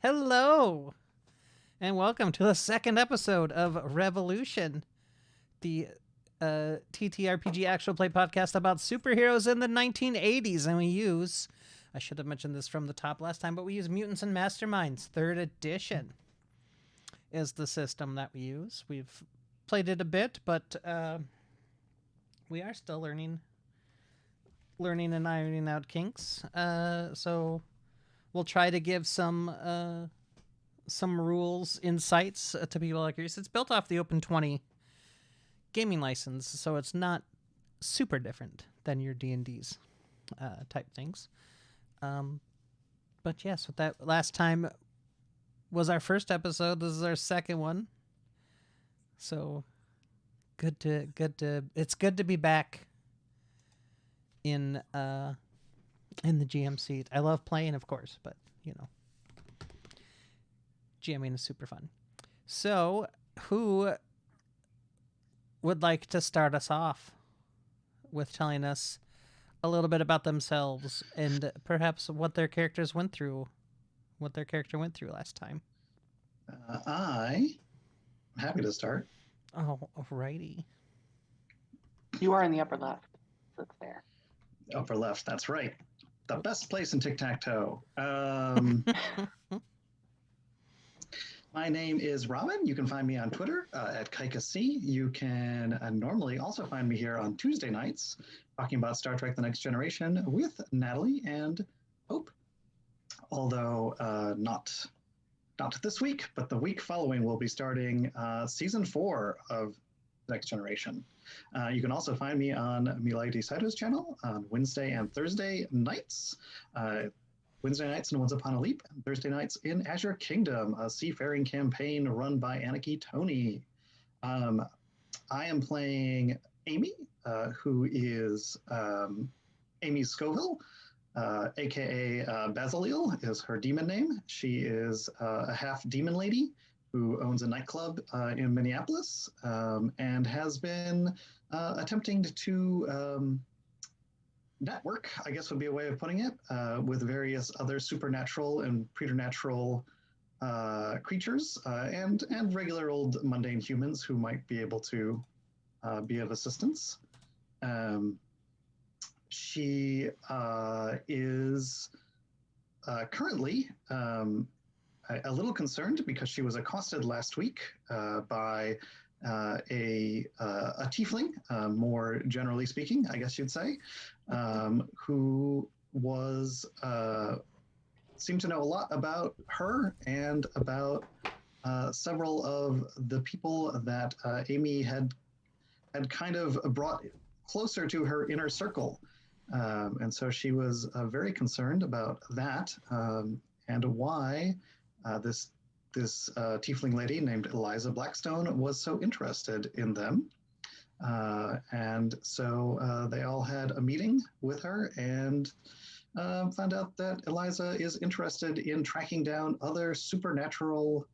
Hello, and welcome to the second episode of rEvolution, the ttrpg actual play podcast about superheroes in the 1980s. And I should have mentioned this from the top last time, but we use Mutants and Masterminds 3rd edition is the system that we use. We've played it a bit, but we are still learning and ironing out kinks. So we'll try to give some rules, insights to people like yours. It's built off the Open 20 gaming license, so it's not super different than your D&D's type things. But yes, with that, last time was our first episode. This is our second one. So it's good to be back in the GM seat. I love playing, of course, but GMing is super fun. So, who would like to start us off with telling us a little bit about themselves and perhaps what their character went through last time? I'm happy to start. Oh, alrighty. You are in the upper left, so it's there. Upper left, that's right. The best place in tic-tac-toe. My name is Robin. You can find me on Twitter at KaikaC. You can normally also find me here on Tuesday nights talking about Star Trek The Next Generation with Natalie and Hope. Although not this week, but the week following we'll be starting Season 4 of The Next Generation. You can also find me on Milady Cyto's channel on Wednesday and Thursday nights. Wednesday nights in Once Upon a Leap, and Thursday nights in Azure Kingdom, a seafaring campaign run by Anarchy Tony. I am playing Amy, who is Amy Scoville, aka Bazaleel is her demon name. She is a half demon lady who owns a nightclub in Minneapolis and has been attempting to network, I guess would be a way of putting it, with various other supernatural and preternatural creatures and regular old mundane humans who might be able to be of assistance. She is currently a little concerned because she was accosted last week by a tiefling, more generally speaking, I guess you'd say, who was seemed to know a lot about her and about several of the people that Amy had kind of brought closer to her inner circle. And so she was very concerned about that and why this tiefling lady named Eliza Blackstone was so interested in them. And so they all had a meeting with her and found out that Eliza is interested in tracking down other supernatural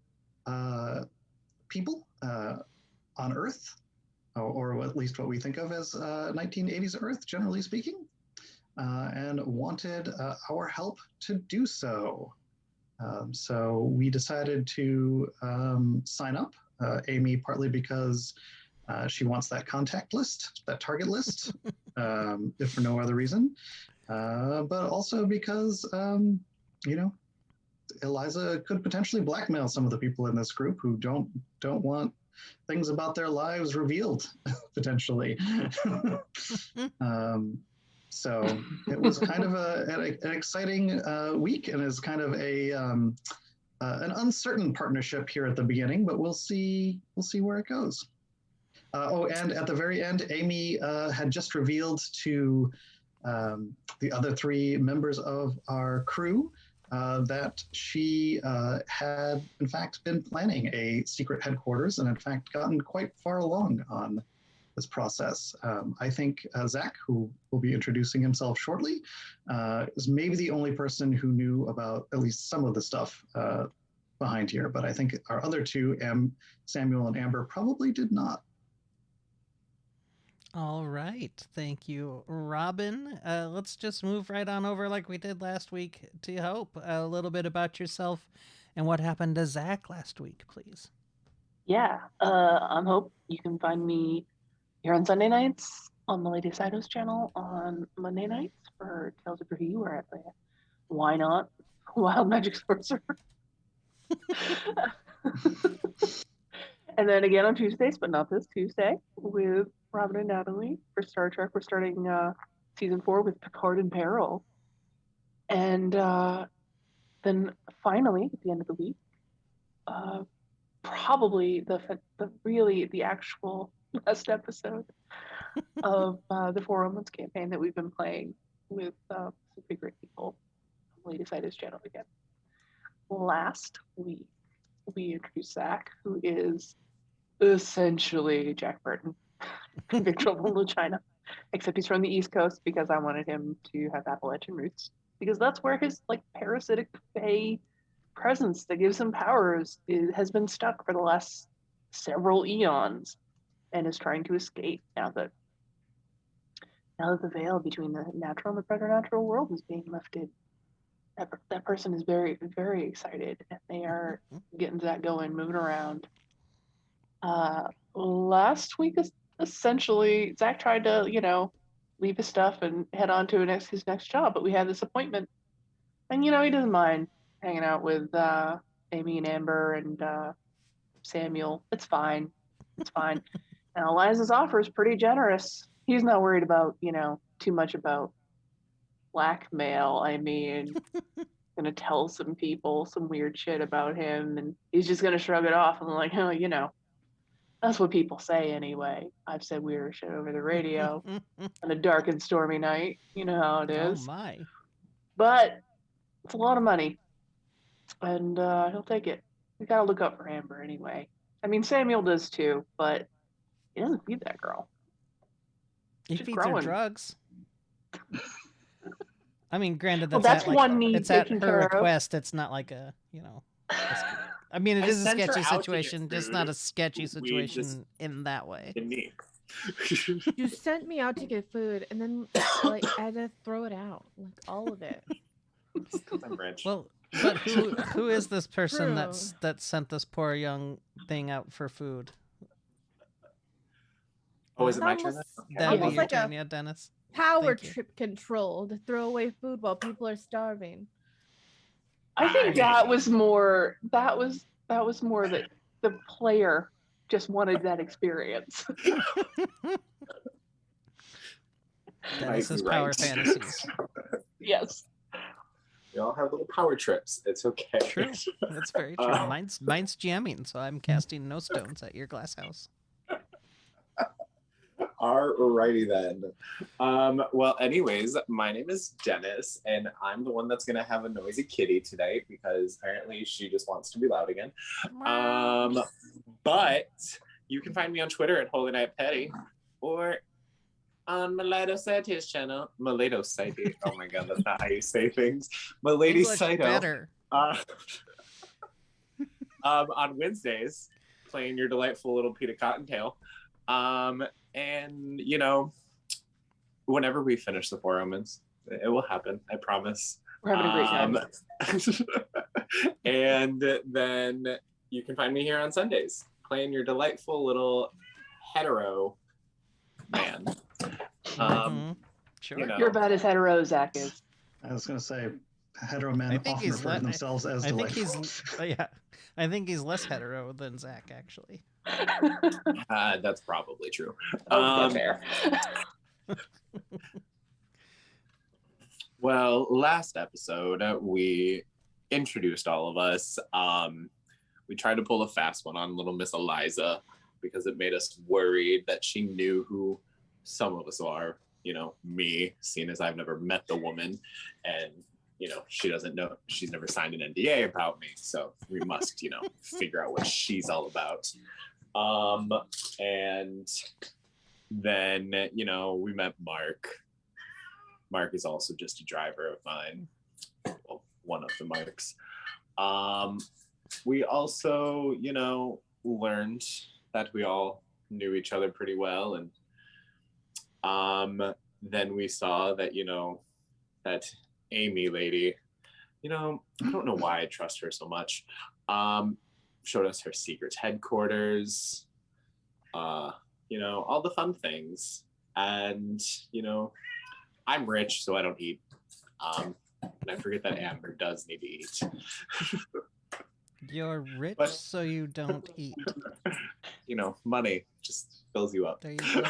people on Earth, or at least what we think of as 1980s Earth, generally speaking, and wanted our help to do so. So we decided to sign up, Amy, partly because she wants that contact list, that target list, if for no other reason, but also because, Eliza could potentially blackmail some of the people in this group who don't want things about their lives revealed, potentially. So it was kind of an exciting week, and is kind of an uncertain partnership here at the beginning, but we'll see where it goes. And at the very end, Amy had just revealed to the other 3 members of our crew that she had, in fact, been planning a secret headquarters and, in fact, gotten quite far along on this process. I think Zach, who will be introducing himself shortly, is maybe the only person who knew about at least some of the stuff behind here, but I think our other 2, Samuel and Amber, probably did not. All right. Thank you, Robin. Let's just move right on over like we did last week to Hope. A little bit about yourself And what happened to Zach last week, please? Yeah, I'm Hope. You can find me here on Sunday nights on the Lady Cyto's channel, on Monday nights for Tales of Review, where I play Why Not? Wild Magic Sorcerer. And then again on Tuesdays, but not this Tuesday, with Robin and Natalie for Star Trek. We're starting season 4 with Picard in Peril. And then finally, at the end of the week, probably the actual last episode of the Four Omens campaign that we've been playing with some pretty great people on Lady Cyto's channel again. Last week, we introduced Zach, who is essentially Jack Burton from Big Trouble in Little China, except he's from the East Coast because I wanted him to have Appalachian roots, because that's where his like parasitic fae presence that gives him powers has been stuck for the last several eons, and is trying to escape now that the veil between the natural and the preternatural world is being lifted. That person is very, very excited, and they are getting that going, moving around. Last week, essentially, Zach tried to, leave his stuff and head on to his next job, but we had this appointment, and he doesn't mind hanging out with Amy and Amber and Samuel. It's fine. It's fine. And Eliza's offer is pretty generous. He's not worried about, too much about blackmail. I mean, gonna tell some people some weird shit about him, and he's just gonna shrug it off and like, oh, that's what people say anyway. I've said weird shit over the radio on a dark and stormy night. You know how it is. Oh my. But it's a lot of money, and he'll take it. We gotta look up for Amber anyway. I mean, Samuel does too, but he doesn't feed that girl. He She's feeds growing. her drugs. I mean, granted, Well, that's that's one need it's at taken her care of. request. It's not like I mean, it is a sent her sketchy out to get situation, just food. not a sketchy We situation just- in that way. In me. You sent me out to get food, and then like I had to throw it out, like all of it. Because I'm rich. Well, but who is this person True. that sent this poor young thing out for food? Oh, is it my It's turn? almost- Okay. That'd be almost your like a- turn, yeah, Dennis. Power Thank you. trip control to throw away food while people are starving. I think I that mean- was more that the player just wanted that experience. Dennis's Might be power right. fantasies. Yes. We all have little power trips. It's okay. True. That's very true. Uh, Mine's jamming, so I'm casting no stones at your glass house. Alrighty then. Well, anyways, my name is Dennis, and I'm the one that's gonna have a noisy kitty today because apparently she just wants to be loud again. But you can find me on Twitter at Holy Night Petty or on Mileto Sati's channel. Mileto Sati. Oh my god, that's not how you say things. Milady English Cyto. better. On Wednesdays, playing your delightful little Peter Cottontail. And whenever we finish the Four Omens, it will happen. I promise. We're having a great time. And then you can find me here on Sundays, playing your delightful little hetero man. Mhm. Sure. You're about as hetero as Zach is. I was going to say, hetero men I think often he's refer to le- themselves as I think delightful. I think he's less hetero than Zach, actually. That's probably true. Oh, fair. Well, last episode, we introduced all of us. We tried to pull a fast one on little Miss Eliza because it made us worried that she knew who some of us are. Me, seeing as I've never met the woman, and she doesn't know, she's never signed an NDA about me, so we must figure out what she's all about. And then we met Mark. Mark is also just a driver of mine, well, one of the Marks. We also learned that we all knew each other pretty well, and then we saw that that Amy lady I don't know why I trust her so much. Showed us her secret headquarters, all the fun things. And, I'm rich, so I don't eat. And I forget that Amber does need to eat. You're rich, But- so you don't eat. Money just fills you up. There you go.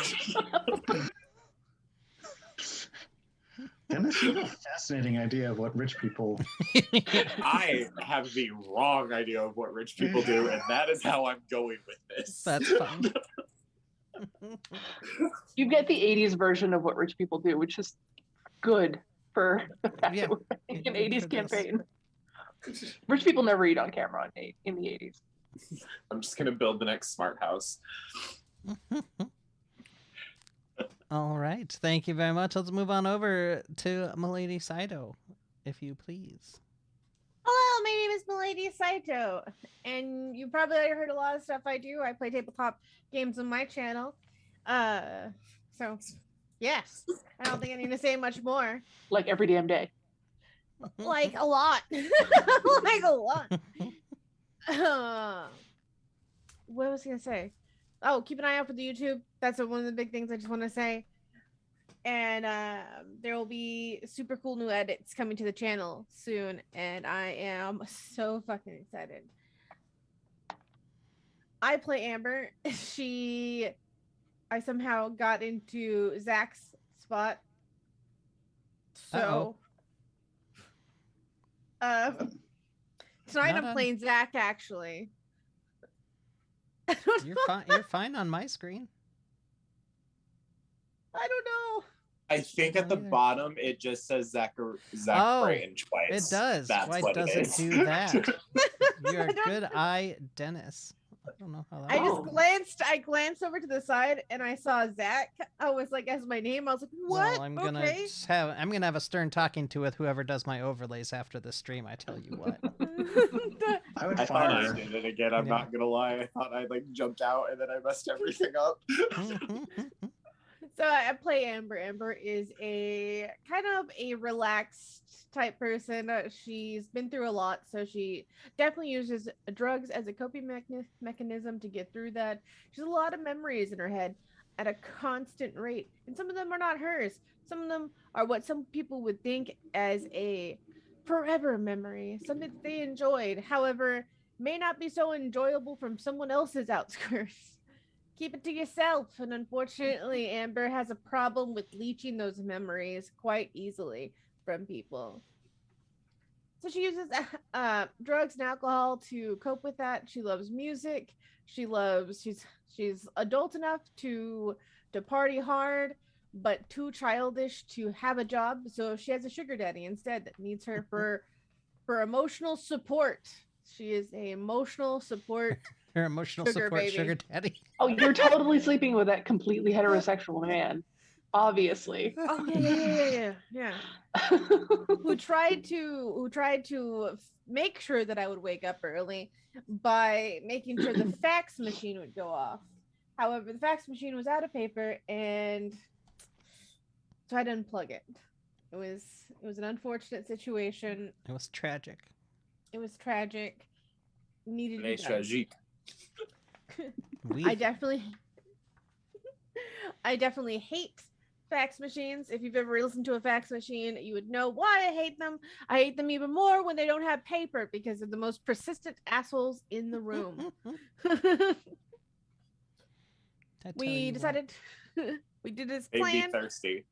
Dennis, you have a fascinating idea of what rich people. I have the wrong idea of what rich people do, and that is how I'm going with this. That's fine. You get the 80s version of what rich people do, which is good for the fact Yeah, that we're playing an good 80s for this. campaign. Rich people never eat on camera in the 80s. I'm just gonna build the next smart house. All right. Thank you very much. Let's move on over to Milady Cyto, if you please. Hello, my name is Milady Cyto, and you probably already heard a lot of stuff I do. I play tabletop games on my channel. So yes, I don't think I need to say much more. Like every damn day. Like a lot. Like a lot. What was I gonna say? Oh, keep an eye out for the YouTube. That's one of the big things I just want to say. And there will be super cool new edits coming to the channel soon, and I am so fucking excited. I play Amber. I somehow got into Zach's spot. So, tonight Not I'm on- playing Zach actually. You're fine. You're fine on my screen. I don't know. I think at the Neither. bottom it just says Zach Oh, Brighton twice. It does. That's Why what does it it is. do that? You're I a don't- good eye, Dennis. I don't know how that I works. just glanced over to the side and I saw Zach. I was like, as my name, I was like, what? Well, I'm gonna Okay. I'm gonna have a stern talking to with whoever does my overlays after the stream. I tell you what. I would I thought I fire. did it again. I'm Yeah. not gonna lie. I thought I jumped out and then I messed everything up. So I play Amber. Amber is a kind of a relaxed type person. She's been through a lot, so she definitely uses drugs as a coping mechanism to get through that. She has a lot of memories in her head at a constant rate, and some of them are not hers. Some of them are what some people would think as a forever memory, something that they enjoyed. However, may not be so enjoyable from someone else's outskirts. Keep it to yourself. And unfortunately, Amber has a problem with leeching those memories quite easily from people. So she uses drugs and alcohol to cope with that. She loves music. She's adult enough to party hard, but too childish to have a job. So she has a sugar daddy instead that needs her for emotional support. She is a emotional support. Her emotional Sugar support baby. sugar daddy. Oh, you're totally sleeping with that completely heterosexual man. Obviously. Oh yeah. Who tried to make sure that I would wake up early by making sure the fax machine would go off. However, the fax machine was out of paper, and so I didn't plug it. It was an unfortunate situation. It was tragic. It was tragic. Needed to be Mais done. tragique. We I definitely hate fax machines. If you've ever listened to a fax machine, you would know why I hate them. I hate them even more when they don't have paper because they're the most persistent assholes in the room. I tell We you what. decided we did this They'd be plan. thirsty.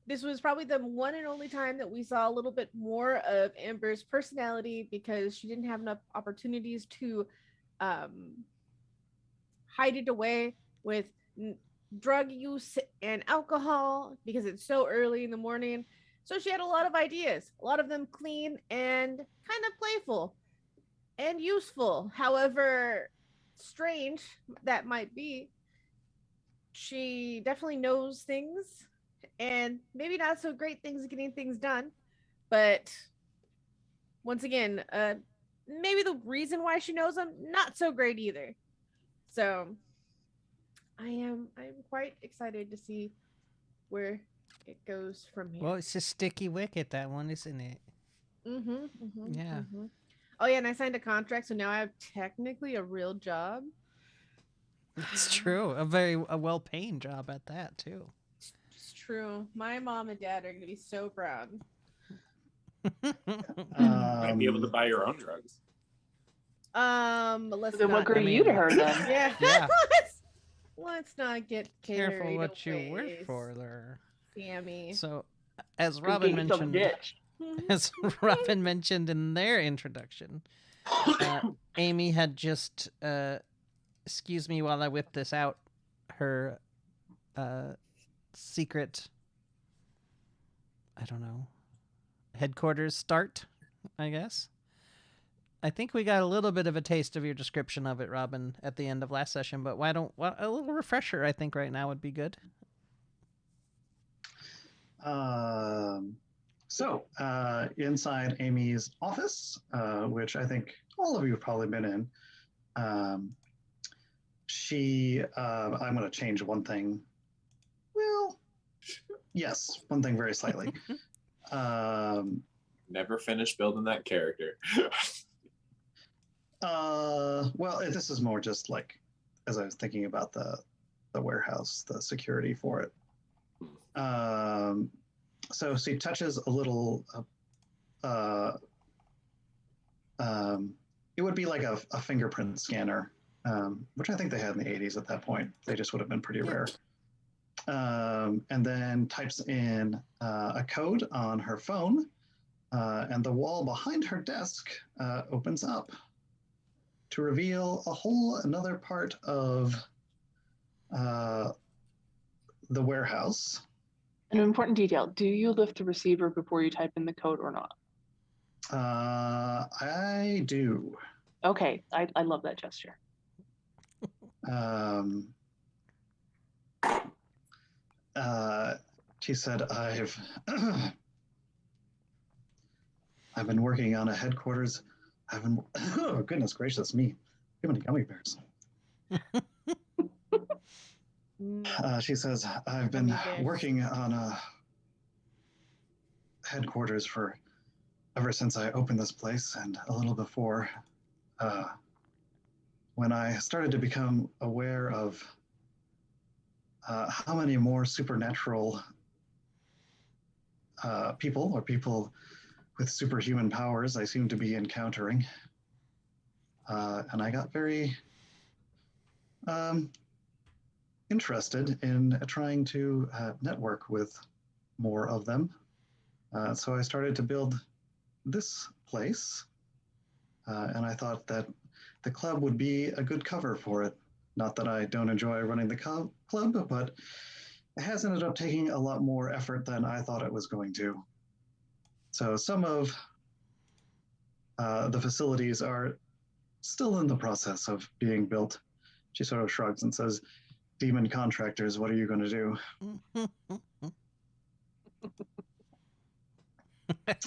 This was probably the one and only time that we saw a little bit more of Amber's personality because she didn't have enough opportunities to hide it away with drug use and alcohol because it's so early in the morning. So she had a lot of ideas, a lot of them clean and kind of playful and useful. However strange that might be, she definitely knows things and maybe not so great things at getting things done. But once again, maybe the reason why she knows them, not so great either. So I'm quite excited to see where it goes from here. Well, it's a sticky wicket, that one, isn't it? Yeah. Oh yeah, and I signed a contract, so now I have technically a real job. It's true. A well-paying job at that too. It's true. My mom and dad are gonna be so proud. Might be able to buy your own drugs. Let's Then what not. grew you to her then? Yeah. Yeah. let's not get Careful carried what you away, wish for there. Sammy. So, as Go Robin get yourself a mentioned, ditch. as Robin mentioned in their introduction, Amy had just, excuse me while I whip this out, her secret, I don't know, headquarters start, I guess. I think we got a little bit of a taste of your description of it, Robin, at the end of last session, but a little refresher, I think, right now would be good. So, inside Amy's office, which I think all of you have probably been in, I'm going to change one thing. Well, yes, one thing very slightly. Never finished building that character. Well, this is more just like, as I was thinking about the warehouse, the security for it. So she touches a little, it would be like a fingerprint scanner, which I think they had in the 80s at that point. They just would have been pretty rare. And then types in a code on her phone, and the wall behind her desk opens up to reveal a whole another part of the warehouse. An important detail: do you lift the receiver before you type in the code or not? I do. Okay, I love that gesture. She said, I've been working on a headquarters. Oh, goodness gracious me. Too many gummy bears. She says, I've been working on a headquarters ever since I opened this place, and a little before, when I started to become aware of how many more supernatural people or people with superhuman powers I seem to be encountering. And I got very interested in trying to network with more of them. So I started to build this place, and I thought that the club would be a good cover for it. Not that I don't enjoy running the club, but it has ended up taking a lot more effort than I thought it was going to. So some of the facilities are still in the process of being built. She sort of shrugs and says, demon contractors, what are you going to do?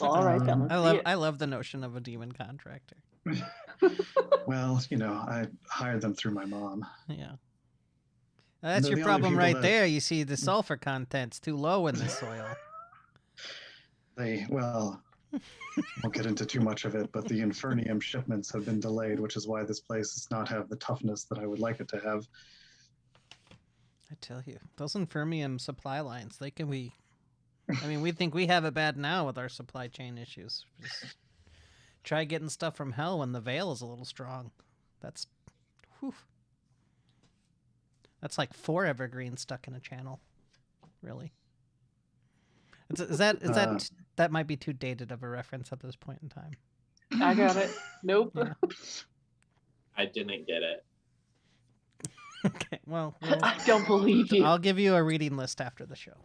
All right, then. I love the notion of a demon contractor. Well, I hired them through my mom. Yeah. That's They're your the only problem people right that- there. You see, the sulfur content's too low in the soil. Won't get into too much of it, but the Infernium shipments have been delayed, which is why this place does not have the toughness that I would like it to have. I tell you, those Infermium supply lines, we think we have it bad now with our supply chain issues. Just try getting stuff from hell when the veil is a little strong. That's like 4 evergreens stuck in a channel. Really. That might be too dated of a reference at this point in time. I got it. Nope. Yeah. I didn't get it. Okay, well, I don't believe you. I'll give you a reading list after the show.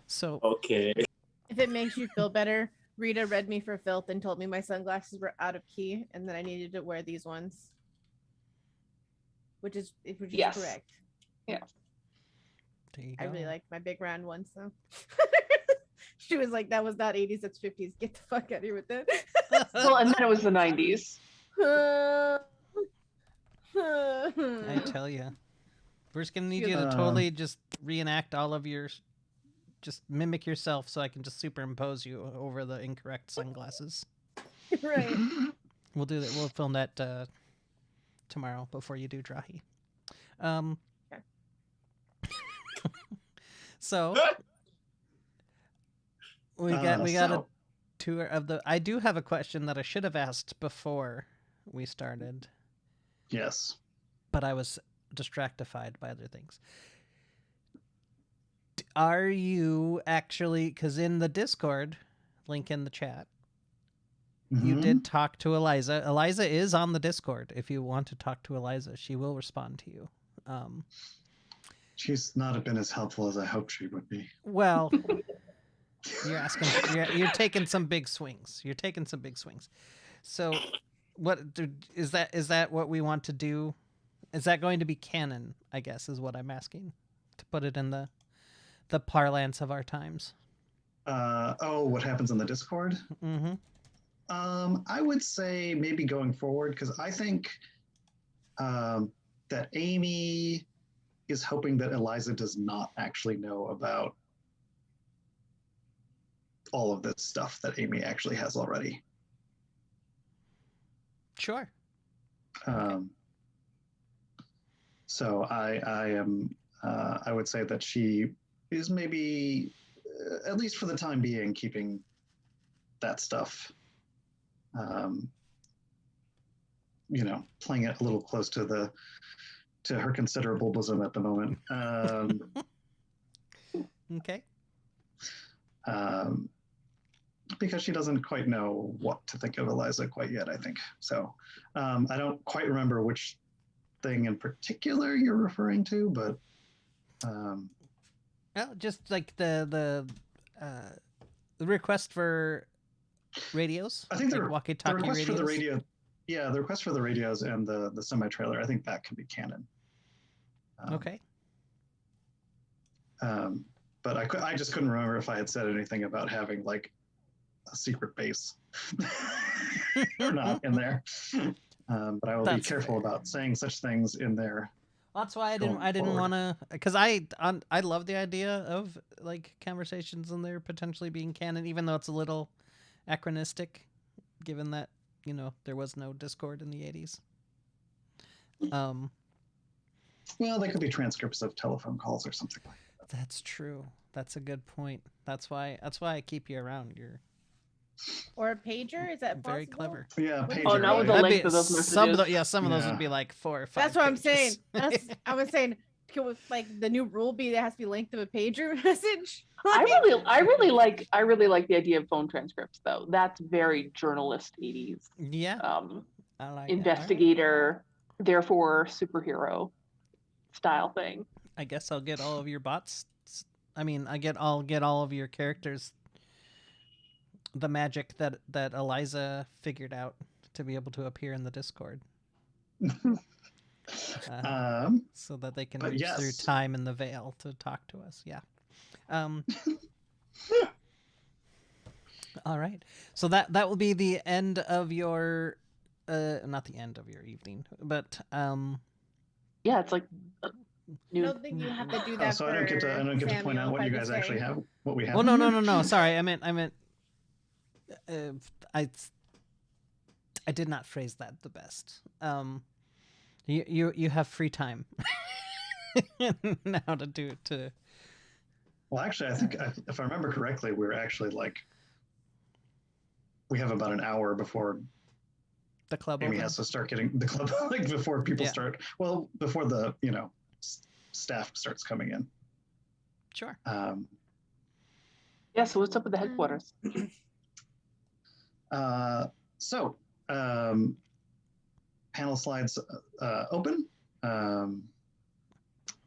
So Okay. If it makes you feel better, Rita read me for filth and told me my sunglasses were out of key and that I needed to wear these ones. Which is Yes. correct. Yeah. there you I really go. like my big round ones though. She was like, that was not 80s, that's 50s. Get the fuck out of here with that. Well, and then it was the 90s. I tell you, we're just gonna need you to totally just reenact all of your just mimic yourself so I can just superimpose you over the incorrect sunglasses. Right. We'll do that. We'll film that tomorrow before you do Drahi. Okay. So we got a tour of the. I do have a question that I should have asked before we started, Yes. but I was distractified by other things. Are you actually? Because in the Discord, link in the chat, you did talk to Eliza. Eliza is on the Discord. If you want to talk to Eliza, she will respond to you. She's not been as helpful as I hoped she would be. Well, you're asking. You're taking some big swings. You're taking some big swings. So, is that what we want to do? Is that going to be canon? I guess is what I'm asking. To put it in the parlance of our times. What happens in the Discord? Mm-hmm. I would say maybe going forward, because I think that Amy is hoping that Eliza does not actually know about all of this stuff that Amy actually has already. Sure. So I would say that she is maybe, at least for the time being, keeping that stuff, playing it a little close to her considerable bosom at the moment. Okay. Because she doesn't quite know what to think of Eliza quite yet, I think. So I don't quite remember which thing in particular you're referring to, but well, just like the request for radios. I think like the walkie-talkie request radios. for the radio, the request for the radios and the semi-trailer, I think that can be canon. Okay. But I just couldn't remember if I had said anything about having like a secret base or not in there. But I will be careful about saying such things in there. That's why I didn't want to, because I love the idea of like conversations in there potentially being canon, even though it's a little anachronistic, given that there was no Discord in the 80s. Well, they could be transcripts of telephone calls or something like that. That's true. That's a good point. That's why I keep you around. You're Or a pager? Is that very possible? clever. Yeah, pager. Oh, not with the That'd length be- of those messages. some of those would be like 4 or 5. That's what I'm pages. saying. I was saying, could like the new rule be that has to be length of a pager message? I really like the idea of phone transcripts though. That's very journalist 80s. Yeah. I like that. Investigator, therefore superhero style thing. I guess I'll get all of your bots. I'll get all of your characters. The magic that Eliza figured out to be able to appear in the Discord, so that they can reach through time and the veil to talk to us. Yeah. All right. So that will be the end of your, not the end of your evening, but Yeah, it's like. I don't think you have to do that. So I don't get to point out what you guys actually have. What we have. Well, no. Sorry, I meant. I did not phrase that the best. You have free time now to do it. Well, actually, I think if I remember correctly, we're actually we have about an hour before the club. Amy has to start getting the club before people start. Well, before the staff starts coming in. Sure. Yeah. So what's up with the headquarters? Panel slides open,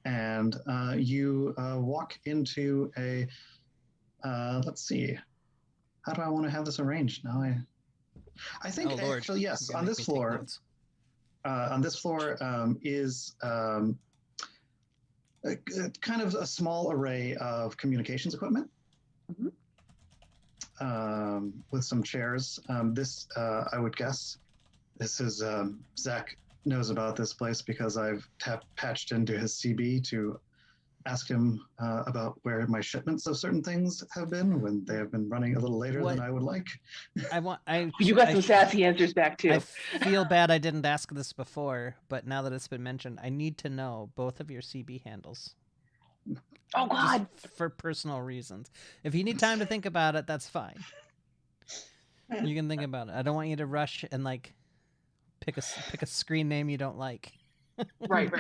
and you walk into a. Let's see. How do I want to have this arranged? Now I think actually yes. On this floor, is kind of a small array of communications equipment. Mm-hmm. With some chairs. This, I would guess, this is Zach knows about this place because I've patched into his CB to asked him about where my shipments of certain things have been when they have been running a little later What- than I would like. You got some sassy answers back too. I feel bad I didn't ask this before, but now that it's been mentioned, I need to know both of your CB handles. Oh God. Just for personal reasons. If you need time to think about it, that's fine. You can think about it. I don't want you to rush and like pick a screen name you don't like. Right.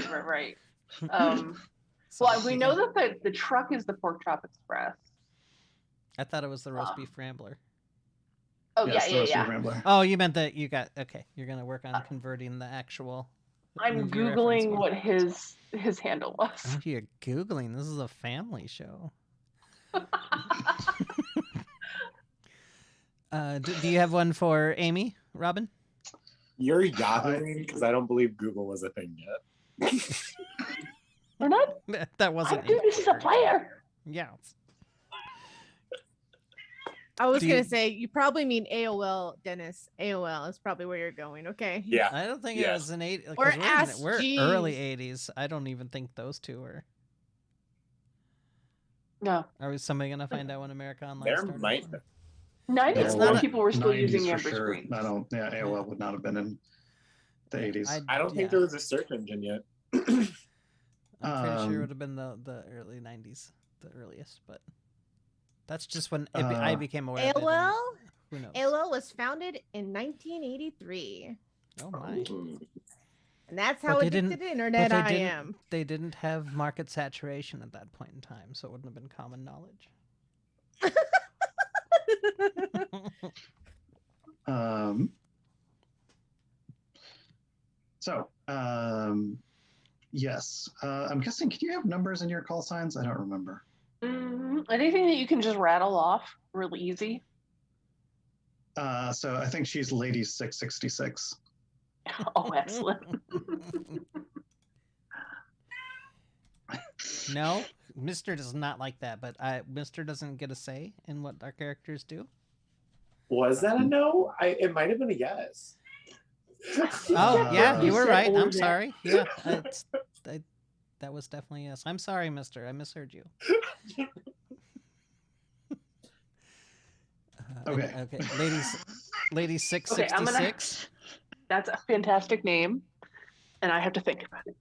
Well, we know that the truck is the Pork Chop Express. I thought it was the roast beef rambler. Oh Yes, the roast beef yeah. rambler. Oh, you meant that you got okay. You're gonna work on converting the actual. I'm movie googling reference what his handle was. Oh, you're googling. This is a family show. Do you have one for Amy, Robin? You're yapping because I don't believe Google was a thing yet. We're not. That wasn't. This is a player. Yeah. I was Do gonna you- say you probably mean AOL, Dennis. AOL is probably where you're going. Okay. Yeah. I don't think it was an 80s. Or We're Ask early Jeeves. 80s. I don't even think those two were. No. Are somebody gonna find out when America Online There started? might have. 90s, It's more not a- people were still 90s using for Amber sure. screens. I don't. Yeah, AOL would not have been in the 80s. I don't think there was a search engine yet. I'm pretty sure it Um, would have been the early 90s, the earliest, but that's just when I became aware of it. AOL. and Who knows? AOL was founded in 1983, Oh my. and that's But how they addicted didn't- to internet But I they didn't, am. they didn't have market saturation at that point in time, so it wouldn't have been common knowledge. Um, yes. I'm guessing, can you have numbers in your call signs? I don't remember. Anything that you can just rattle off really easy. So I think she's Lady 666. Oh, excellent. No, Mr. does not like that, but Mr. doesn't get a say in what our characters do. Was that a no? It might have been a yes. Oh, yeah, you were said right. or I'm that. sorry. Yeah, that was definitely a yes. I'm sorry, Mr. I misheard you. Okay. Okay. Lady 666. That's a fantastic name, and I have to think about it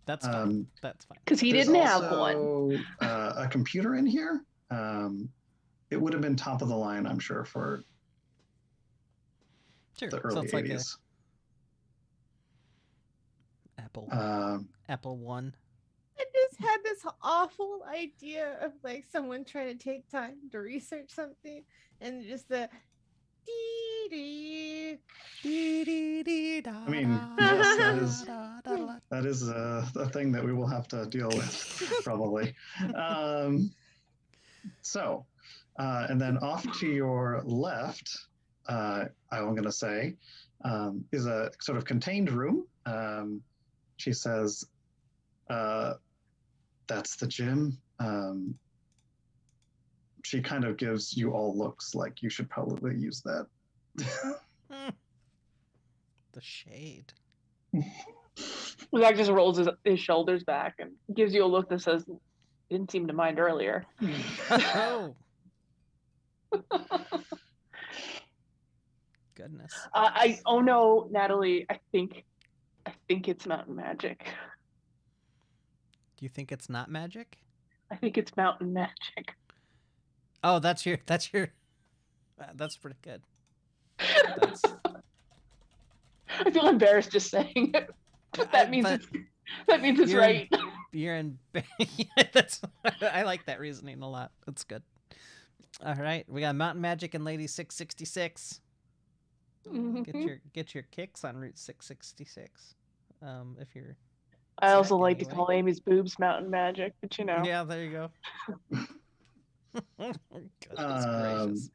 That's fine. That's fine. because he There's didn't have one. also, a computer in here. It would have been top of the line, I'm sure, for Sure. the So early it's like 80s. Apple One. I just had this awful idea of like someone trying to take time to research something, and just the dee dee. I mean, yes, that is a thing that we will have to deal with, probably. And then off to your left, I'm going to say, is a sort of contained room. She says, that's the gym. She kind of gives you all looks like you should probably use that. The shade. Zach just rolls his shoulders back and gives you a look that says, "Didn't seem to mind earlier." Oh. Goodness. Oh no, Natalie, I think it's Mountain Magic. Do you think it's not magic? I think it's Mountain Magic. Oh, that's that's pretty good. I feel embarrassed just saying it. But that means it's you're right. You're in. That's. I like that reasoning a lot. That's good. All right, we got Mountain Magic and Lady 666. Get your kicks on Route 666. If you're. I also sick like to anyway. call Amy's boobs Mountain Magic, but you know. Yeah, there you go. Goodness gracious.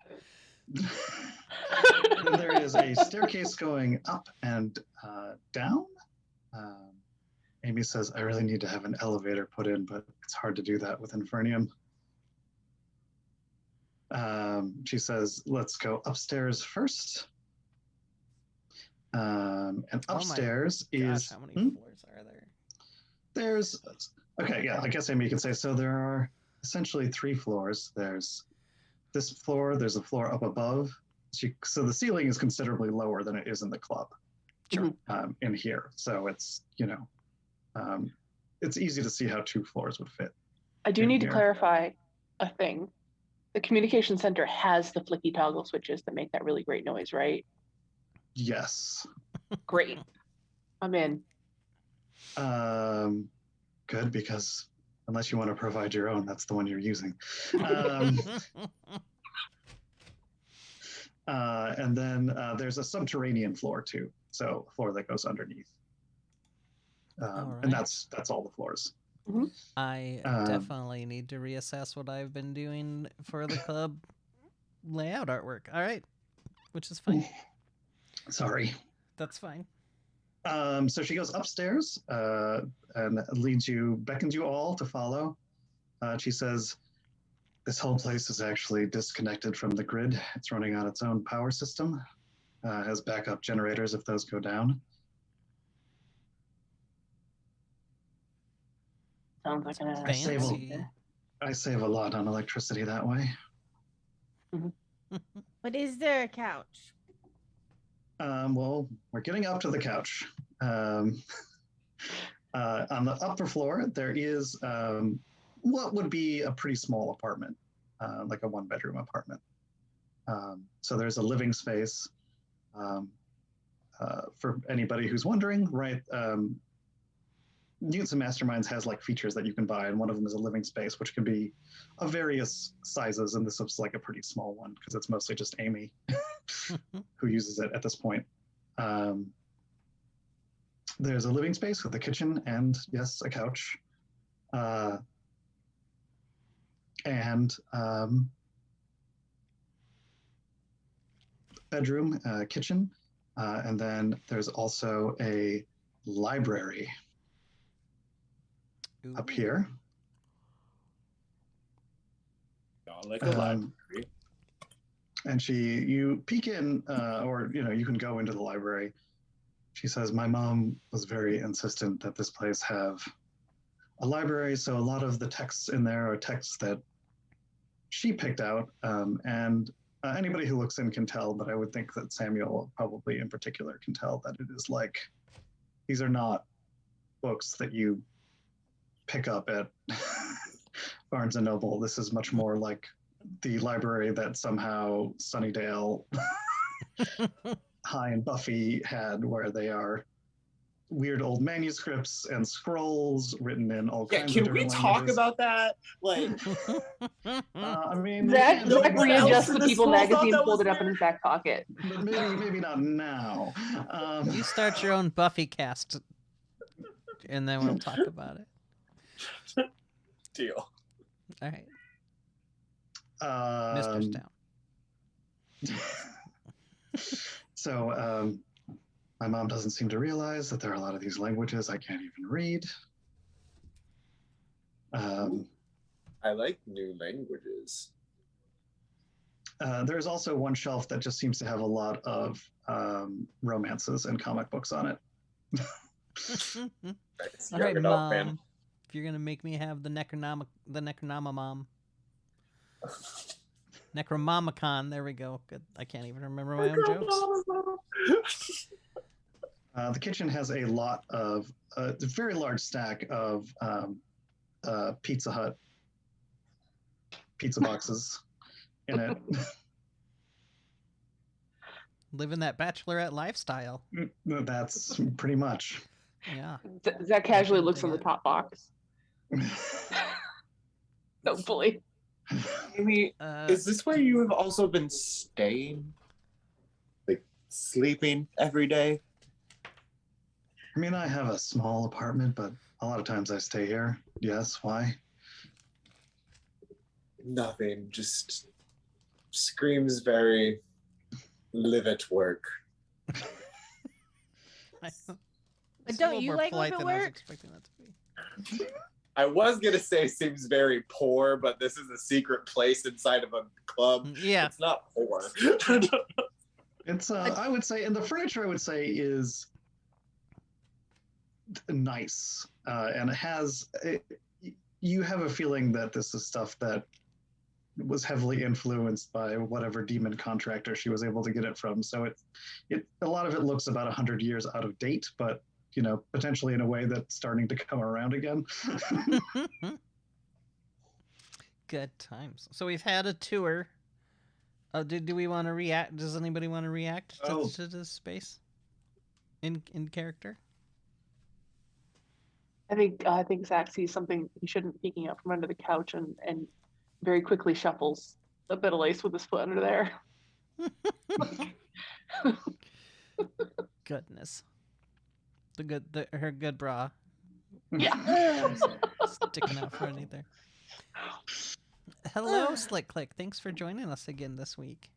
There is a staircase going up and down. Amy says, I really need to have an elevator put in, but it's hard to do that with Infernium. She says, let's go upstairs first. And upstairs Gosh, is... how many floors are there? There's Okay, yeah, I guess Amy, you can say, so there are essentially 3 floors. There's this floor, there's a floor up above. So the ceiling is considerably lower than it is in the club. Sure. In here. So it's, it's easy to see how 2 floors would fit. I do in need to here. clarify a thing. The communication center has the flicky toggle switches that make that really great noise, right? Yes. Great. I'm in. Good, because unless you want to provide your own, that's the one you're using. And then there's a subterranean floor too, so a floor that goes underneath. All And right. that's all the floors. I definitely need to reassess what I've been doing for the club layout artwork. All right, which is fine. Sorry. That's fine. So she goes upstairs and beckons you all to follow. She says, this whole place is actually disconnected from the grid. It's running on its own power system. Has backup generators if those go down. Sounds like an Fancy. I save a lot on electricity that way. But is there a couch? Well, we're getting up to the couch. On the upper floor, there is what would be a pretty small apartment, like a 1-bedroom apartment. So there's a living space. For anybody who's wondering, right? Mutants and Masterminds has like features that you can buy, and one of them is a living space, which can be of various sizes, and this looks like a pretty small one because it's mostly just Amy who uses it at this point. There's a living space with a kitchen and, yes, a couch. And bedroom, kitchen, and then there's also a library up here. Like a library. And you peek in, or you can go into the library. She says, my mom was very insistent that this place have a library, so a lot of the texts in there are texts that she picked out, and anybody who looks in can tell, but I would think that Samuel probably in particular can tell that it is like, these are not books that you pick up at Barnes & Noble. This is much more like the library that somehow Sunnydale High and Buffy had, where they are weird old manuscripts and scrolls written in all kinds of different languages. Can we talk about that? Like, I mean, Zach readjusts the People magazine, that pulled was it up in his back pocket. but maybe not now. You start your own Buffy cast, and then we'll talk about it. Deal. All right. Mr. Stout. So my mom doesn't seem to realize that there are a lot of these languages I can't even read. I like new languages. There's also one shelf that just seems to have a lot of romances and comic books on it. Nice. All Young right, adult, Mom. man. If you're gonna make me have the Necronoma Mom. Necromamicon, there we go. Good. I can't even remember my own jokes. The kitchen has a lot of, a very large stack of Pizza Hut pizza boxes in it. Living that bachelorette lifestyle. That's pretty much. Yeah. Zach casually looks in the top box. Hopefully. Amy, is this where you have also been staying? Like, sleeping every day? I mean, I have a small apartment, but a lot of times I stay here. Yes, why? Nothing. Just screams very live at work. But don't you like live at work? I was gonna say seems very poor, but this is a secret place inside of a club. Yeah. It's not poor. It's I would say, and the furniture I would say is nice, and it has you have a feeling that this is stuff that was heavily influenced by whatever demon contractor she was able to get it from. So a lot of it looks about 100 years out of date, but potentially in a way that's starting to come around again. Good times. So we've had a tour. Do we want to react? Does anybody want to react to this space in character? I think Zach sees something he shouldn't be peeking out from under the couch and very quickly shuffles a bit of lace with his foot under there. Goodness. Her good bra. Yeah. Sticking out front either. Hello, Slick Click. Thanks for joining us again this week.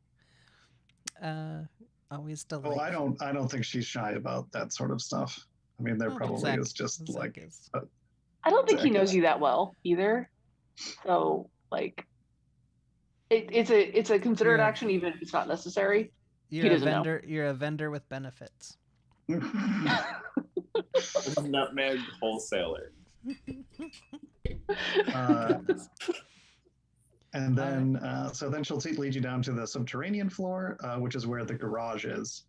Always delightful. Oh, I don't think she's shy about that sort of stuff. I mean, there probably is just like. I don't think he knows you that well either. So like, it's a considered action even if it's not necessary. You're a vendor. You're a vendor with benefits. Nutmeg wholesaler. And then, so then she'll lead you down to the subterranean floor, which is where the garage is.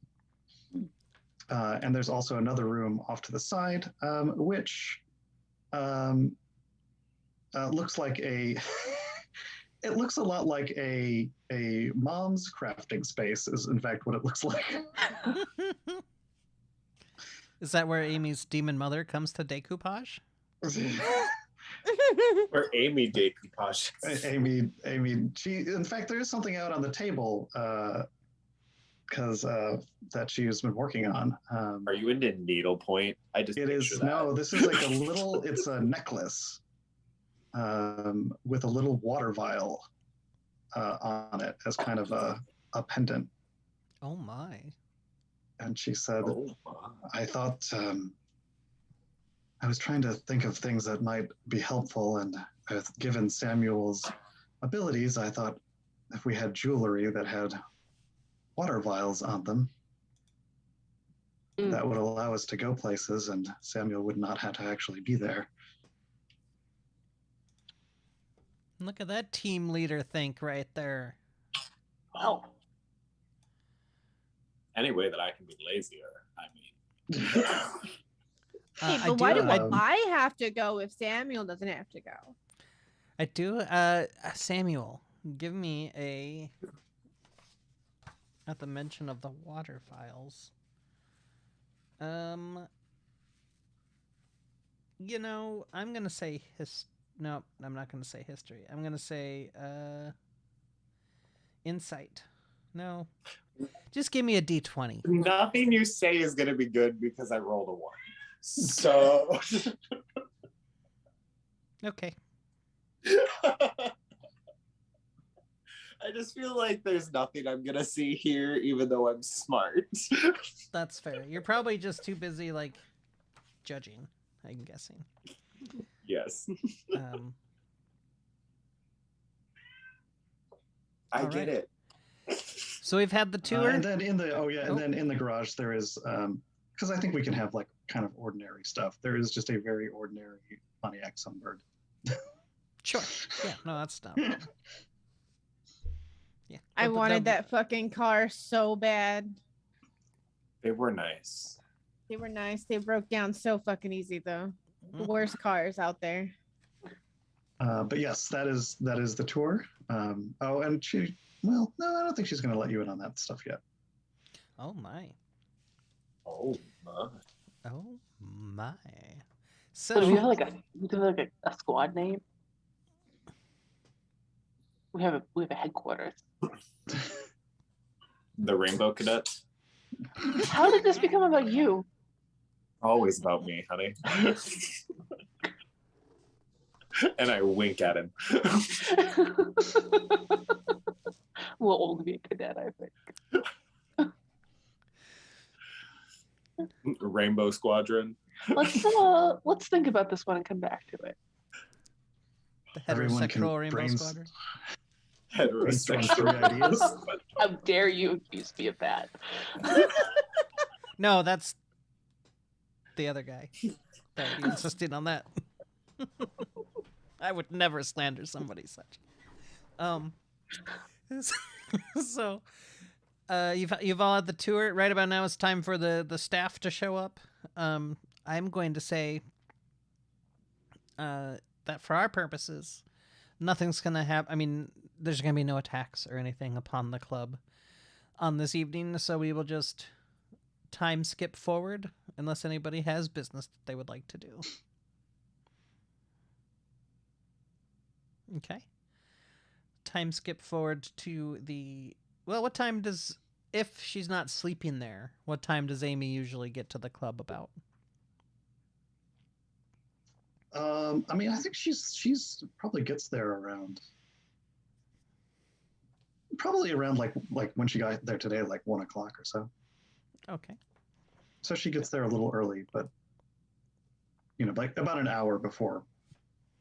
And there's also another room off to the side, which looks like it looks a lot like a mom's crafting space is in fact what it looks like. Is that where Amy's demon mother comes to decoupage? Or Amy decoupage. Amy, she, in fact, there is something out on the table because that she has been working on. Are you into needlepoint? I just it is that. No. This is like a little. It's a necklace with a little water vial on it as kind of a pendant. Oh my! And she said, I thought I was trying to think of things that might be helpful, and given Samuel's abilities, I thought if we had jewelry that had water vials on them, that would allow us to go places, and Samuel would not have to actually be there. Look at that team leader think right there. Oh. Any way that I can be lazier, I mean. Hey, but why do I have to go if Samuel doesn't have to go? I do. Samuel, give me a. At the mention of the water files. I'm gonna say No, I'm not gonna say history. I'm gonna say insight. No, just give me a D20. Nothing you say is gonna be good because I rolled a 1. So. Okay. I just feel like there's nothing I'm gonna see here, even though I'm smart. That's fair. You're probably just too busy, like, judging, I'm guessing. Yes. I get it. So we've had the tour. And then in the garage there is, because I think we can have like kind of ordinary stuff. There is just a very ordinary Pontiac Sunbird. Sure. Yeah. No, that's not. Yeah. I wanted that fucking car so bad. They were nice. They were nice. They broke down so fucking easy though. The worst cars out there. But yes, that is the tour. And she, well, no, I don't think she's going to let you in on that stuff yet. Oh my. Oh my. Oh my. So do we have like a squad name? We have a headquarters. The Rainbow Cadets. How did this become about you? Always about me, honey. And I wink at him. We'll only be a cadet, I think. Rainbow Squadron. Let's think about this one and come back to it. The heterosexual Rainbow Squadron. Heterosexual ideas. How dare you accuse me of that? No, that's the other guy. That you insisted on that. I would never slander somebody such. So you've all had the tour. Right about now, it's time for the staff to show up. I'm going to say that for our purposes, nothing's gonna happen. I mean, there's gonna be no attacks or anything upon the club on this evening, so we will just time skip forward unless anybody has business that they would like to do. Okay. Time skip forward to the... Well, what time does... If she's not sleeping there, what time does Amy usually get to the club about? I mean, I think she's probably gets there around... Probably around like when she got there today, like 1 o'clock or so. Okay. So she gets there a little early, but like about an hour before,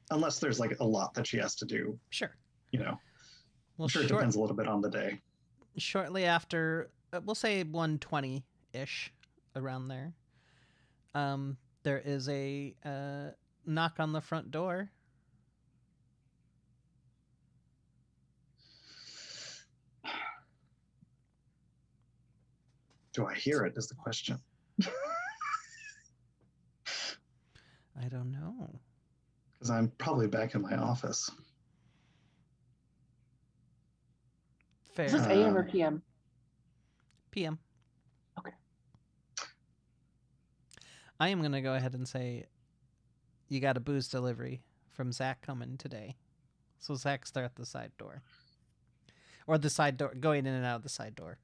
unless there's like a lot that she has to do. Sure. Well, I'm sure it it depends a little bit on the day. Shortly after, we'll say 1:20-ish, around there, there is a knock on the front door. Do I hear it is the question. I don't know. Because I'm probably back in my office. Fair. Is this AM or PM? PM. Okay. I am going to go ahead and say you got a booze delivery from Zach coming today. So Zach's there at the side door. Or the side door, going in and out of the side door.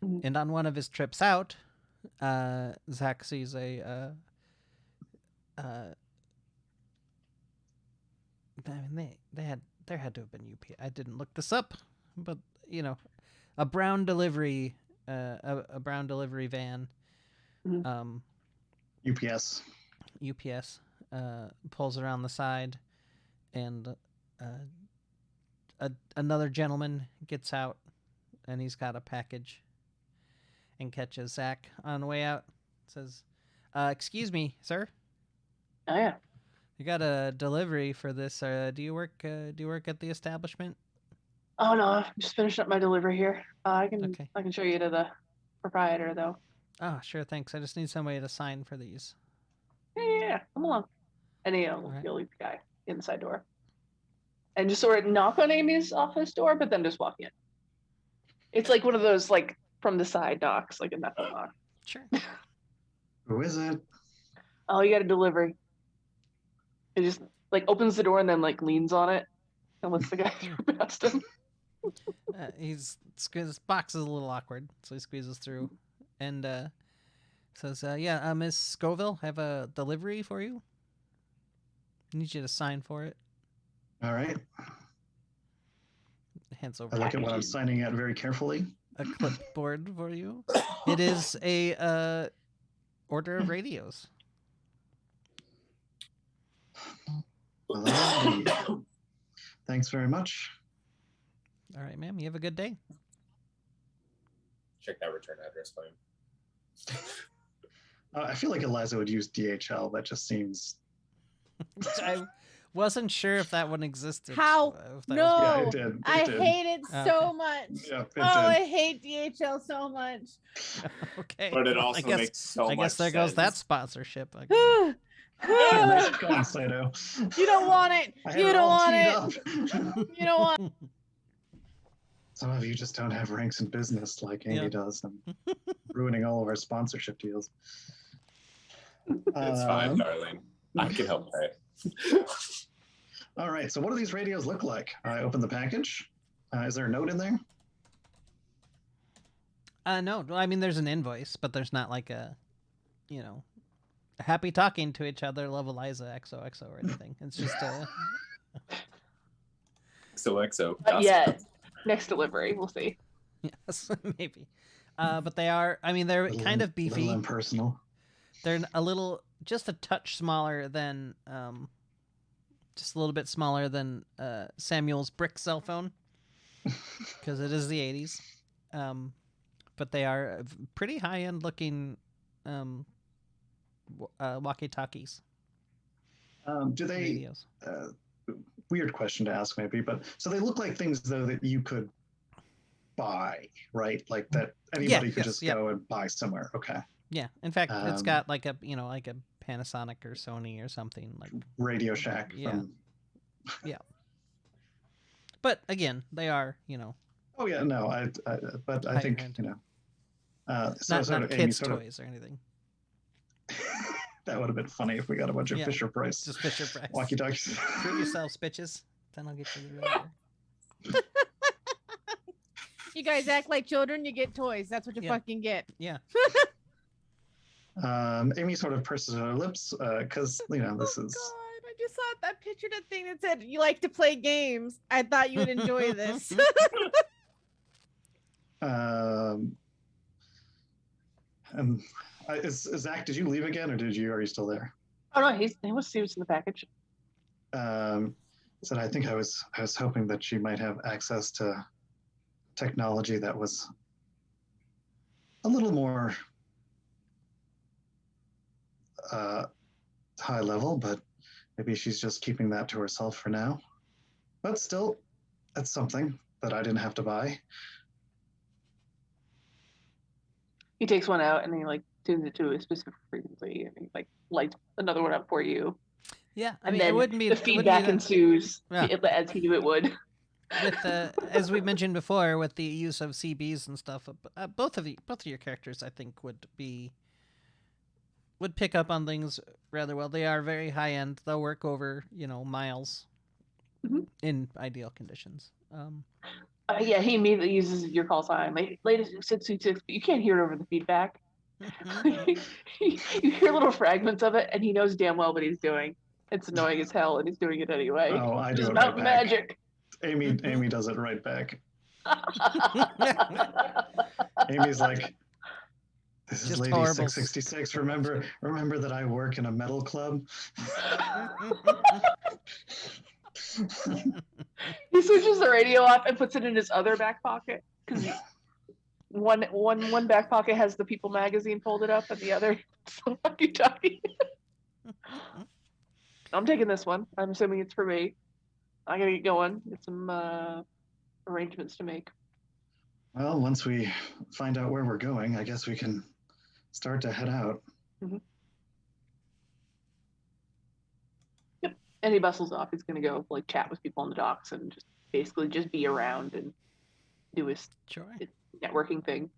Mhm. And on one of his trips out, Zach sees I mean, there had to have been UP. I didn't look this up, but a brown delivery, a brown delivery van, Mhm. UPS. UPS, pulls around the side, and another gentleman gets out, and he's got a package, and catches Zach on the way out. Says, "Excuse me, sir. Oh yeah. You got a delivery for this. Do you work at the establishment?" Oh no, I'm just finishing up my delivery here. I Okay. can show you to the proprietor though. Oh, sure, thanks. I just need somebody to sign for these. Yeah, come along. And Right. you'll leave the guy inside door. And just sort of knock on Amy's office door, but then just walk in. It's like one of those like from the side knocks, like a knuckle knock. Sure. Who is it? Oh, you got a delivery. It just like opens the door and then like leans on it and lets the guy through past him. His box is a little awkward, so he squeezes through and says, "Yeah, Miss Scoville, I have a delivery for you. I need you to sign for it." All right. Hands over I look at what I'm signing at very carefully. a clipboard for you. It is a order of radios. Well, thanks very much. All right, ma'am. You have a good day. Check that return address for him. I feel like Eliza would use DHL. That just seems... I wasn't sure if that one existed. How? If that No. was- Yeah, it did. It I did. hate it so Okay. much. Yeah, it Oh, I did. hate DHL so much. Okay. But it well, also makes so I much guess there goes that sense. sponsorship. You Nice going, Cyto. don't want it. I had You it don't all want teed it. up. You don't want Some of you just don't have ranks in business like Amy Yeah. does, and ruining all of our sponsorship deals. It's fine, darling. I can help pay. All right, so what do these radios look like? I open the package. Is there a note in there? No. Well, I mean, there's an invoice, but there's not like a, happy talking to each other, love Eliza, XOXO or anything. It's just XOXO. But yet, next delivery, we'll see. yes, maybe. But they are, I mean, they're kind of A beefy. little impersonal. They're just a touch smaller than, just a little bit smaller than Samuel's brick cell phone, because it is the 80s. But they are pretty high-end looking walkie-talkies. Do they? Radios. weird question to ask maybe, but so they look like things though that you could buy, right? Like that anybody could just go and buy somewhere. Okay. Yeah. In fact, it's got like a like a Panasonic or Sony or something like Radio Shack. Yeah. Yeah. But again, they are, Oh yeah, no, but I think end. so not sort of kids' Amy toys or anything. That would have been funny if we got a bunch of Fisher Price. Just Fisher Price. Walkie-talkies. Prove yourselves, bitches. Then I'll get you the real. You guys act like children, you get toys. That's what you fucking get. Yeah. Amy sort of purses her lips because this is. God, I just saw that picture, that thing that said you like to play games. I thought you would enjoy this. Zach, did you leave again, or are you still there? Oh no, he was in the package. Said I think I was hoping that she might have access to technology that was a little more high level, but maybe she's just keeping that to herself for now. But still, that's something that I didn't have to buy. He takes one out and he tunes it to a specific frequency, and he lights another one up for you. Yeah, I mean, it wouldn't be the feedback ensues as he knew it would. With as we mentioned before, with the use of CBs and stuff, both of your characters, I think, would pick up on things rather well. They are very high end. They'll work over miles in ideal conditions. Yeah, he immediately uses your call sign, latest 626, but you can't hear it over the feedback. You hear little fragments of it, and he knows damn well what he's doing. It's annoying as hell, and he's doing it anyway. Oh, I do it mountain right back. Magic. Amy does it right back. Amy's like, this is Lady 666. Remember that I work in a metal club. He switches the radio off and puts it in his other back pocket, because one back pocket has the People magazine folded up, and the other so walkie-talkie. I'm taking this one. I'm assuming it's for me. I gotta get going. Get some arrangements to make. Well, once we find out where we're going, I guess we can start to head out. Mm-hmm. Yep. And he bustles off. He's gonna go chat with people on the docks and just be around and do his networking thing.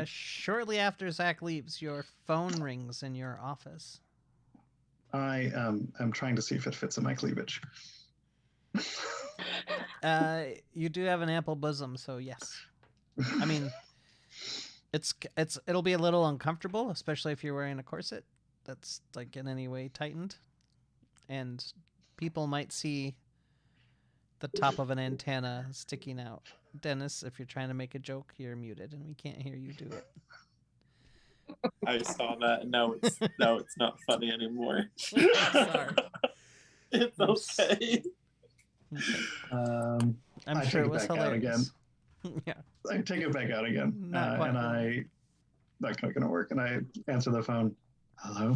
Shortly after Zach leaves, your phone rings in your office. I am trying to see if it fits in my cleavage. You do have an ample bosom, so yes. I mean, it'll be a little uncomfortable, especially if you're wearing a corset that's in any way tightened, and people might see the top of an antenna sticking out. Dennis, if you're trying to make a joke, you're muted, and we can't hear you do it. I saw that. No, it's not funny anymore. Sorry. It's okay. I'm sure it was hilarious. Yeah, I take it back out again, and that's not going to work. And I answer the phone. Hello.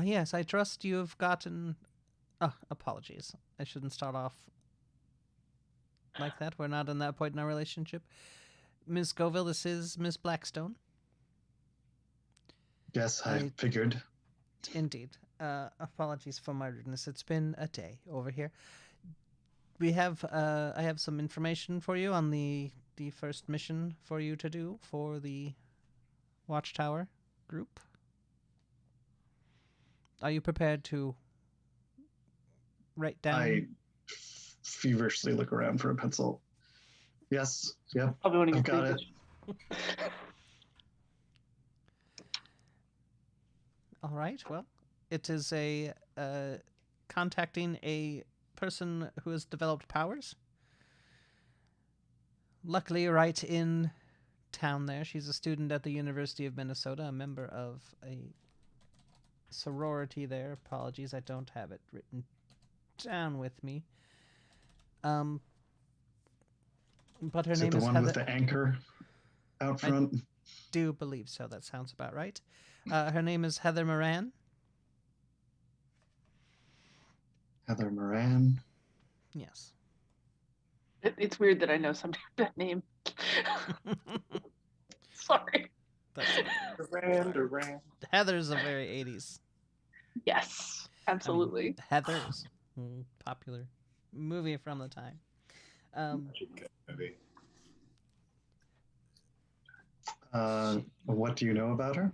Yes, I trust you have gotten. Apologies. I shouldn't start off like that. We're not in that point in our relationship. Ms. Scoville, this is Ms. Blackstone. Yes, I figured. Indeed. Apologies for my rudeness. It's been a day over here. I have some information for you on the first mission for you to do for the Watchtower group. Are you prepared to write down? I feverishly look around for a pencil. Yes. Yep. I've got it. All right. Well, it is contacting a person who has developed powers. Luckily, right in town there. She's a student at the University of Minnesota, a member of a sorority there. Apologies, I don't have it written down with me. But her name is the one Heather. With the anchor out front? I do believe so. That sounds about right. Her name is Heather Moran. Heather Moran. Yes. It's weird that I know somebody with that name. Sorry. That's Duran. Heather's a very 80s. Yes, I mean, absolutely. Heather's popular movie from the time. Movie. What do you know about her?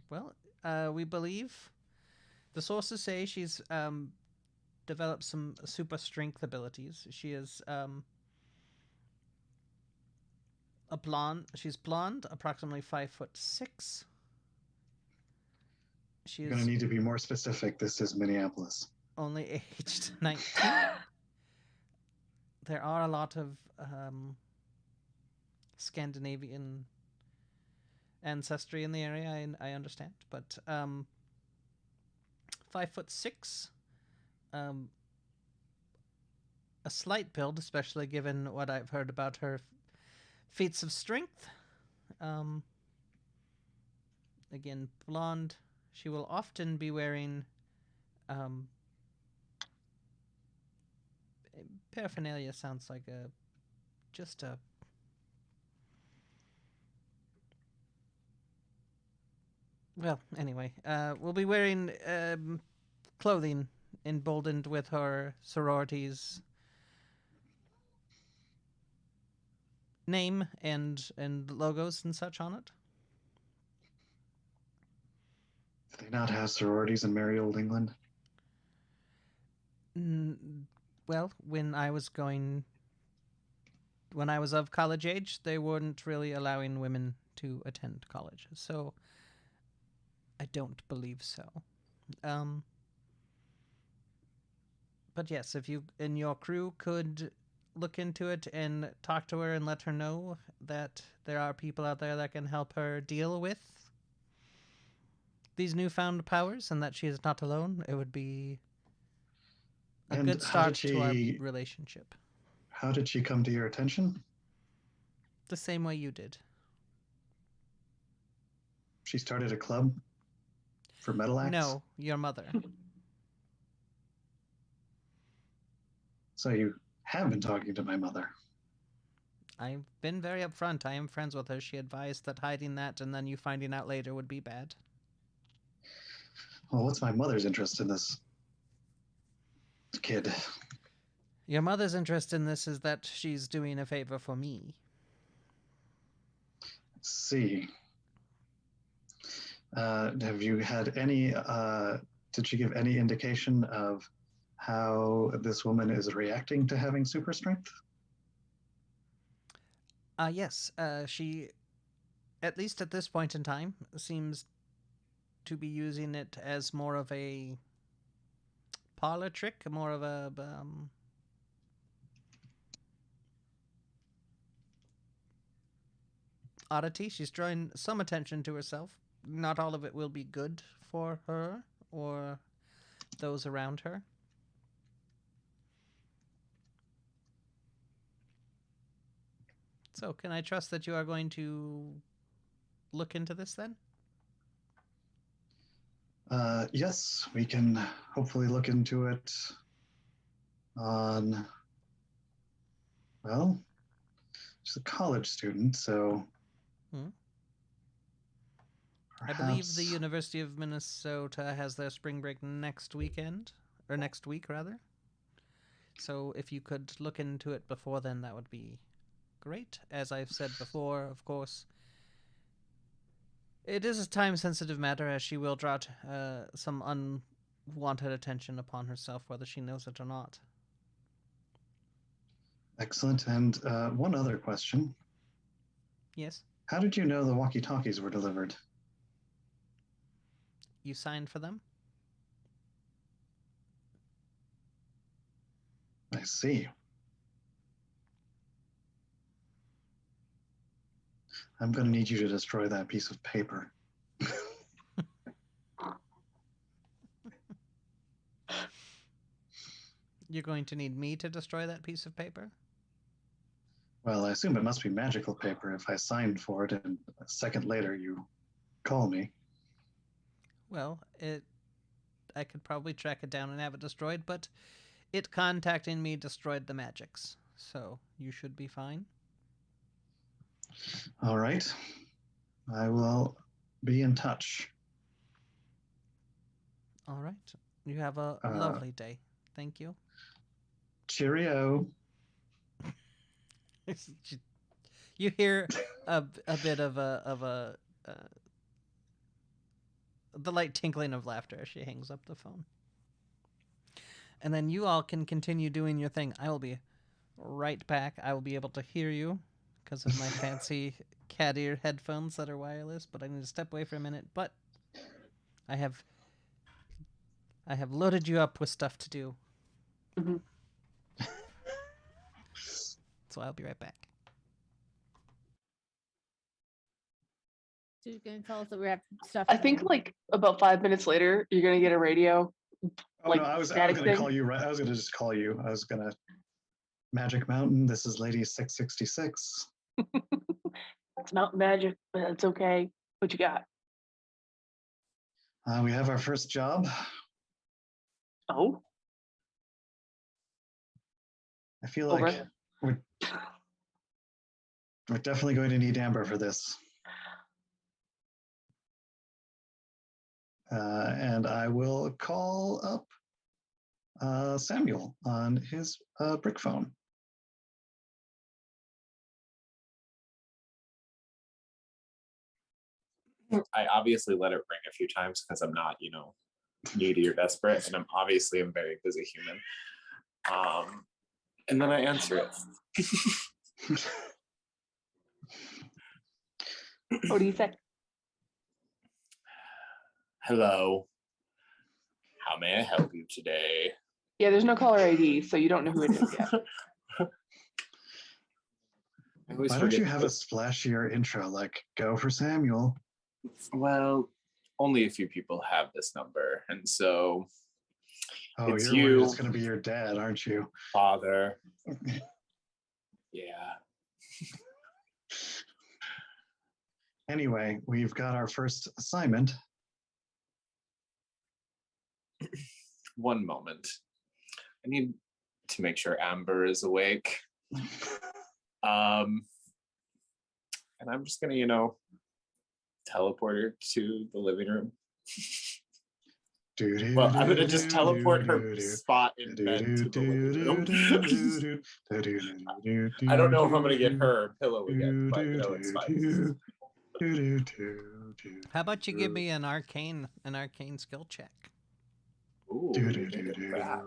Well, we believe the sources say she's developed some super strength abilities. She is a blonde. She's blonde, approximately 5'6". She You're going is to need to be more specific. This is Minneapolis. only aged 19. There are a lot of Scandinavian ancestry in the area, I understand, but 5'6", a slight build, especially given what I've heard about her feats of strength. Again, blonde. She will often be wearing paraphernalia. Sounds like just a well. Anyway, we'll be wearing clothing emboldened with her sorority's name and logos and such on it. Do they not have sororities in merry old England? Well, when I was of college age, they weren't really allowing women to attend college, so I don't believe so. But yes, if you and your crew could look into it and talk to her and let her know that there are people out there that can help her deal with these newfound powers and that she is not alone, it would be a And good how did start to our she- relationship. How did she come to your attention? The same way you did. She started a club for metal acts? No, your mother. So you have been talking to my mother. I've been very upfront. I am friends with her. She advised that hiding that and then you finding out later would be bad. Well, what's my mother's interest in this kid? Your mother's interest in this is that she's doing a favor for me. Let's see. Have you had any, did she give any indication of how this woman is reacting to having super strength? Yes. She, at least at this point in time, seems to be using it as more of a parlor trick, more of a oddity. She's drawing some attention to herself. Not all of it will be good for her or those around her. So, can I trust that you are going to look into this then? Yes, we can hopefully look into it on, well, she's a college student, so I believe the perhaps- University of Minnesota has their spring break next weekend, or next week rather. So if you could look into it before then, that would be great. As I've said before, of course, it is a time-sensitive matter, as she will draw some unwanted attention upon herself, whether she knows it or not. Excellent. And one other question. Yes? How did you know the walkie-talkies were delivered? You signed for them? I see. I'm going to need you to destroy that piece of paper. You're going to need me to destroy that piece of paper? Well, I assume it must be magical paper if I signed for it and a second later you call me. Well, I could probably track it down and have it destroyed, but it contacting me destroyed the magics. So you should be fine. All right. I will be in touch. All right. You have a lovely day. Thank you. Cheerio. You hear a bit of the light tinkling of laughter as she hangs up the phone. And then you all can continue doing your thing. I will be right back. I will be able to hear you because of my fancy cat ear headphones that are wireless, but I need to step away for a minute. But I have loaded you up with stuff to do. Mm-hmm. So I'll be right back. So you're gonna tell us that we have stuff. I think like about 5 minutes later, you're gonna get a radio. Oh Like no, I was static going to thing? call you. Right, I was going to just call you. I was going to Magic Mountain. This is Lady 666. It's not magic, but it's okay. What you got? We have our first job. Oh, I feel Over. like we're definitely going to need Amber for this. And I will call up Samuel on his brick phone. I obviously let it ring a few times because I'm not, needy or desperate, and I'm obviously a very busy human. And then I answer it. what do you say? Hello. How may I help you today? Yeah, there's no caller ID, so you don't know who it is yet. Why don't you have a splashier intro, like "Go for Samuel"? Well, only a few people have this number, and so Oh, it's you're you. worried it's going to be your dad, aren't you? Father. Yeah. Anyway, we've got our first assignment. One moment. I need to make sure Amber is awake. And I'm just gonna, teleport her to the living room. Well, I'm gonna just teleport her spot in bed to the living room. I don't know if I'm gonna get her a pillow again, but it's fine. How about you give me an arcane skill check? Ooh, take it back.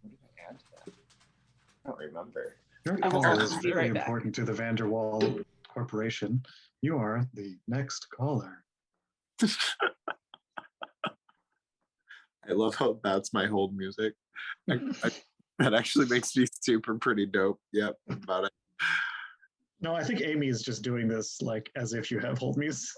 What did I add to that? I don't remember. Your I will call also is be very right back. important to the Vanderwall Corporation. You are the next caller. I love how that's my hold music. That actually makes me super pretty dope. Yep, about it. No, I think Amy is just doing this like as if you have hold music.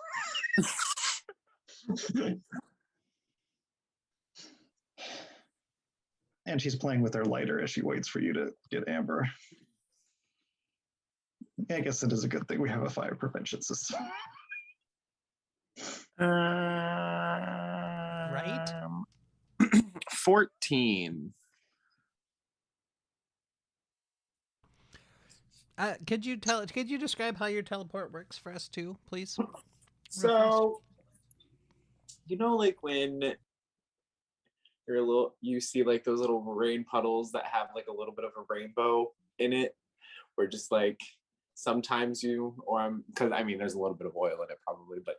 And she's playing with her lighter as she waits for you to get Amber. I guess it is a good thing we have a fire prevention system. Right? 14. Could you describe how your teleport works for us too, please? So, like when you see like those little rain puddles that have like a little bit of a rainbow in it, where just like sometimes because there's a little bit of oil in it probably, but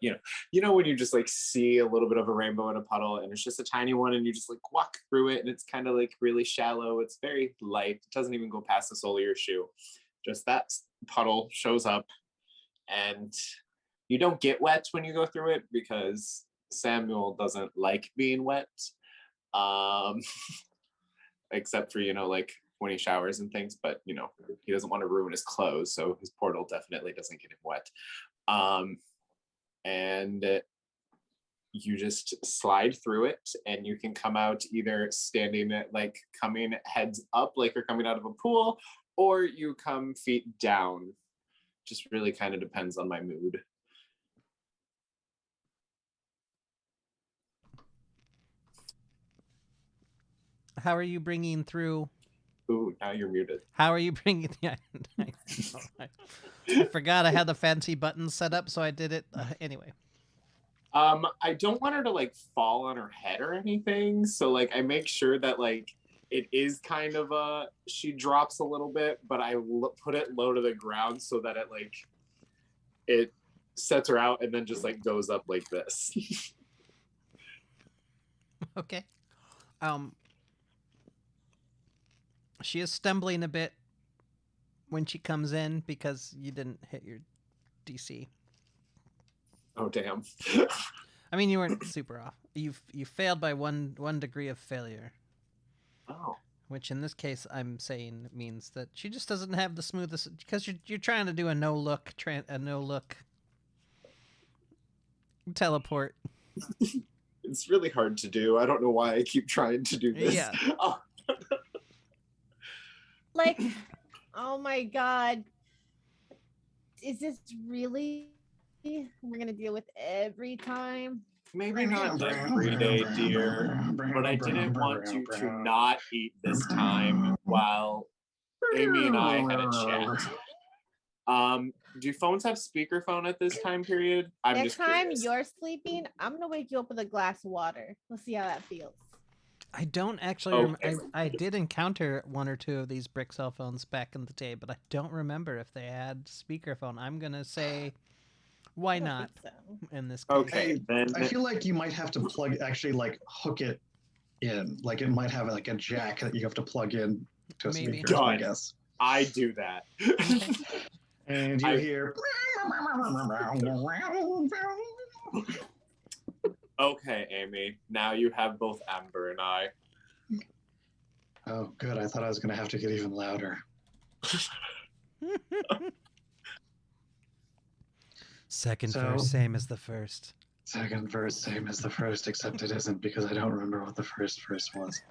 when you just like see a little bit of a rainbow in a puddle and it's just a tiny one and you just like walk through it and it's kind of like really shallow, it's very light, it doesn't even go past the sole of your shoe, just that puddle shows up and you don't get wet when you go through it because Samuel doesn't like being wet, except for like when he showers and things, but he doesn't want to ruin his clothes, so his portal definitely doesn't get him wet. And you just slide through it and you can come out either standing at like coming heads up like you're coming out of a pool, or you come feet down. Just really kind of depends on my mood. How are you bringing through? Ooh, now you're muted. How are you bringing? Yeah, I forgot I had the fancy buttons set up, so I did it anyway. I don't want her to like fall on her head or anything, so like I make sure that like it is kind of she drops a little bit, but I put it low to the ground so that it sets her out and then just like goes up like this. Okay. She is stumbling a bit when she comes in because you didn't hit your DC. Oh damn. I mean, you weren't super off. You failed by one degree of failure. Oh. Which in this case, I'm saying means that she just doesn't have the smoothest, because you're trying to do a no look teleport. It's really hard to do. I don't know why I keep trying to do this. Yeah. Oh. Like, oh my god, is this really we're gonna deal with every time? Maybe not every day, dear, but I didn't want you to not eat this time while Amy and I had a chat. Do phones have speakerphone at this time period? Next time you're sleeping, I'm gonna wake you up with a glass of water. Let's see how that feels. I don't actually. I did encounter one or two of these brick cell phones back in the day, but I don't remember if they had speakerphone. I'm gonna say, why not? So. In this case. Okay, then I feel like you might have to hook it in. Like it might have like a jack that you have to plug in to a Maybe. speaker. I guess. I do that. And you hear. Okay, Amy. Now you have both Amber and I. Oh, good. I thought I was going to have to get even louder. Second verse, same as the first. Second verse, same as the first, except it isn't because I don't remember what the first verse was.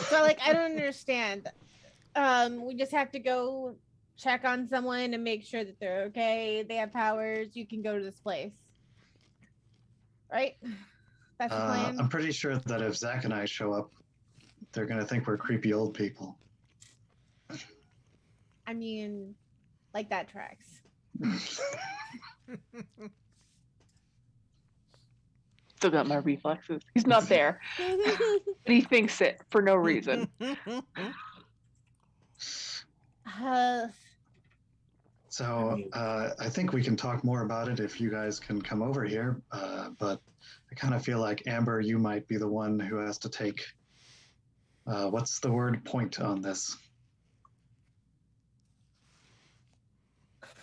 So, like, I don't understand. We just have to go check on someone and make sure that they're okay. They have powers. You can go to this place. Right? That's the plan? I'm pretty sure that if Zach and I show up, they're going to think we're creepy old people. I mean, like that tracks. Still got my reflexes. He's not there. But he thinks it for no reason. So I think we can talk more about it if you guys can come over here. But I kind of feel like, Amber, you might be the one who has to take, what's the word, point on this.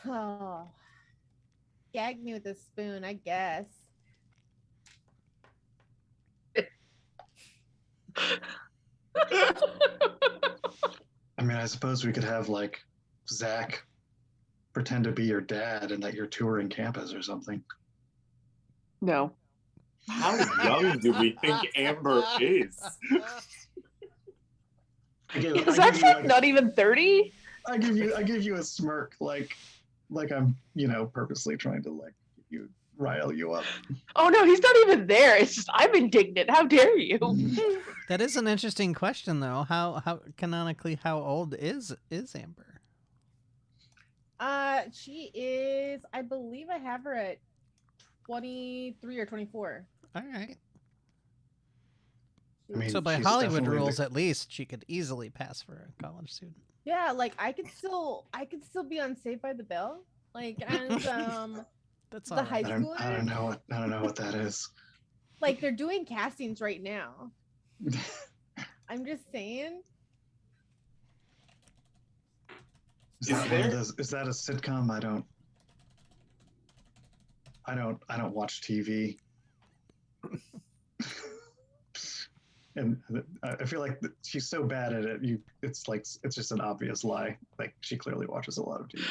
Oh, gag me with a spoon, I guess. I mean, I suppose we could have like Zach pretend to be your dad and that you're touring campus or something. No. How young do we think Amber is? Is that like not even 30? I give you a smirk, like I'm, purposely trying to rile you up. Oh no, he's not even there. It's just I'm indignant. How dare you? That is an interesting question, though. How canonically, how old is Amber? She is, I believe I have her at 23 or 24. All right. I mean, So by she's Hollywood definitely rules, at least she could easily pass for a college student. Yeah, like I could still be on Saved by the Bell, like as That's the all high right. schooler. I don't know what that is. Like they're doing castings right now. I'm just saying. Is that a sitcom? I don't watch TV. And I feel like she's so bad at it. It's just an obvious lie. Like she clearly watches a lot of TV.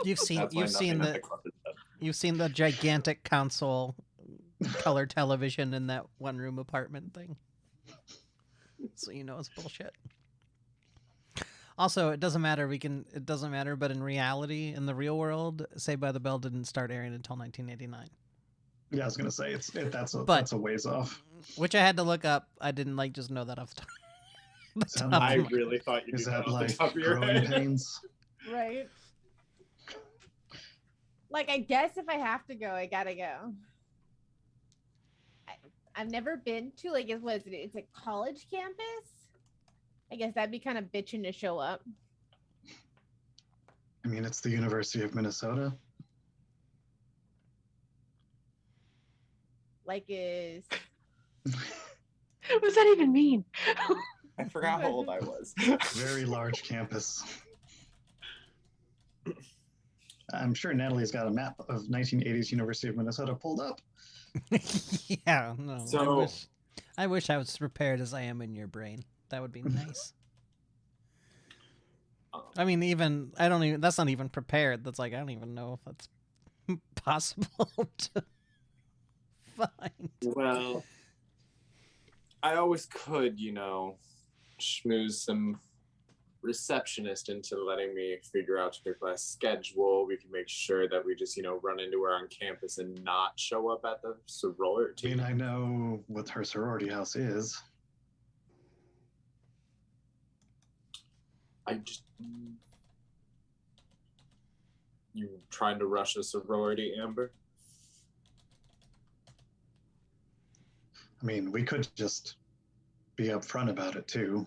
You've seen the gigantic console color television in that one room apartment thing. So you know it's bullshit. Also, it doesn't matter. But in reality, in the real world, Saved by the Bell didn't start airing until 1989. Yeah, I was gonna say that's a ways off. Which I had to look up. I didn't like just know that off the top. Sound top I of my- really thought you Is knew that that off the like top of your growing head. pains? Right. Like, I guess if I have to go, I gotta go. I've never been to, like, it's a college campus? I guess that'd be kind of bitching to show up. I mean, it's the University of Minnesota. Like, is What does that even mean? I forgot how old I was. Very large campus. I'm sure Natalie's got a map of 1980s University of Minnesota pulled up. Yeah, no. So- I wish I was prepared as I am in your brain. That would be nice. I mean, that's not even prepared. That's like, I don't even know if that's possible to find. Well, I always could, schmooze some receptionist into letting me figure out your class schedule. We can make sure that we just, run into her on campus and not show up at the I sorority. mean, I know what her sorority house is. You trying to rush a sorority, Amber? I mean, we could just be upfront about it too.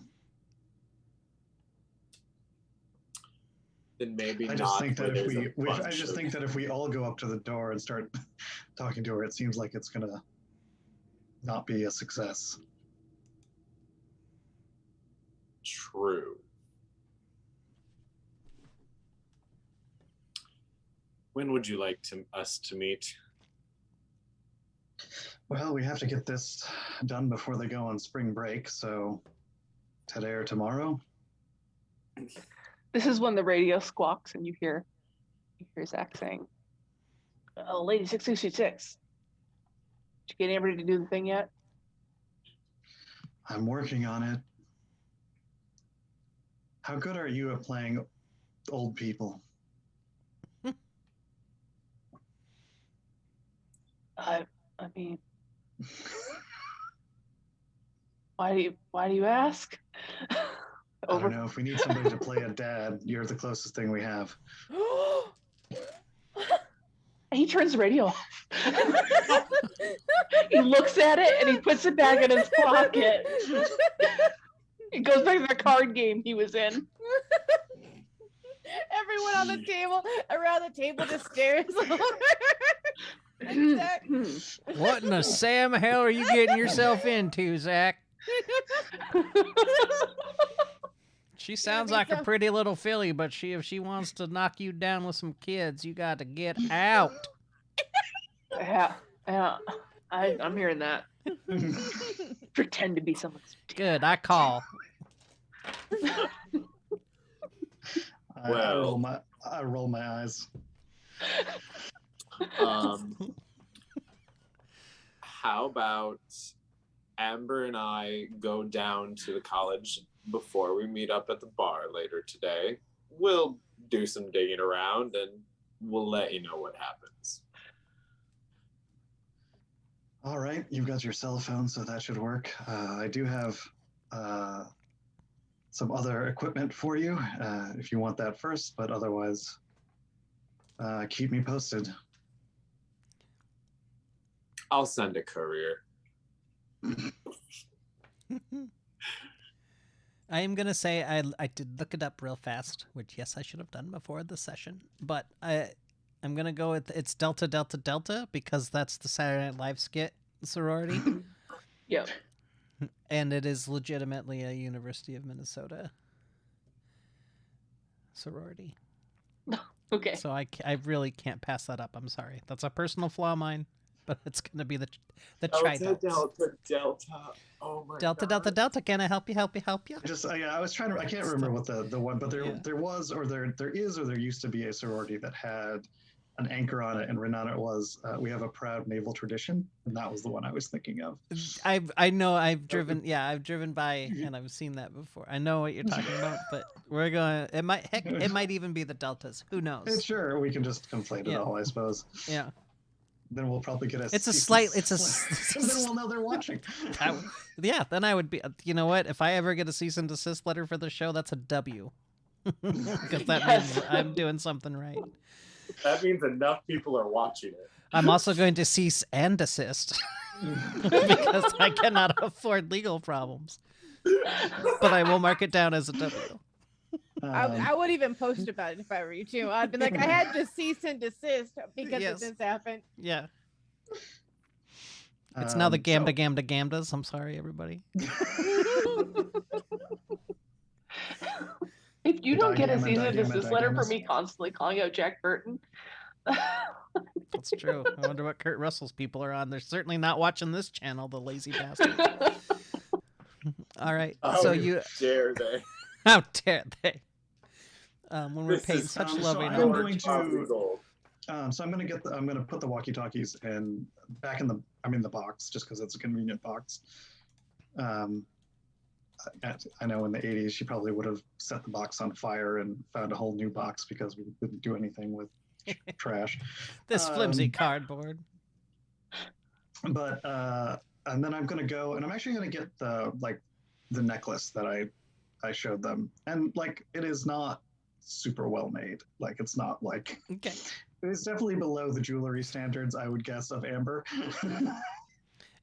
Then maybe I not. just think where that if there's a I bunch just of- think that if we all go up to the door and start talking to her, it seems like it's gonna not be a success. True. When would you like us to meet? Well, we have to get this done before they go on spring break, so today or tomorrow. This is when the radio squawks and you hear Zach saying, "Oh, Lady 6226. Did you get Amber to do the thing yet?" I'm working on it. How good are you at playing old people? I mean, why do you ask? I don't know. If we need somebody to play a dad, you're the closest thing we have. He turns the radio off. He looks at it and he puts it back in his pocket. He goes back to the card game he was in. everyone on the table, around the table, just stares over. Zach. What in the Sam hell are you getting yourself into, Zach? She sounds me like a some- pretty little filly, but if she wants to knock you down with some kids, you got to get out. Yeah, I'm hearing that. Pretend to be someone's. Good, I call. I roll my eyes. How about Amber and I go down to the college before we meet up at the bar later today? We'll do some digging around and we'll let you know what happens. All right, you've got your cell phone, so that should work. I do have some other equipment for you if you want that first, but otherwise, keep me posted. I'll send a courier. I am going to say I did look it up real fast, which, yes, I should have done before the session. But I'm going to go with it's Delta Delta Delta because that's the Saturday Night Live skit sorority. Yep. And it is legitimately a University of Minnesota sorority. Okay. So I really can't pass that up. I'm sorry. That's a personal flaw of mine, but it's going to be the Delta, Tridots. Delta. Oh my Delta, God. Delta, Delta. Can I help you? I was trying to. I can't remember what the one, but there Yeah. there was or there is or there used to be a sorority that had an anchor on it, and written on it was "We have a proud naval tradition," and that was the one I was thinking of. I know I've driven by and I've seen that before. I know what you're talking about, but we're going. It might even be the Deltas. Who knows? Sure, we can just conflate it Yeah. all, I suppose. Yeah. then we'll probably get a. It's a cease slight. and It's a. desist letter. Then we'll know they're watching. Yeah, then I would be. You know what? If I ever get a cease and desist letter for the show, that's a W. Because that Yes. means I'm doing something right. That means enough people are watching it. I'm also going to cease and desist because I cannot afford legal problems. But I will mark it down as a W. I would even post about it if I were you too. I'd be like, I had to cease and desist because Yes. of this happened. Yeah. It's now the so- gamdas. I'm sorry, everybody. If you don't get a Digamma, cease and digamma, desist letter for digammas. me constantly calling out Jack Burton, That's true. I wonder what Kurt Russell's people are on. They're certainly not watching this channel, the lazy bastard. All right. How So you. dare they? How dare they? When we're This paying is such so loving I'm homage. going to- Coffee gold. So I'm gonna put the walkie-talkies in back in the box just because it's a convenient box. I know in the 80s she probably would have set the box on fire and found a whole new box because we didn't do anything with trash. This flimsy cardboard. But and then I'm gonna go and I'm actually gonna get the necklace that I showed them, and like it is not super well made. Like it's not like Okay. it's definitely below the jewelry standards I would guess of amber.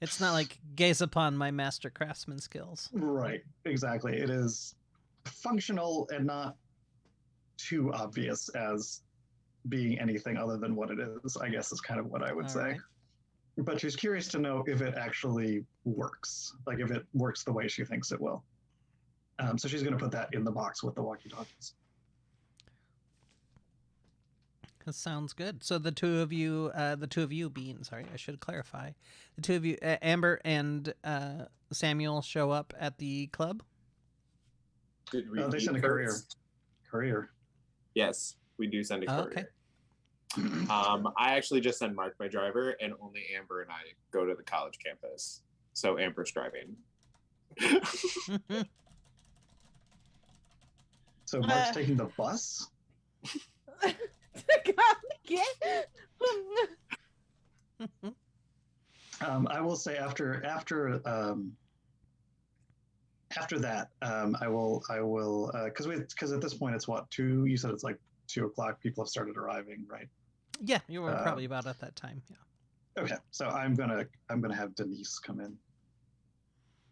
It's not like gaze upon my master craftsman skills. Right, exactly. It is functional and not too obvious as being anything other than what it is, I guess is kind of what I would All say. right. But she's curious to know if it actually works, like if it works the way she thinks it will. So she's going to put that in the box with the walkie-talkies. That sounds good. So the two of you, Bean, sorry, I should clarify. The two of you, Amber and Samuel, show up at the club. Did we They meet send a courier. first? Courier. Yes, we do send a Oh, courier. okay. I actually just send Mark my driver, and only Amber and I go to the college campus. So Amber's driving. So Mark's taking the bus? I will say after that, I will because at this point it's what, 2? You said it's like 2:00. People have started arriving, right? Yeah, you were probably about at that time. Yeah. Okay, so I'm gonna have Denise come in,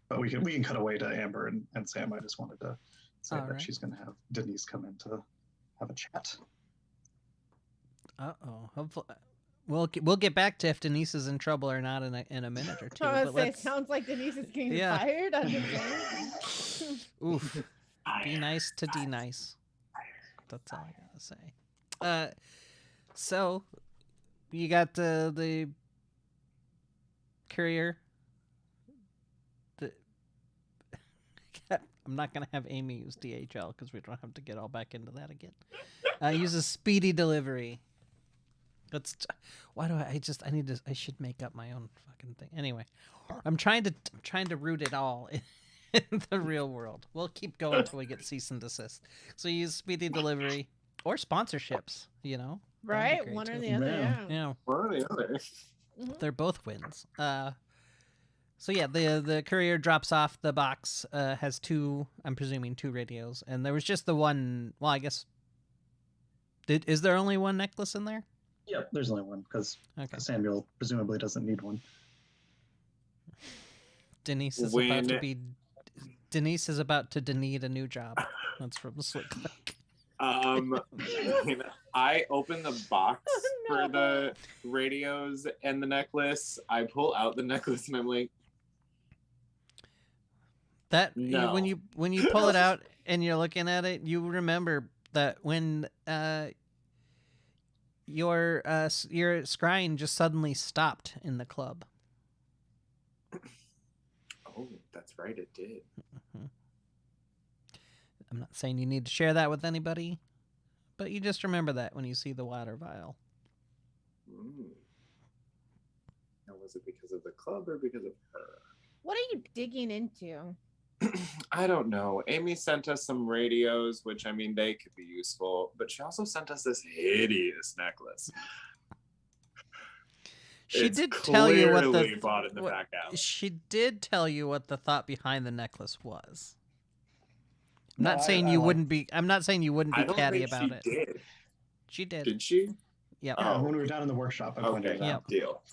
but we can cut away to Amber and Sam. I just wanted to say All that right. she's gonna have Denise come in to have a chat. Hopefully, we'll get back to if Denise is in trouble or not in a minute or two. I But was say, let's. sounds like Denise is getting Yeah. fired. I'm just saying. Oof. Be nice to D nice. That's all I gotta say. So you got the courier. I'm not gonna have Amy use DHL because we don't have to get all back into that again. Uses speedy delivery. Why do I should make up my own fucking thing. Anyway, I'm trying to root it all in the real world. We'll keep going until we get cease and desist. So use speedy delivery or sponsorships, you know. That'd be Right? great, One or too. the other. Yeah. Yeah. Yeah, One or the other. they're both wins. So yeah, the courier drops off the box, has I'm presuming two radios, and there was just the one, well, I guess, is there only one necklace in there? Yep, there's only one because Okay. Samuel presumably doesn't need one. Denise is about to need a new job. That's from Slick Click. I open the box for the radios and the necklace. I pull out the necklace and I'm like, That No. when you pull it out and you're looking at it, you remember that when your scrying just suddenly stopped in the club. oh, that's right, it did. I'm not saying you need to share that with anybody, but you just remember that when you see the water vial. Now, was it because of the club or because of her? What are you digging into? I don't know. Amy sent us some radios, which I mean, they could be useful, but she also sent us this hideous necklace. She It's did tell you what clearly the bought in the what- back alley. she did tell you what the thought behind the necklace was. I'm No, not saying I you like- wouldn't be. I'm not saying you wouldn't I be don't catty think about she it. did. She did. Did she? Yep. Yeah, Oh. when we were down in the workshop, I pointed Okay. it out. Yep. Deal.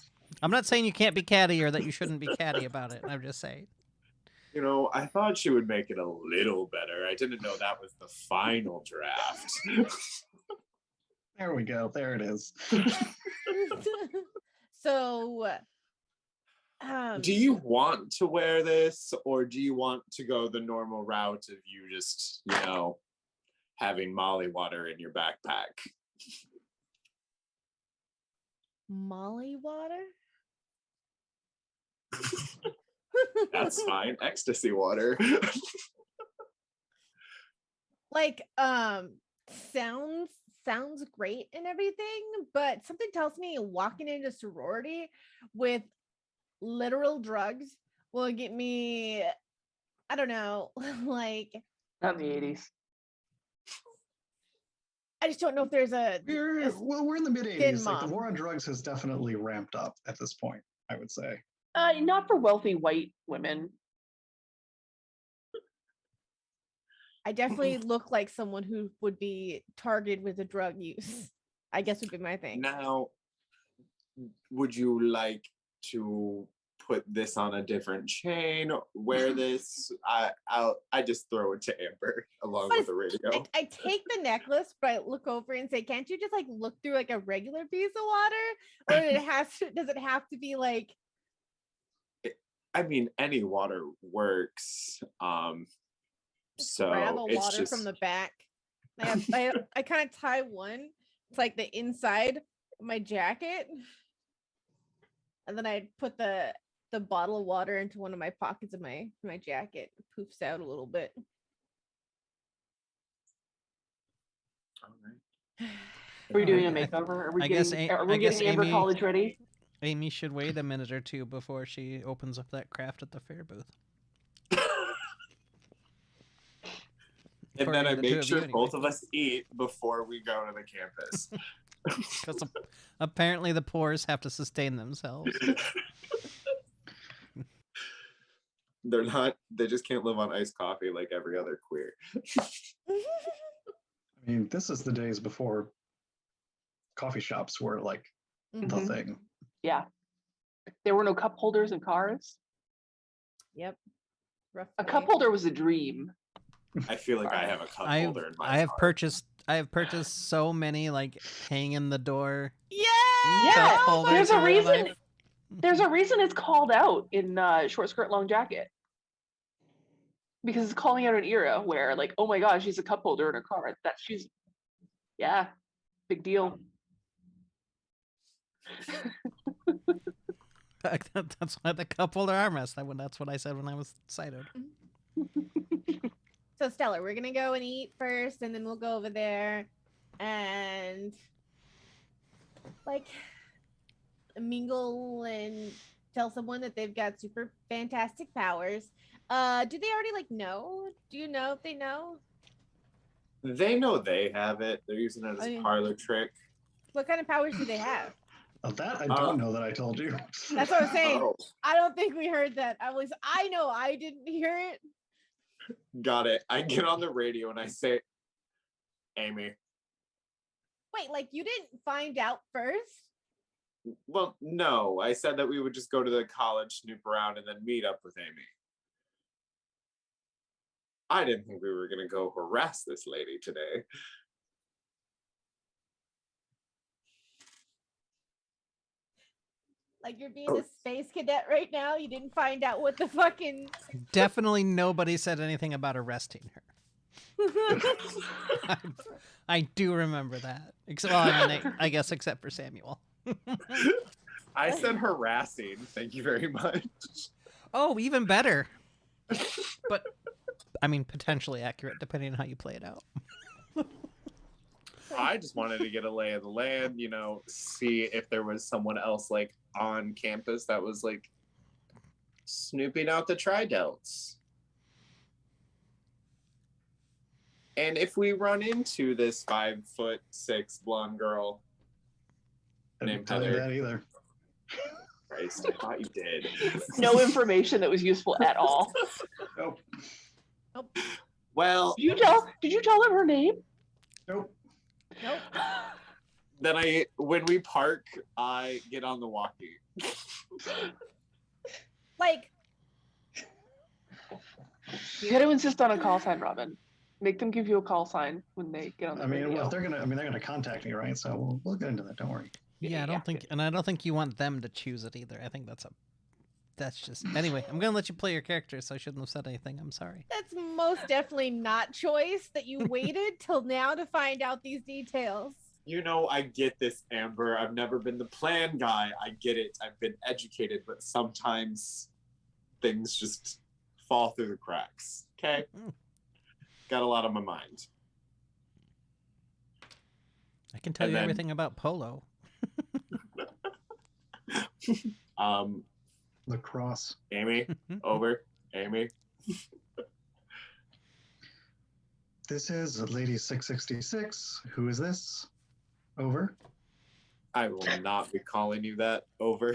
I'm not saying you can't be catty or that you shouldn't be catty about it. I'm just saying. You know, I thought she would make it a little better. I didn't know that was the final draft. There we go. There it is. So, Do you want to wear this, or do you want to go the normal route of you just, having Molly water in your backpack? Molly water? That's fine. Ecstasy water. Like, sounds great and everything, but something tells me walking into sorority with literal drugs will get me, I don't know, like, Not in the 80s. I just don't know if there's a We're in the mid thin 80s. Like the mom. war on drugs has definitely ramped up at this point, I would say. Not for wealthy white women. I definitely look like someone who would be targeted with a drug use. I guess would be my thing. Now, would you like to put this on a different chain? Wear this? I just throw it to Amber along But with the radio. I take the necklace, but I look over and say, "Can't you just like look through like a regular piece of water, or does it have to be like?" I mean, any water works. So grab a it's water just from the back. I kind of tie one to like the inside of my jacket, and then I put the bottle of water into one of my pockets of my jacket. It poofs out a little bit. all right. Are we doing a I- makeover? Are we I guess getting, A- are we I guess getting Amber Amy- college ready? Amy should wait a minute or two before she opens up that craft at the fair booth. And then According I to the two make of you sure both anyway. of us eat before we go to the campus. Because apparently the poors have to sustain themselves. They just can't live on iced coffee like every other queer. I mean, this is the days before coffee shops were like the Mhm. thing. Yeah. There were no cup holders in cars. Yep. Rough A day. cup holder was a dream. I feel like I have a cup holder in my I have car. purchased so many like hang in the door. Yeah. Yeah, cup holders there's a in my reason. life. There's a reason it's called out in short skirt, long jacket. Because it's calling out an era where, like, oh my gosh, she's a cup holder in her car. Yeah, big deal. That's why the cup holder armrest. That's what I said when I was Cytoed. So Stella, we're gonna go and eat first, and then we'll go over there and like mingle and tell someone that they've got super fantastic powers. Do they already like know? Do you know if they know? They know they have it. They're using it as Oh, a yeah. parlor trick. What kind of powers do they have? Of that, I don't know that I told you. That's what I'm saying. Oh, I don't think we heard that. I know I didn't hear it. got it. I get on the radio and I say, Amy. Wait, like you didn't find out first? Well, no. I said that we would just go to the college, snoop around, and then meet up with Amy. I didn't think we were going to go harass this lady today. Like you're being a space cadet right now? You didn't find out what the fucking Definitely nobody said anything about arresting her. I do remember that. Well, I mean, I guess except for Samuel. I said harassing. Thank you very much. Oh, even better. But I mean, potentially accurate depending on how you play it out. I just wanted to get a lay of the land, see if there was someone else like on campus that was like snooping out the tri-delts. And if we run into this 5'6" blonde girl I didn't named tell you Heather, that either. Christ, I thought you did. No information that was useful at all. Nope. Well, Did you tell them her name? Nope. Nope. then when we park, I get on the walkie. Like, You got to insist on a call sign, Robin. Make them give you a call sign when they get on the I mean, radio. well, they're gonna contact me, right? So we'll get into that. Don't worry. Yeah, I don't think, and I don't think you want them to choose it either. I think that's just anyway. I'm gonna let you play your character, so I shouldn't have said anything. I'm sorry. that's most definitely not choice that you waited till now to find out these details. You know, I get this, Amber. I've never been the plan guy. I get it. I've been educated, but sometimes things just fall through the cracks. Okay? Got a lot on my mind. I can tell And you then- everything about polo. Lacrosse. Amy, over. Amy. This is Lady 666. Who is this? Over. I will not be calling you that. Over.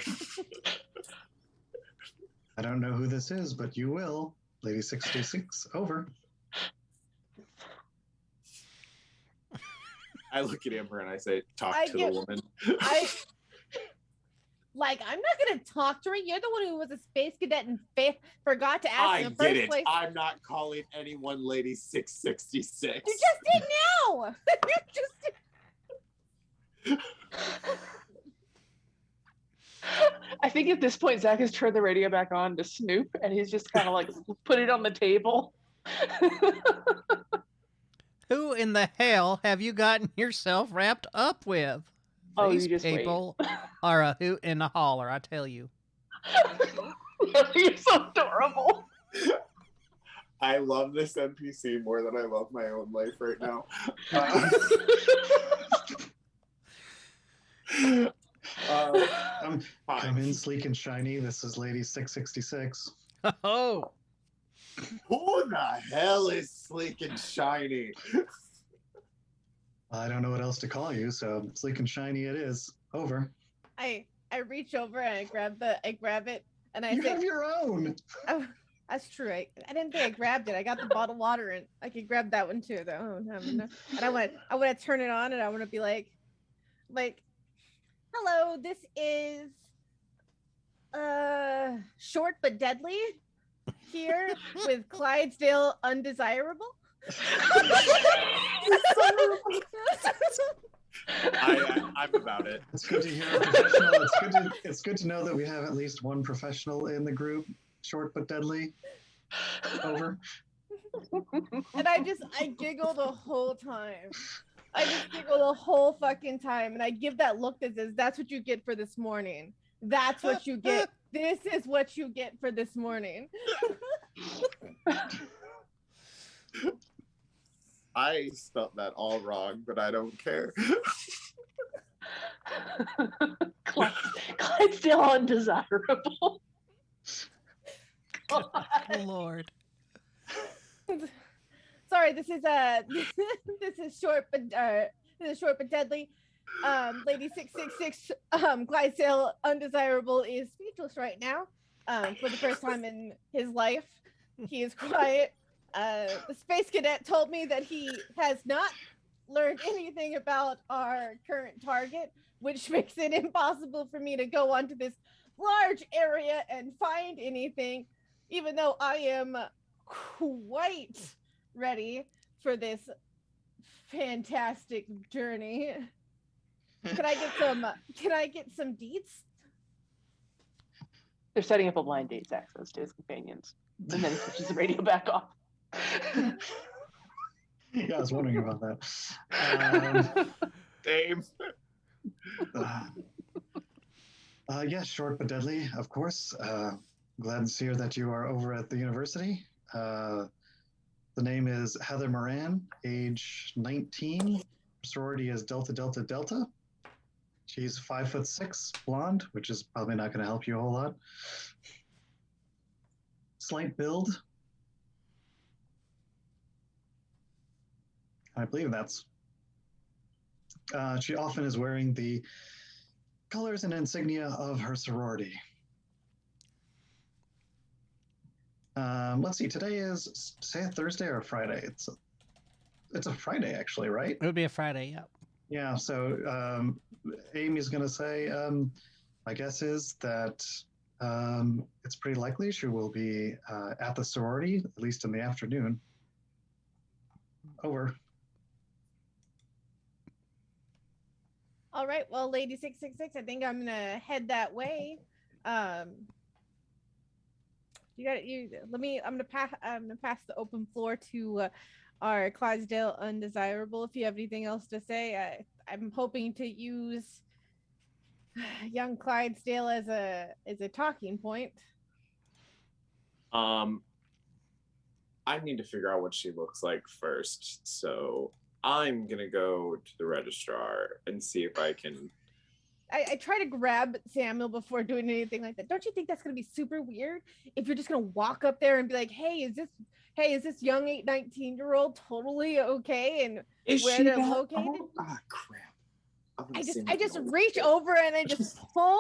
I don't know who this is, but you will. Lady 666. Over. I look at Amber and I say, talk I to get- the woman. I'm not gonna talk to her. You're the one who was a space cadet and forgot to ask I in the get first it. place. I'm not calling anyone Lady 666. You just did now. You just did. I think at this point, Zach has turned the radio back on to Snoop, and he's just kind of like put it on the table. Who in the hell have you gotten yourself wrapped up with? Oh, These you just wait. people are a hoot and a holler, I tell you. You're so adorable. I love this NPC more than I love my own life right now. Come in sleek and shiny. This is Lady 666. Oh, Who the hell is sleek and shiny? I don't know what else to call you, so sleek and shiny it is. Over. I reach over and I grab it and I You say, have your own. oh, that's true. I didn't think I grabbed it. I got the bottled water and I could grab that one too though. And I want to turn it on and I want to be like, hello, this is short but deadly here with Clydesdale Undesirable. I'm about it. It's good to hear a professional. It's good to know that we have at least one professional in the group. Short but deadly. Over. And I giggle the whole time. I just giggle the whole fucking time. And I give that look that says, that's what you get for this morning. That's what you get. This is what you get for this morning. I spelt that all wrong, but I don't care. Clydesdale Undesirable. Lord. Sorry, this is short but deadly. Lady 666, Clydesdale Undesirable is speechless right now. For the first time in his life, he is quiet. The space cadet told me that he has not learned anything about our current target, which makes it impossible for me to go onto this large area and find anything, even though I am quite ready for this fantastic journey. Can I get some deets? They're setting up a blind dates access to his companions. And then he switches the radio back off. Yeah, I was wondering about that. Dame. Yes, short but deadly, of course. Glad to hear that you are over at the university. The name is Heather Moran, age 19. Sorority is Delta Delta Delta. She's 5'6", blonde, which is probably not going to help you a whole lot. Slight build. I believe that's. She often is wearing the colors and insignia of her sorority. Let's see. Today is a Thursday or a Friday. It's a Friday actually, right? It would be a Friday, yeah. Yeah. So Amy's going to say, my guess is that it's pretty likely she will be at the sorority, at least in the afternoon. Over. All right, well, Lady 666, I think I'm gonna head that way. I'm gonna pass the open floor to our Clydesdale Undesirable. If you have anything else to say, I'm hoping to use young Clydesdale as a talking point. I need to figure out what she looks like first, so I'm gonna go to the registrar and see if I can. I try to grab Samuel before doing anything like that. Don't you think that's gonna be super weird if you're just gonna walk up there and be like, "Hey, is this young 19-year-old totally okay?" And Is where she they're that located? old? Ah, crap! I just reach over and I just pull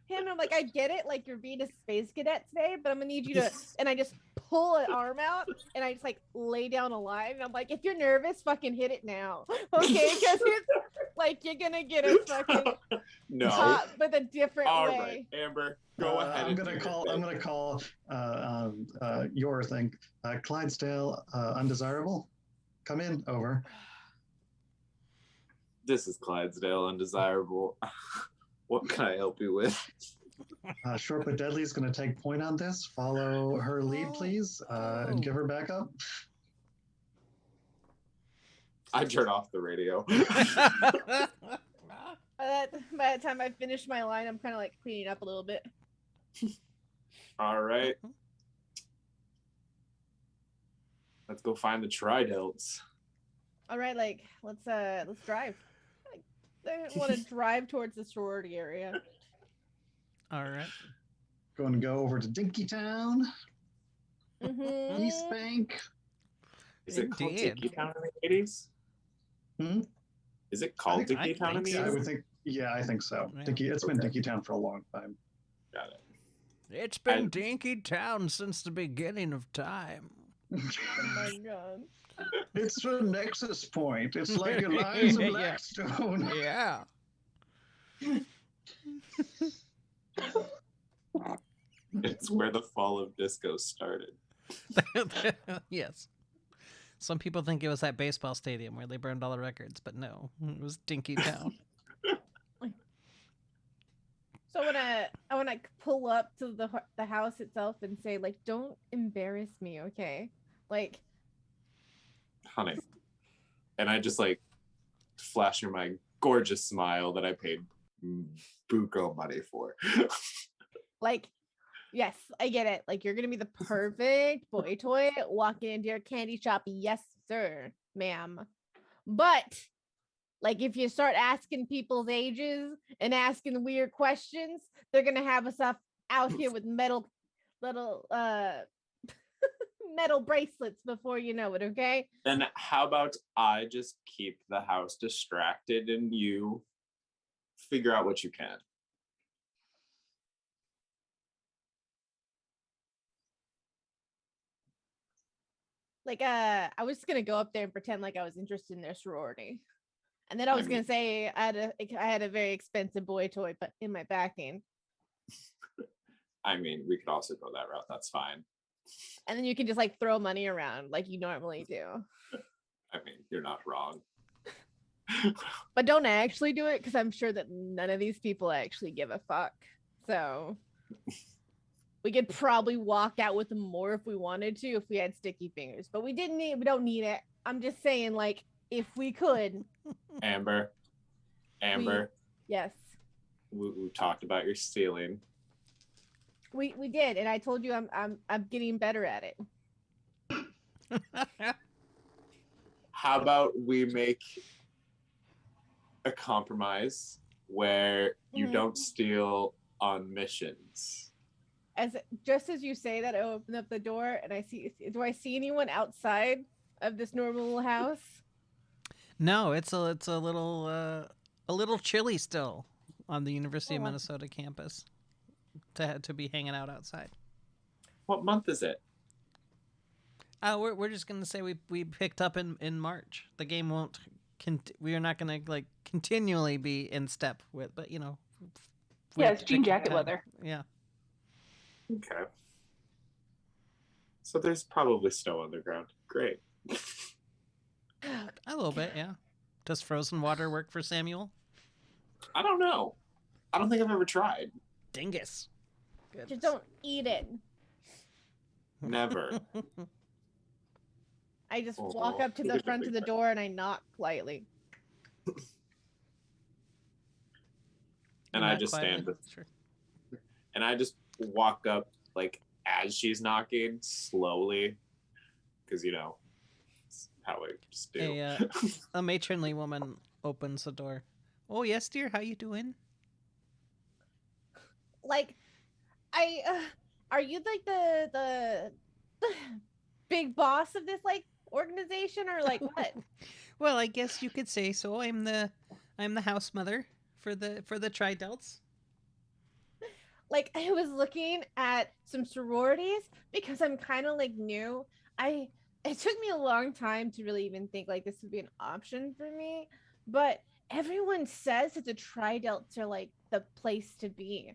him. I'm like, I get it, like you're being a space cadet today, but I'm gonna need you to. And I just pull an arm out and I just like lay down a line. And I'm like, if you're nervous, fucking hit it now, okay? Because it's like you're gonna get a fucking top with a different All way. right, Amber, go ahead. I'm gonna call your thing, Clydesdale Undesirable. Come in. Over. This is Clydesdale Undesirable. What can I help you with? Short but Deadly is going to take point on this. Follow her lead, please, and give her back up. I turn off the radio. By the time I finish my line, I'm kind of like cleaning up a little bit. All right. Let's go find the Tridelts. All right, like let's drive. I want to drive towards the sorority area. All right. Going to go over to Dinkytown, East Bank. Is it called Indeed. Dinkytown in the 80s? Hmm? Is it called I Dinkytown in the think I 80s? would think. Yeah, I think so. Yeah. It's been Dinkytown for a long time. Got it. It's been Dinky Town since the beginning of time. Oh my god. It's a nexus point. It's like Eliza Yeah. Blackstone. Yeah. It's where the fall of disco started. Yes. Some people think it was that baseball stadium where they burned all the records, but no, it was Dinky Town. So I wanna pull up to the house itself and say, like, don't embarrass me, okay? Like, Honey. And I just like flash her my gorgeous smile that I paid buco money for. like, yes, I get it. Like, you're gonna be the perfect boy toy walking into your candy shop. Yes, sir, ma'am. But like, if you start asking people's ages and asking weird questions, they're gonna have us up out here with little metal bracelets before you know it, okay? Then how about I just keep the house distracted and you figure out what you can. Like, I was just gonna go up there and pretend like I was interested in their sorority. And then I was gonna say I had a very expensive boy toy, but in my backing. I mean, we could also go that route. That's fine. And then you can just like throw money around like you normally do. I mean, you're not wrong. But don't actually do it, because I'm sure that none of these people actually give a fuck. So we could probably walk out with more if we wanted to, if we had sticky fingers. But we don't need it. I'm just saying, like, if we could. Amber. Yes. We talked about your stealing. We did, and I told you I'm getting better at it. How about we make a compromise where you don't steal on missions? Just as you say that, I open up the door and do I see anyone outside of this normal house? No, it's a little chilly still. on the University of Oh. Minnesota campus to be hanging out outside. What month is it? We're just gonna say we picked up in March. The game won't. We are not gonna like continually be in step with, but you know. Yeah, it's jean pick jacket time. weather. Yeah. Okay. So there's probably snow on the ground. Great. A little bit, yeah. Does frozen water work for Samuel? I don't know. I don't think I've ever tried. Dingus. Goodness. Just don't eat it. Never. I just Oh, walk up to look the at front big of the guy. door and I knock politely. And Not I just quietly. stand with, Sure. and I just walk up like as she's knocking slowly, because you know, it's how I just do. A matronly woman opens the door. Oh yes, dear. How you doing? Like, are you like the big boss of this like organization or like what? Well, I guess you could say so. I'm the house mother for the Tri-Delts. Like I was looking at some sororities because I'm kind of like new. It took me a long time to really even think like this would be an option for me, but everyone says that the Tri-Delts are like the place to be.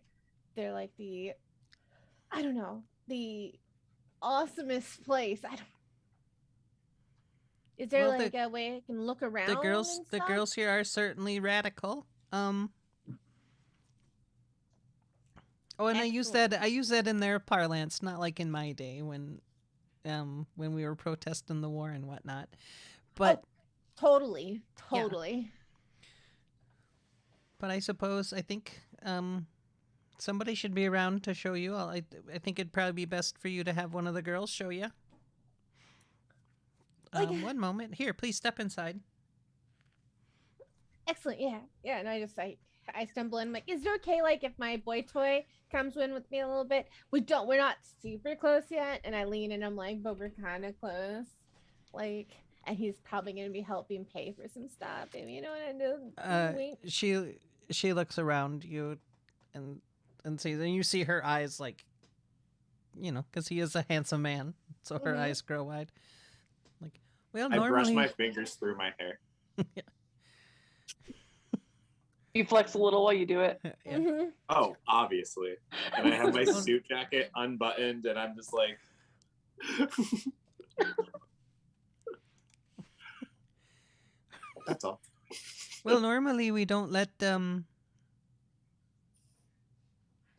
They're like I don't know, the awesomest place. I don't. Is there Well, like a way I can look around? The girls and stuff? here are certainly radical. Oh, and Excellent. I use that in their parlance, not like in my day when we were protesting the war and whatnot. But Totally. but I suppose I think somebody should be around to show you. I think it'd probably be best for you to have one of the girls show you. Like- One moment. Here, please step inside. Excellent. Yeah. And I stumble in. I'm like, is it okay? Like if my boy toy comes in with me a little bit? We're not super close yet. And I lean and I'm like, but we're kind of close. Like, and he's probably gonna be helping pay for some stuff. And you know what I do? Wink. She looks around you, and sees, and you see her eyes like, you know, because he is a handsome man, so her Mhm. eyes grow wide. Like, well, I brush normally, my fingers through my hair. You flex a little while you do it. yeah. Mhm. Oh, obviously. And I have my suit jacket unbuttoned, and I'm just like. That's all. Well, normally we don't let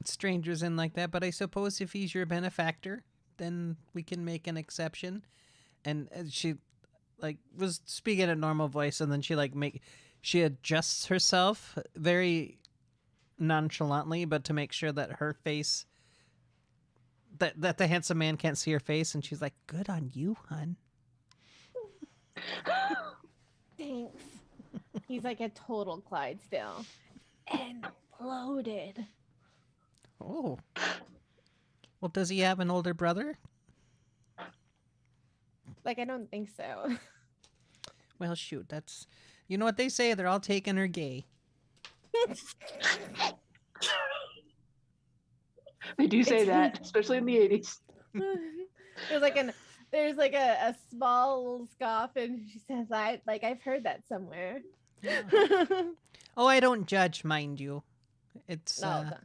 strangers in like that, but I suppose if he's your benefactor, then we can make an exception. And she like was speaking a normal voice, and then she adjusts herself very nonchalantly, but to make sure that her face that the handsome man can't see her face, and she's like, "Good on you, hun." Thanks. He's like a total Clydesdale. And bloated. Oh. Well, does he have an older brother? Like I don't think so. Well, shoot, that's you know what they say, they're all taken or gay. They do say that, especially in the 80s. There's like a small little scoff, and she says, I've heard that somewhere. Oh, I don't judge, mind you. It's No, okay.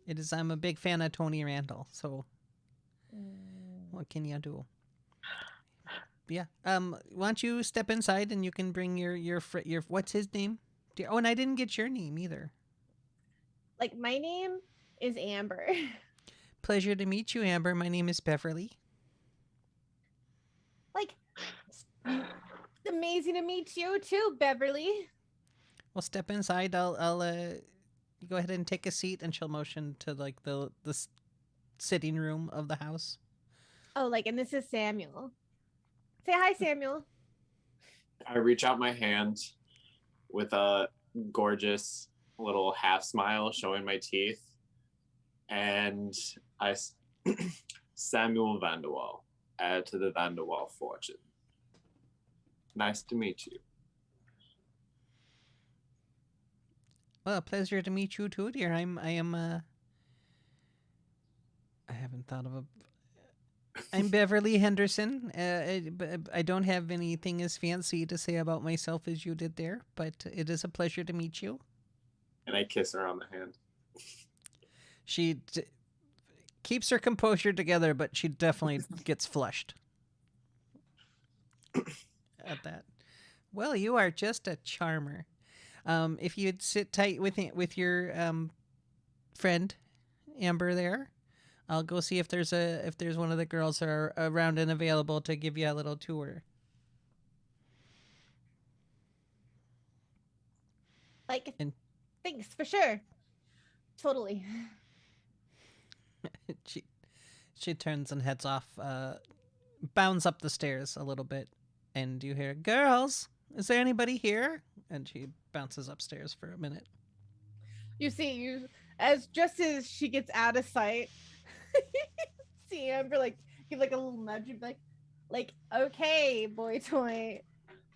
it is. I'm a big fan of Tony Randall, so what can you do? Yeah. Why don't you step inside and you can bring your what's his name? Oh, and I didn't get your name either. Like my name is Amber. Pleasure to meet you, Amber. My name is Beverly. Like, it's amazing to meet you too, Beverly. Well, step inside. I'll you go ahead and take a seat, and she'll motion to like the sitting room of the house. Oh, like, and this is Samuel. Say hi, Samuel. I reach out my hand with a gorgeous little half smile showing my teeth. And Samuel Vanderwall, add to the Vanderwall fortune. Nice to meet you. Well, pleasure to meet you too, dear. I haven't thought of a. I'm Beverly Henderson. I don't have anything as fancy to say about myself as you did there, but it is a pleasure to meet you. And I kiss her on the hand. She keeps her composure together, but she definitely gets flushed at that. Well, you are just a charmer. If you'd sit tight with your friend Amber there, I'll go see if there's one of the girls are around and available to give you a little tour. Like, And thanks for sure. Totally. she turns and heads off, bounds up the stairs a little bit, and you hear, "Girls, is there anybody here?" And she bounces upstairs for a minute. You see, just as she gets out of sight, see Amber like give like a little nudge and be like, okay, boy toy,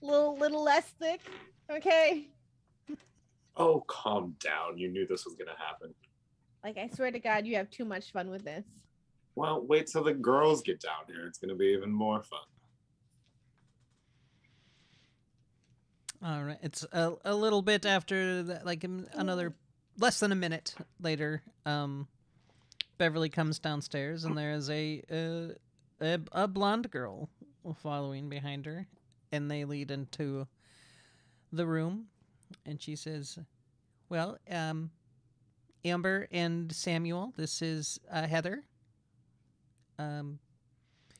little less thick, okay. Oh, calm down. You knew this was gonna happen. Like, I swear to God, you have too much fun with this. Well, wait till the girls get down here. It's gonna be even more fun. All right, it's a little bit after that, like another less than a minute later. Beverly comes downstairs, and there is a blonde girl following behind her, and they lead into the room, and she says, "Well, Amber and Samuel, this is Heather.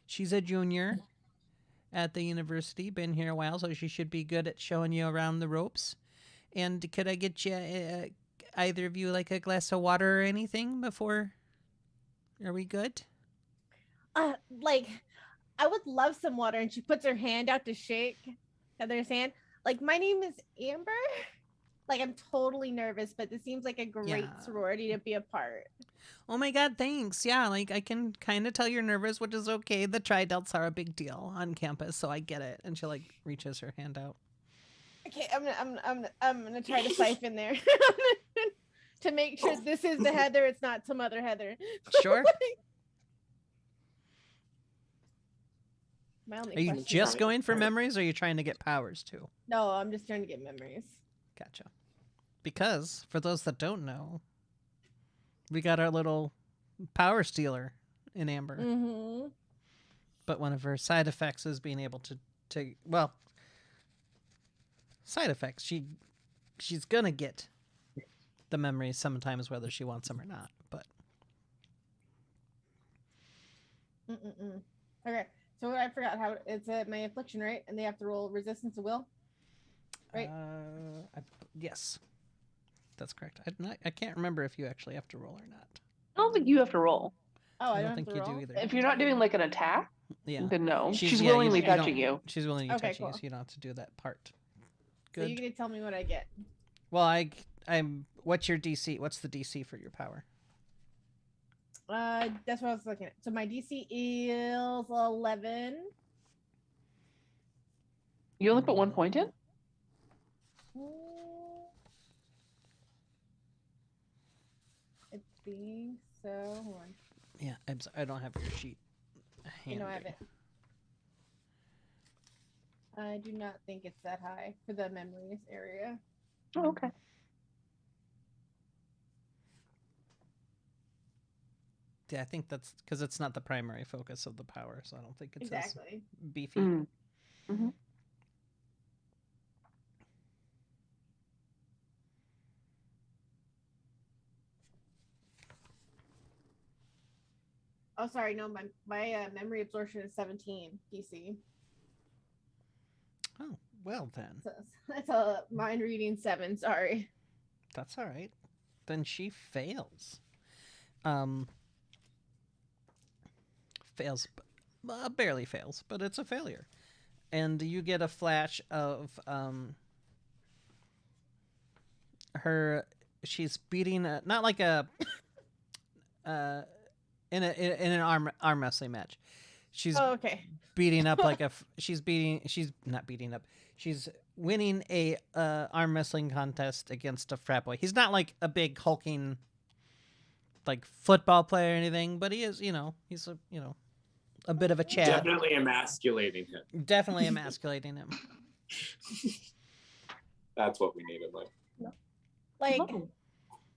She's a junior at the university, been here a while, so she should be good at showing you around the ropes. And could I get you, either of you, like a glass of water or anything before? Are we good?" Like, I would love some water. And she puts her hand out to shake Heather's hand. Like, my name is Amber. Like, I'm totally nervous, but this seems like a great sorority to be a part. Oh my God, thanks. Yeah, like I can kind of tell you're nervous, which is okay. The tri-delts are a big deal on campus, so I get it. And she like reaches her hand out. Okay, I'm gonna try to siphon there to make sure this is the Heather. It's not some other Heather. Sure. Are you just going for memories, or are you trying to get powers too? No, I'm just trying to get memories. Gotcha. Because for those that don't know, we got our little power stealer in Amber. Mm-hmm. But one of her side effects is being able to well, side effects. She's gonna get the memories sometimes, whether she wants them or not. But Okay, so I forgot how it's my affliction, right? And they have to roll resistance to will, right? Yes, that's correct. I can't remember if you actually have to roll or not. I don't think you have to roll. Oh, I don't think you do either. If you're not doing like an attack, Yeah. then no. She's yeah, willingly you don't- touching you. She's willingly Okay, touching you, cool. so you don't have to do that part. So you're gonna tell me what I get. Well, I'm. What's your DC? What's the DC for your power? That's what I was looking at. So my DC is 11. You only put 1 point in? I think so. Hold on. Yeah, I don't have your sheet. You know, I have it. I do not think it's that high for the memories area. Oh, okay. Yeah, I think that's because it's not the primary focus of the power, so I don't think it's Exactly. as beefy. Mm-hmm. Oh, sorry. No, my memory absorption is 17 DC. Oh, well then. So that's a mind reading 7. Sorry. That's all right. Then she fails. Fails, barely fails, but it's a failure. And you get a flash of her. She's beating not like a in an arm wrestling match. she's Oh, okay. beating up like she's not beating up. She's winning a arm wrestling contest against a frat boy. He's not like a big hulking like football player or anything, but he is, he's a bit of a Chad. Definitely emasculating him. Definitely emasculating him. That's what we need in life. Like,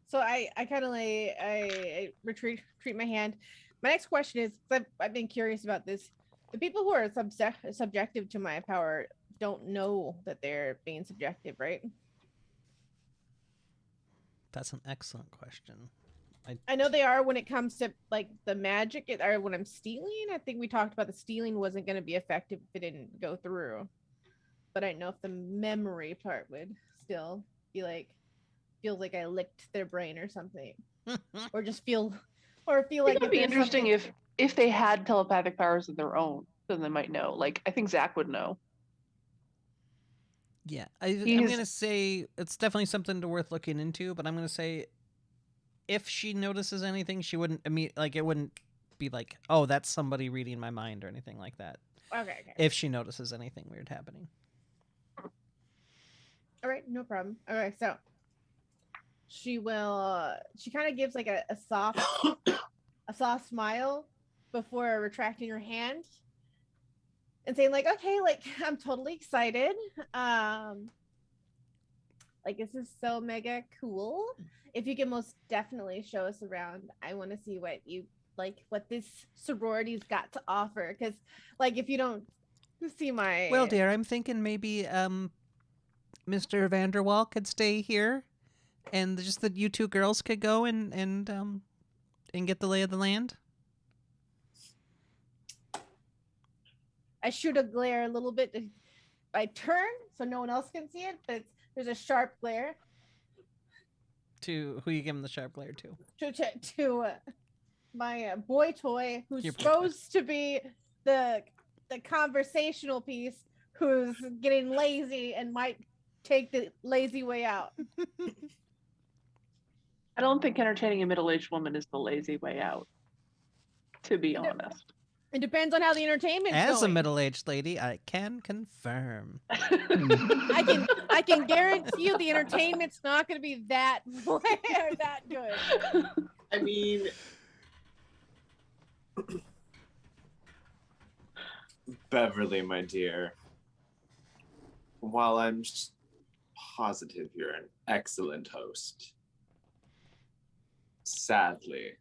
so I kind of like I retreat my hand. My next question is, 'cause I've been curious about this. The people who are subjective to my power don't know that they're being subjective, right? That's an excellent question. I know they are when it comes to like the magic, or when I'm stealing. I think we talked about the stealing wasn't going to be effective if it didn't go through. But I don't know if the memory part would still be like, feels like I licked their brain or something, or just feel like It would be there's interesting something- if they had telepathic powers of their own, then they might know. Like, I think Zach would know. Yeah, I'm He's- gonna say it's definitely something worth looking into, but I'm gonna say if she notices anything, she wouldn't it wouldn't be like, oh, that's somebody reading my mind or anything like that. Okay. If she notices anything weird happening. All right, no problem. All right, so she kind of gives like a soft smile before retracting her hand and saying like, okay, like I'm totally excited. Like this is so mega cool. If you can most definitely show us around, I want to see what this sorority's got to offer. Because like if you don't see my Well, dear, I'm thinking maybe Mr. Vanderwall could stay here, and just that you two girls could go and get the lay of the land. I shoot a glare a little bit. I turn so no one else can see it, but there's a sharp glare To who you giving the sharp glare to? to my boy toy, who's Your boy supposed to be the conversational piece, who's getting lazy and might take the lazy way out. I don't think entertaining a middle-aged woman is the lazy way out, to be honest. It depends on how the entertainment's As going. a middle-aged lady, I can confirm. I can guarantee you the entertainment's not going to be that or that good. I mean, Beverly, my dear, while I'm positive you're an excellent host, sadly,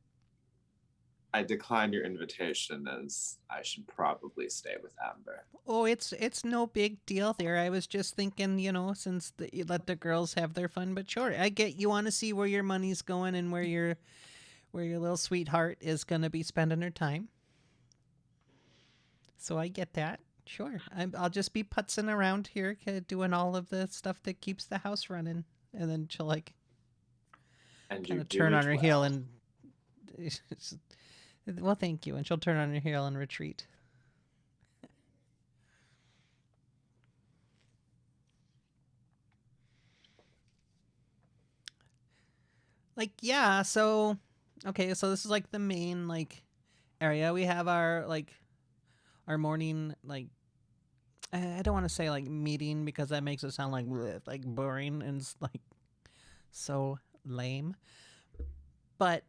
I decline your invitation as I should probably stay with Amber. Oh, it's no big deal there. I was just thinking, since you let the girls have their fun, but sure, I get you want to see where your money's going and where your little sweetheart is going to be spending her time. So I get that. Sure. I'll just be putzing around here doing all of the stuff that keeps the house running. And then she'll like And kind you of do turn it on her well. heel and well, thank you. And she'll turn on her heel and retreat. Like, yeah, so okay, so this is like the main like area. We have our morning I don't want to say like meeting because that makes it sound like bleh, like boring and like so lame. But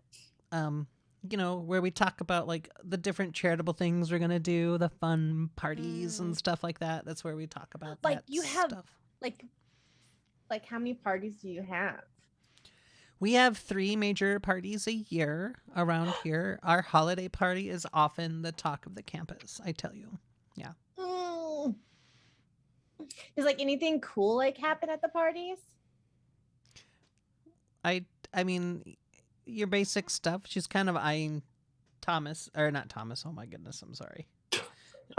where we talk about like the different charitable things we're gonna do, the fun parties and stuff like that. That's where we talk about Like that you have stuff. like how many parties do you have? We have 3 major parties a year around here. Our holiday party is often the talk of the campus, I tell you. Yeah. Is like anything cool like happen at the parties? I mean, your basic stuff. She's kind of eyeing Thomas, or not Thomas. Oh my goodness, I'm sorry.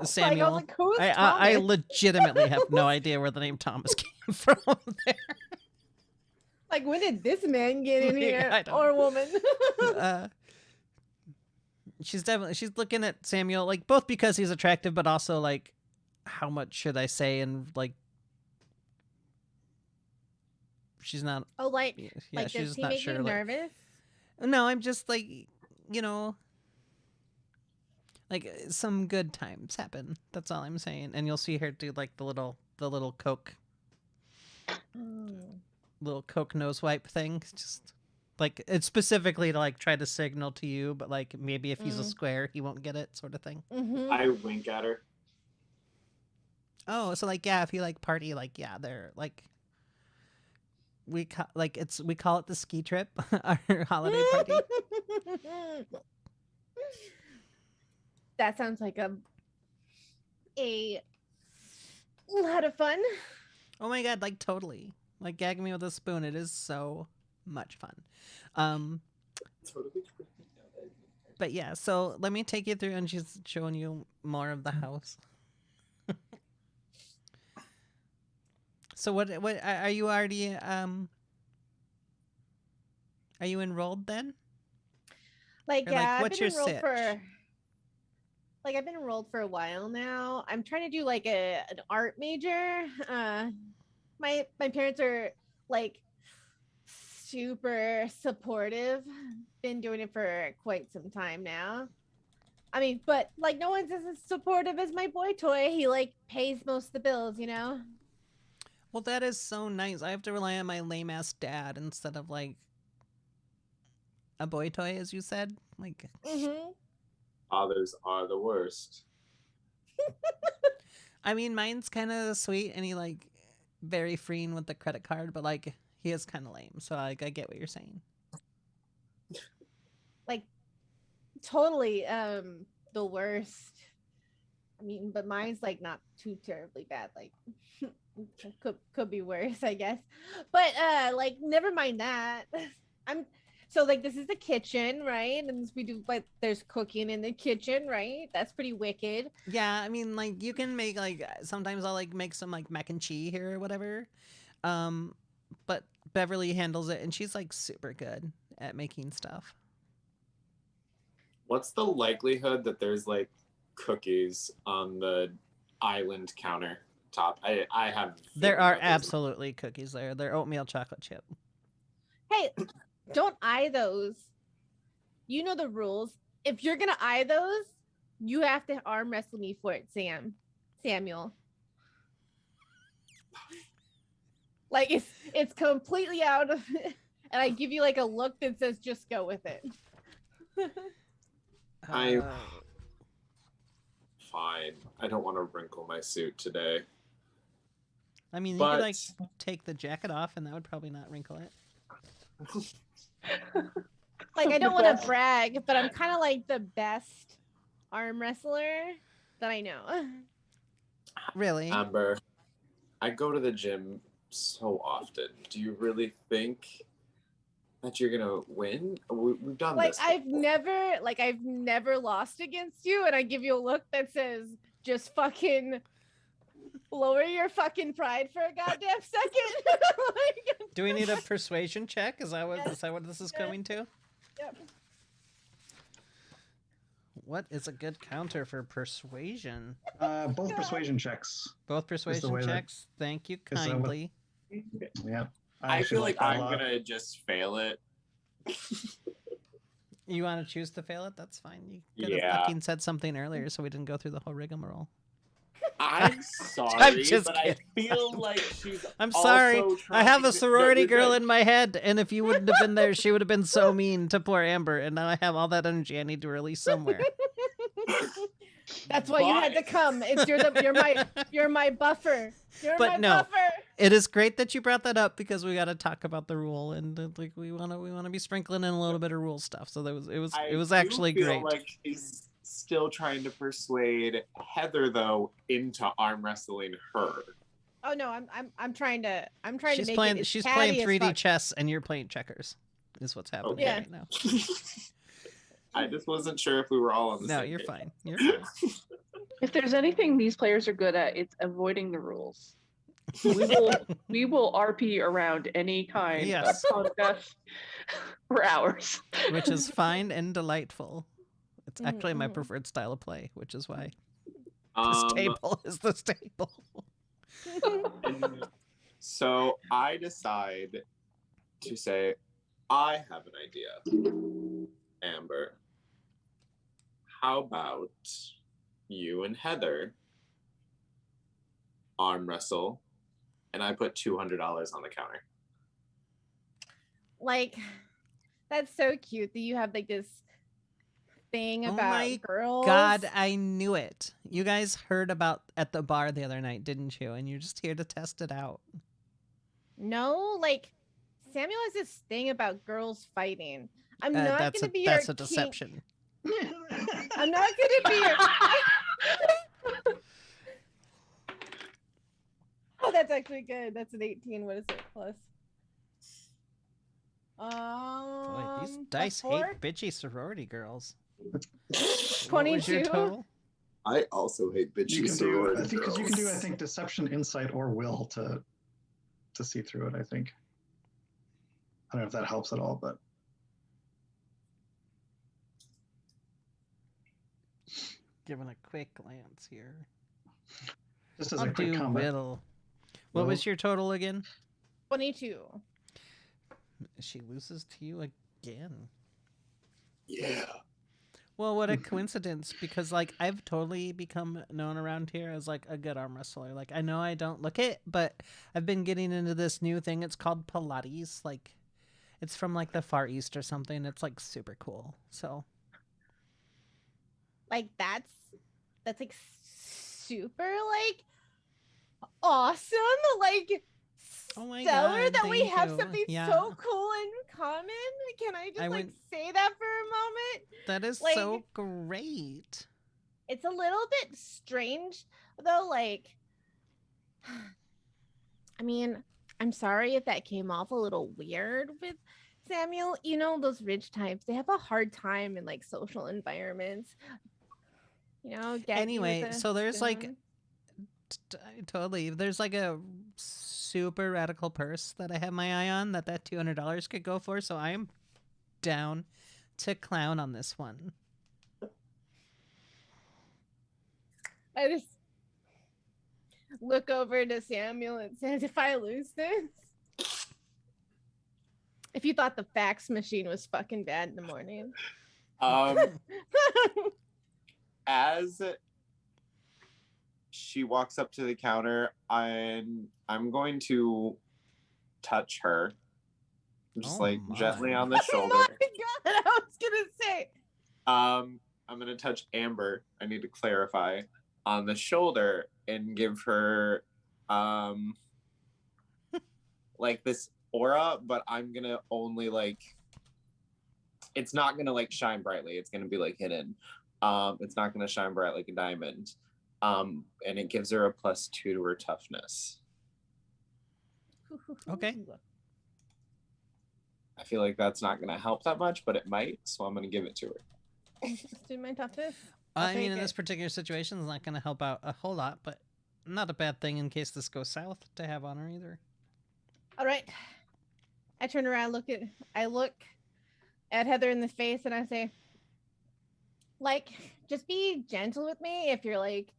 Samuel. Like, who's I Thomas? legitimately have no idea where the name Thomas came from there. Like, when did this man get in here, I don't or know. woman? She's looking at Samuel, like both because he's attractive, but also like, how much should I say? And like, she's not. Oh, like, Yeah, like she's does he not make sure. you Like, nervous? no, I'm just like, like some good times happen. That's all I'm saying. And you'll see her do like the little Coke nose wipe thing. It's just like it's specifically to like try to signal to you, but like maybe if he's a square, he won't get it, sort of thing. I wink at her. Oh, so like yeah, if you like party, like yeah, they're like we call it the ski trip, our holiday party. That sounds like a lot of fun. Oh my god, like totally. Like gag me with a spoon. It is so much fun. Totally. But yeah, so let me take you through, and she's showing you more of the house. So what are you already are you enrolled then? Like Or, yeah, like, I've what's been your enrolled sitch? for like I've been enrolled for a while now. I'm trying to do like an art major. My parents are like super supportive. Been doing it for quite some time now. I mean, but like no one's as supportive as my boy toy. He like pays most of the bills, you know? Well, that is so nice. I have to rely on my lame ass dad instead of like a boy toy, as you said. Like, Fathers are the worst. I mean, mine's kind of sweet, and he like very freeing with the credit card, but like he is kind of lame. So like I get what you're saying. Like totally the worst. I mean, but mine's like not too terribly bad. Like could be worse, I guess. But like never mind that. I'm so like this is the kitchen, right? And we do like there's cooking in the kitchen, right? That's pretty wicked. Yeah, I mean, like you can make like sometimes I'll like make some like mac and cheese here or whatever. But Beverly handles it, and she's like super good at making stuff. What's the likelihood that there's like cookies on the island countertop? I have. a There feeling are that there's- absolutely cookies there. They're oatmeal chocolate chip. Hey, don't eye those. You know the rules. If you're gonna eye those, you have to arm wrestle me for it, Samuel. Like it's completely out of it. And I give you like a look that says just go with it. I- Fine. I don't want to wrinkle my suit today. I mean, you But could like take the jacket off, and that would probably not wrinkle it. Like I The don't want to best. brag, but I'm kind of like the best arm wrestler that I know. Really? Amber, I go to the gym so often. Do you really think that you're gonna win? We've done Like this. I've before. never lost against you, and I give you a look that says just fucking lower your fucking pride for a goddamn second. Like, Do we need a persuasion check? Is that what Yes. is that what this is Yes. going to? Yep. What is a good counter for persuasion? Both persuasion checks. Both persuasion way that- checks. Thank you that what- kindly. Yeah. I feel like that a I'm lot. gonna just fail it. You want to choose to fail it? That's fine. You could have Yeah. fucking said something earlier, so we didn't go through the whole rigmarole. I'm sorry, just but kidding. I feel like she's. I'm sorry. also I have trying a to- sorority No, you're girl good. in my head, and if you wouldn't have been there, she would have been so mean to poor Amber, and now I have all that energy I need to release somewhere. That's why you had to But- come. It's you're my buffer. You're But my no. buffer. It is great that you brought that up because we got to talk about the rule, and like we want to be sprinkling in a little bit of rule stuff. So it was I actually do feel great. like she's still trying to persuade Heather though into arm wrestling her. Oh no, I'm trying to She's make playing it as she's catty playing as 3D fuck. chess, and you're playing checkers. Is what's happening Okay. right now. I just wasn't sure if we were all on the No, same you're page. fine. You're fine. If there's anything these players are good at, it's avoiding the rules. We will RP around any kind Yes. of contest for hours. Which is fine and delightful. It's actually my Mhm. preferred style of play, which is why this table is this table. So I decide to say, I have an idea. Amber, how about you and Heather arm wrestle, and I put $200 on the counter. Like, that's so cute that you have like this thing Oh about my girls. God, I knew it. You guys heard about at the bar the other night, didn't you? And you're just here to test it out. No, like Samuel has this thing about girls fighting. I'm not That's gonna a be that's your a deception. I'm not gonna be your Oh, that's actually good. That's an 18. What is it? Plus. Boy, these Plus dice 4? hate bitchy sorority girls. 22. What was your total? I also hate bitchy You can do, sorority I think, because you can do, I girls. think, deception, insight, or will to see through it. I think. I don't know if that helps at all, but Giving a quick glance here. just as I'll a quick do comment. will. What was your total again? 22. She loses to you again. Yeah. Well, what a coincidence, because like I've totally become known around here as like a good arm wrestler. Like I know I don't look it, but I've been getting into this new thing. It's called Pilates. Like it's from like the Far East or something. It's like super cool. So Like that's like super like awesome. Like oh my stellar God, that we thank have you. something Yeah. so cool in common. Can I just I like went- say that for a moment? that is Like, so great. It's a little bit strange though, like I mean, I'm sorry if that came off a little weird with Samuel. You know, those rich types, they have a hard time in like social environments. You know, get Anyway, you with a so there's like spoon. totally there's like a super radical purse that I have my eye on that $200 could go for. So I am down to clown on this one. I just look over to Samuel and says, if I lose this, if you thought the fax machine was fucking bad in the morning. As she walks up to the counter, I'm going to touch her. Just Oh like my. gently on the shoulder. Oh my God, I was gonna say. I'm gonna touch Amber. I need to clarify on the shoulder and give her like this aura, but I'm gonna only like it's not gonna like shine brightly. It's gonna be like hidden. It's not gonna shine bright like a diamond. And it gives her a +2 to her toughness. Okay. I feel like that's not gonna help that much, but it might, so I'm gonna give it to her. Just do my toughness. I mean, in this particular situation, it's not going to help out a whole lot, but not a bad thing in case this goes south to have on her either. All right. I turn around, I look at Heather in the face, and I say, like, just be gentle with me if you're like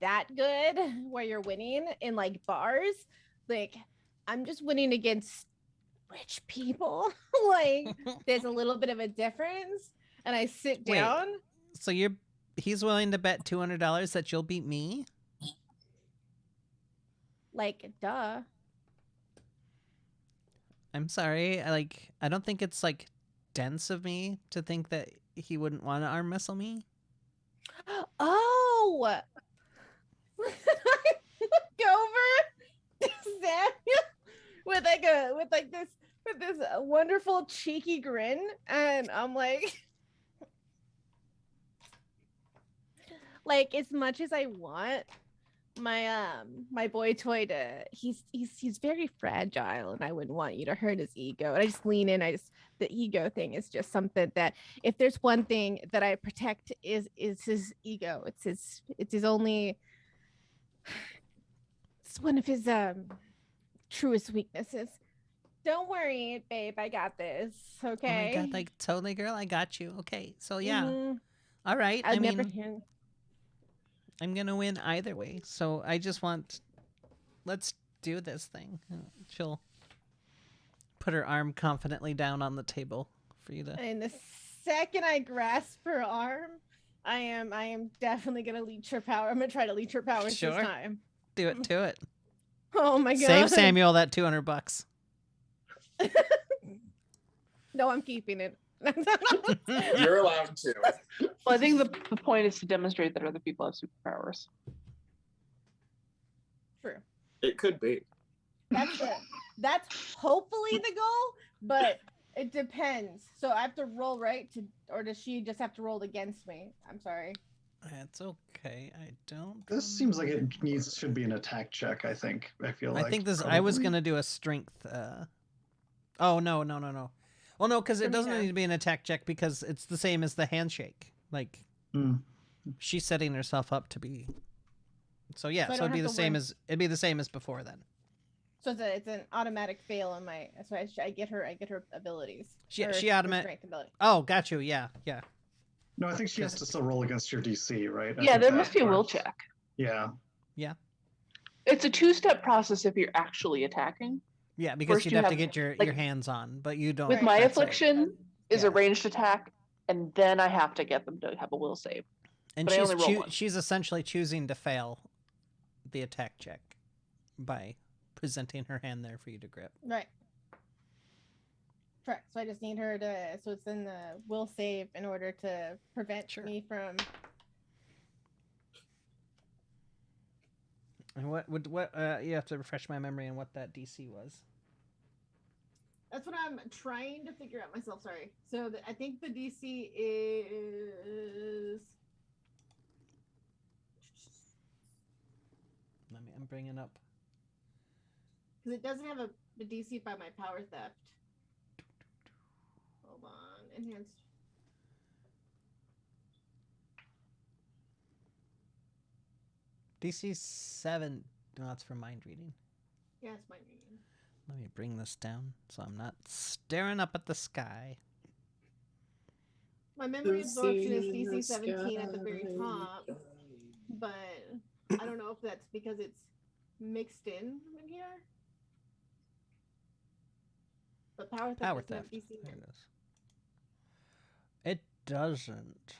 that good where you're winning in like bars. Like, I'm just winning against rich people. Like, there's a little bit of a difference. And I sit down. Wait, so he's willing to bet $200 that you'll beat me? Like, duh. I'm sorry. I don't think it's like dense of me to think that he wouldn't want to arm wrestle me. Oh, look over to Samuel with this wonderful cheeky grin, and I'm like as much as I want my boy toy to he's very fragile, and I wouldn't want you to hurt his ego. And I just lean in. The ego thing is just something that if there's one thing that I protect is his ego. It's one of his truest weaknesses. Don't worry, babe, I got this. Okay. Oh my God, like totally, girl, I got you. Okay, so yeah. Mhm. All right. I'd I mean, never hear. I'm gonna win either way. So I just want, let's do this thing. She'll put her arm confidently down on the table for you to. And the second I grasp her arm, I am definitely gonna leech her power. I'm gonna try to leech her powers Sure. this time. Do it to it. Oh my god. Save Samuel that $200. No, I'm keeping it. You're allowed to. Well, I think the point is to demonstrate that other people have superpowers. True. It could be. That's hopefully the goal, but it depends. So I have to roll right to, or does she just have to roll against me? I'm sorry. It's okay. I don't. This seems like it should be an attack check. I think. I feel like. I think this. I was probably. gonna do a strength. Oh no. Well, no, because it doesn't Okay. need to be an attack check because it's the same as the handshake. Like Mm. she's setting herself up to be. So yeah, So I so don't it'd be have the to same worry. as it'd be the same as before then. So it's an automatic fail on my. So I get her abilities. She Or her automatic. strength ability. Oh, got you. Yeah. No, I think she has to still roll against your DC, right? I Yeah, think there that must be a will works. check. Yeah. It's a 2-step process if you're actually attacking. Yeah, because First you'd you have to have, get your like- hands on, but you don't. With my that's it. affliction is Yeah. a ranged attack, and then I have to get them to have a will save. And but I only roll one. she's essentially choosing to fail the attack check by presenting her hand there for you to grip. Right. Correct. So I just need her to. So it's in the will save in order to prevent Sure. me from. And what you have to refresh my memory on what that DC was. That's what I'm trying to figure out myself. Sorry. So I think the DC is. I'm bringing up. Because it doesn't have a DC by my power theft. Hold on. Enhanced. DC 7. No, that's for mind reading. Yeah, it's my reading. Let me bring this down so I'm not staring up at the sky. My memory absorption is DC 17 at the very top, but I don't know if that's because it's mixed in here. But power theft Power doesn't have theft. DC. There it is. It doesn't.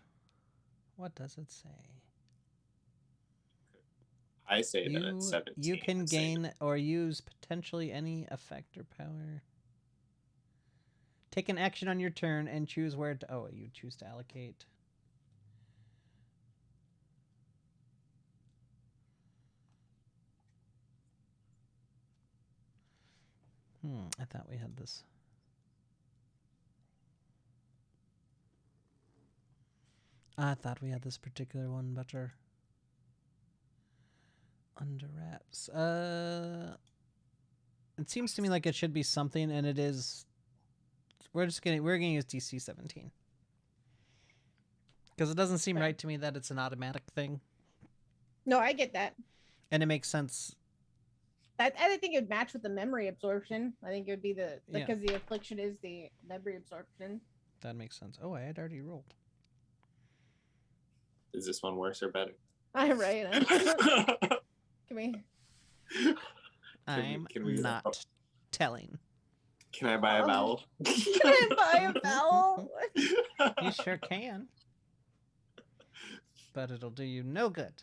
What does it say? I say that it's 17. You can same. gain or use potentially any effect or power. Take an action on your turn and choose where to. Oh, you choose to allocate. I thought we had this. I thought we had this particular one better. Under wraps. It seems to me like it should be something, and it is. We're gonna use DC 17 because it doesn't seem right to me that it's an automatic thing, No, I get that. and it makes sense. I think it would match with the memory absorption. I think it would be because the affliction is the memory absorption. That makes sense. Oh, I had already rolled. Is this one worse or better? I'm right. Can we? I'm can we- not telling. Can I buy a vowel? Can I buy a vowel? You sure can, but it'll do you no good.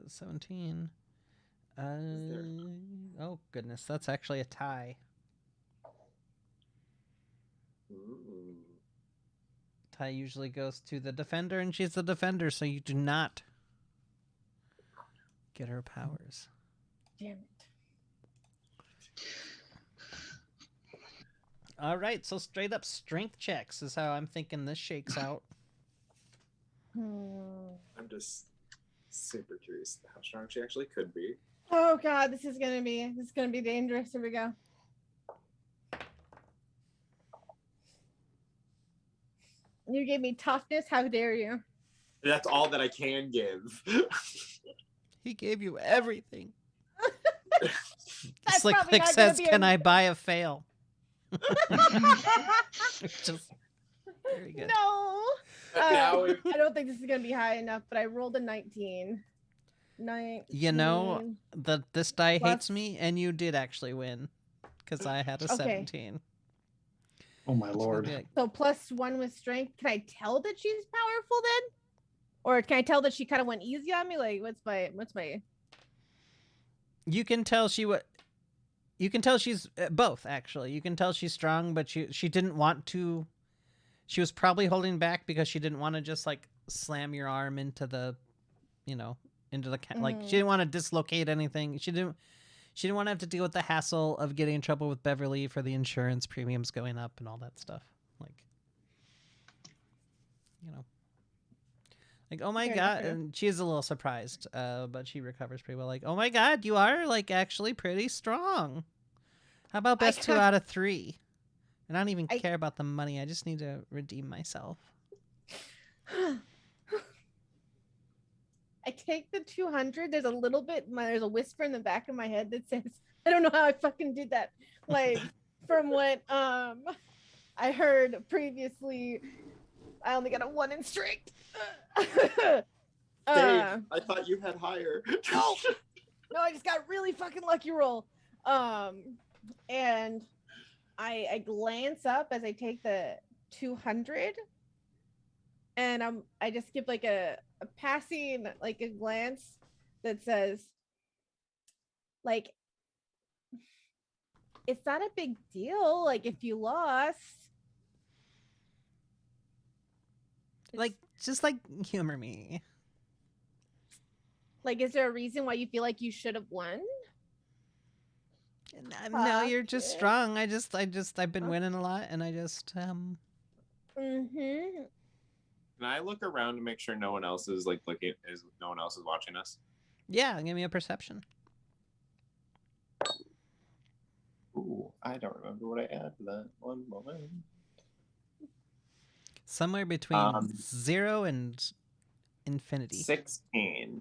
17. Oh goodness, that's actually a tie. Ooh. Tie usually goes to the defender, and she's the defender, so you do not get her powers. Damn it. All right, so straight up strength checks is how I'm thinking this shakes out. I'm just super curious how strong she actually could be. Oh god, this is gonna be dangerous. Here we go. You gave me toughness. How dare you? That's all that I can give. He gave you everything. That's Slick probably Click not gonna says, be "Can a- I buy a fail?" Just very good. No. Now we- I don't think this is gonna be high enough, but I rolled a 19. 19. You know, this die hates Plus- me, and you did actually win because I had a Okay. 17. Oh my She's gonna lord. be like, So +1 with strength. Can I tell that she's powerful then? Or can I tell that she kind of went easy on me? Like, what's my? you can tell you can tell she's both, actually. You can tell she's strong, but she didn't want to. She was probably holding back because she didn't want to just like slam your arm into the, into the like she didn't want to dislocate anything. She didn't want to have to deal with the hassle of getting in trouble with Beverly for the insurance premiums going up and all that stuff. Like, like, oh my Fair god, enough. and she is a little surprised, but she recovers pretty well. Like, oh my god, you are like actually pretty strong. How about best 2 out of 3? And I don't even care about the money. I just need to redeem myself. I take the 200. There's a whisper in the back of my head that says, I don't know how I fucking did that. Like, from what I heard previously, I only got a 1 in strength. Dave, I thought you had higher. No, I just got really fucking lucky roll. And I glance up as I take the 200, and I just give like a passing, like a glance that says, like, it's not a big deal, like, if you lost. Like, just like humor me. Like, is there a reason why you feel like you should have won? No, you're just strong. I've been winning a lot, and I just Mm-hmm. Can I look around to make sure no one else is no one else is watching us? Yeah, give me a perception. Ooh, I don't remember what I add to that. One moment. Somewhere between 0 and infinity. 16.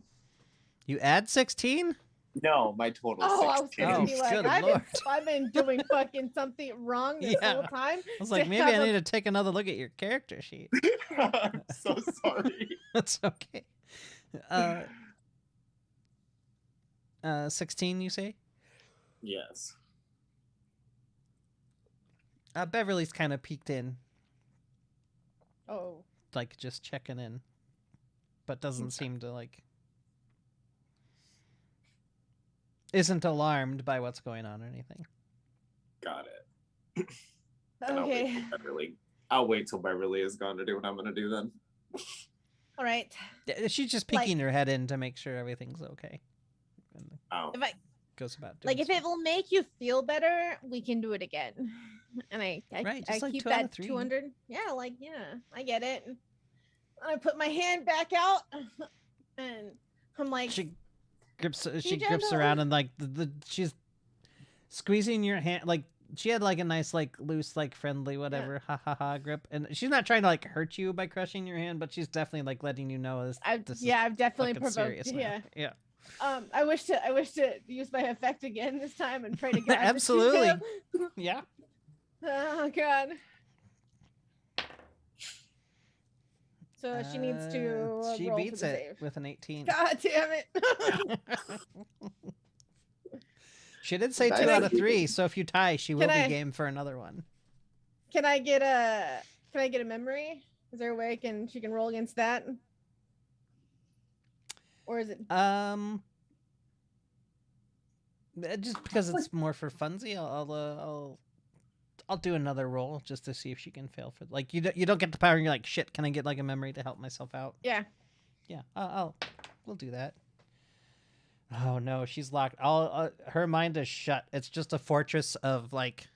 You add 16? No, my total is 16. I was gonna be like, good I've been doing fucking something wrong this whole time. I was like, maybe I need to take another look at your character sheet. I'm so sorry. That's okay. 16, you say? Yes. Beverly's kind of peeked in, Oh. like just checking in, but doesn't seem to like. Isn't alarmed by what's going on or anything. Got it. Okay. I'll wait till Beverly is gone to do what I'm gonna do then. All right. She's just peeking her head in to make sure everything's okay. And If I goes about doing if it will make you feel better, we can do it again. And I like keep 2 out of that 3. 200. Yeah, I get it. And I put my hand back out, and I'm like, She grips gentle. around and like she's squeezing your hand, like she had like a nice like loose like friendly whatever ha grip, and she's not trying to like hurt you by crushing your hand, but she's definitely like letting you know this. I've definitely provoked. Yeah. I wish to use my effect again this time and pray to God. Absolutely. Yeah. Oh God. So she needs to. She roll beats for the it save. with an 18. God damn it. She did say 2 out of 3, so if you tie, she will be game for another one. Can I get a memory? Is there a way she can roll against that? Or is it just because it's more for funsy, I'll do another roll just to see if she can fail for like you don't get the power and you're like, shit, can I get like a memory to help myself out? Yeah. We'll do that. Oh no, she's locked. Her mind is shut. It's just a fortress of like.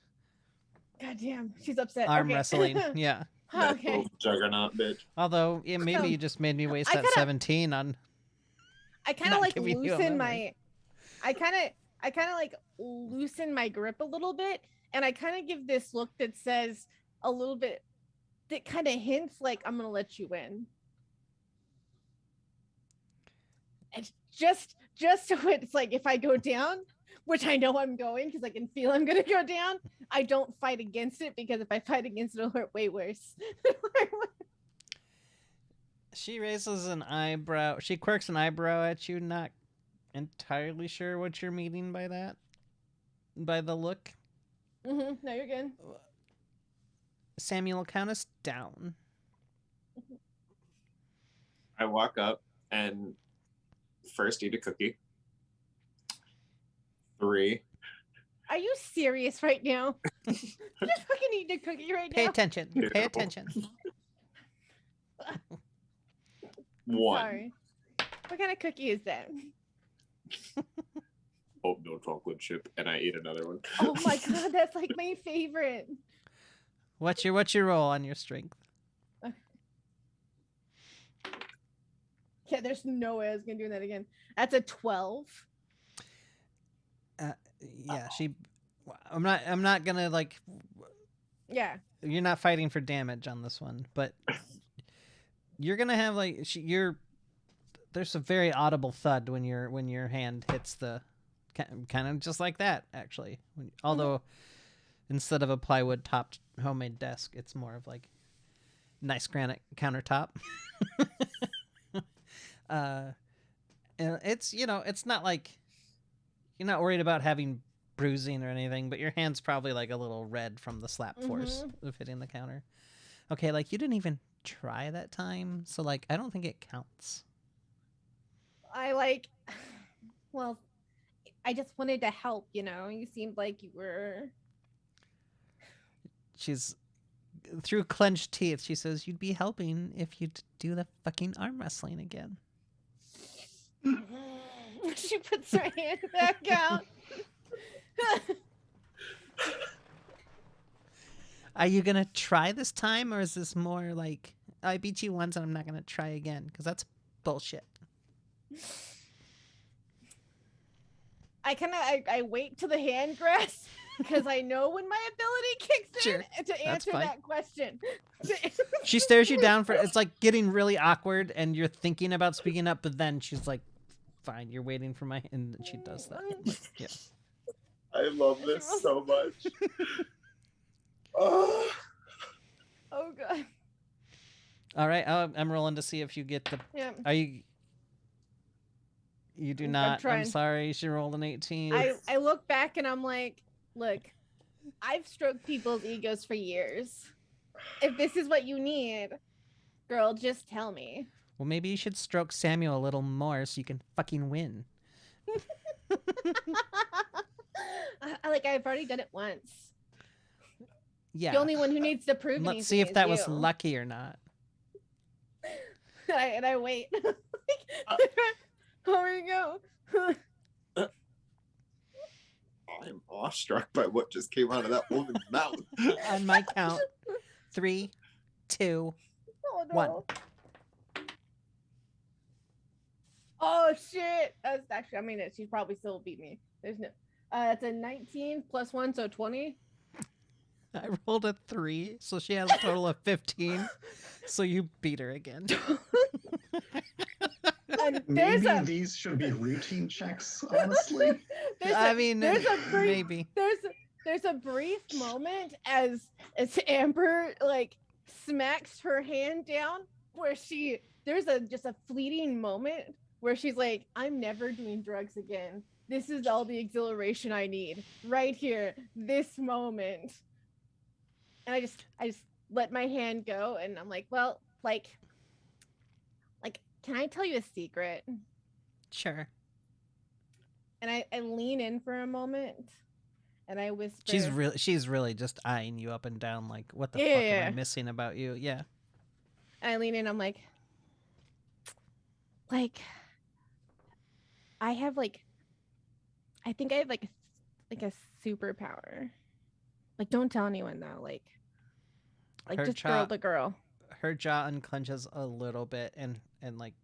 God damn, she's upset. Arm wrestling. Yeah. Okay. Juggernaut bitch. Although maybe you just made me waste that 17 on. I kind of like loosen my. I kind of like loosen my grip a little bit, and I kind of give this look that says a little bit, that kind of hints like I'm gonna let you win. And just so it's like if I go down, which I know I'm going because I can feel I'm gonna go down, I don't fight against it, because if I fight against it, it'll hurt way worse. She raises an eyebrow. She quirks an eyebrow at you, not entirely sure what you're meaning by that. By the look. No, you're good. Samuel, count us down. I walk up and first eat a cookie. 3. Are you serious right now? You just fucking eat a cookie right Pay now. attention. Ew. Pay attention. 1. Sorry. What kind of cookie is that? Oh, no chocolate chip, and I eat another one. Oh my god, that's like my favorite. What's your roll on your strength? Yeah, there's no way I was gonna do that again. That's a 12. Yeah, I'm not gonna like. Yeah. You're not fighting for damage on this one, but you're gonna have like there's a very audible thud when your hand hits the kind of just like that actually. Although instead of a plywood topped homemade desk, it's more of like nice granite countertop. And it's it's not like you're not worried about having bruising or anything, but your hand's probably like a little red from the slap force of hitting the counter. Okay, like you didn't even try that time, so like I don't think it counts. Well, I just wanted to help, You seemed like you were. She's through clenched teeth. She says, "You'd be helping if you'd do the fucking arm wrestling again." She puts her hand back out. Are you gonna try this time, or is this more like I beat you once and I'm not gonna try again? Because that's bullshit. I wait to the hand grasp because I know when my ability kicks Sure, in to answer fine. that question. She stares you down for it's like getting really awkward, and you're thinking about speaking up, but then she's like, "Fine, you're waiting for my," and she does that. Like, yeah. I love this so much. Oh. Oh god. All right, I'm rolling to see if you get the. Yeah. Are you? You do I'm not. I'm trying. sorry. She rolled an 18. I look back and I'm like, look, I've stroked people's egos for years. If this is what you need, girl, just tell me. Well, maybe you should stroke Samuel a little more so you can fucking win. I've already done it once. Yeah. The only one who needs to prove anything Let's see if that is was you. lucky or not. and I wait. Here we go. I'm awestruck by what just came out of that woman's mouth. On my count, 3, 2, Oh no. 1. Oh shit. That's actually, I mean, she'd probably still beat me. There's no. That's a 19 plus 1, so 20. I rolled a 3, so she has a total of 15. So you beat her again. And Maybe these should be routine checks, honestly. Maybe. There's a brief moment as Amber like smacks her hand down where there's just a fleeting moment where she's like, I'm never doing drugs again. This is all the exhilaration I need right here, this moment. And I just let my hand go and I'm like, well, like can I tell you a secret? Sure. And I lean in for a moment and I whisper. She's really just eyeing you up and down like, what the fuck am I missing about you? Yeah. And I lean in, I'm like I have I think I have like a superpower. Like, don't tell anyone though. Like just girl to girl. Her jaw unclenches a little bit and like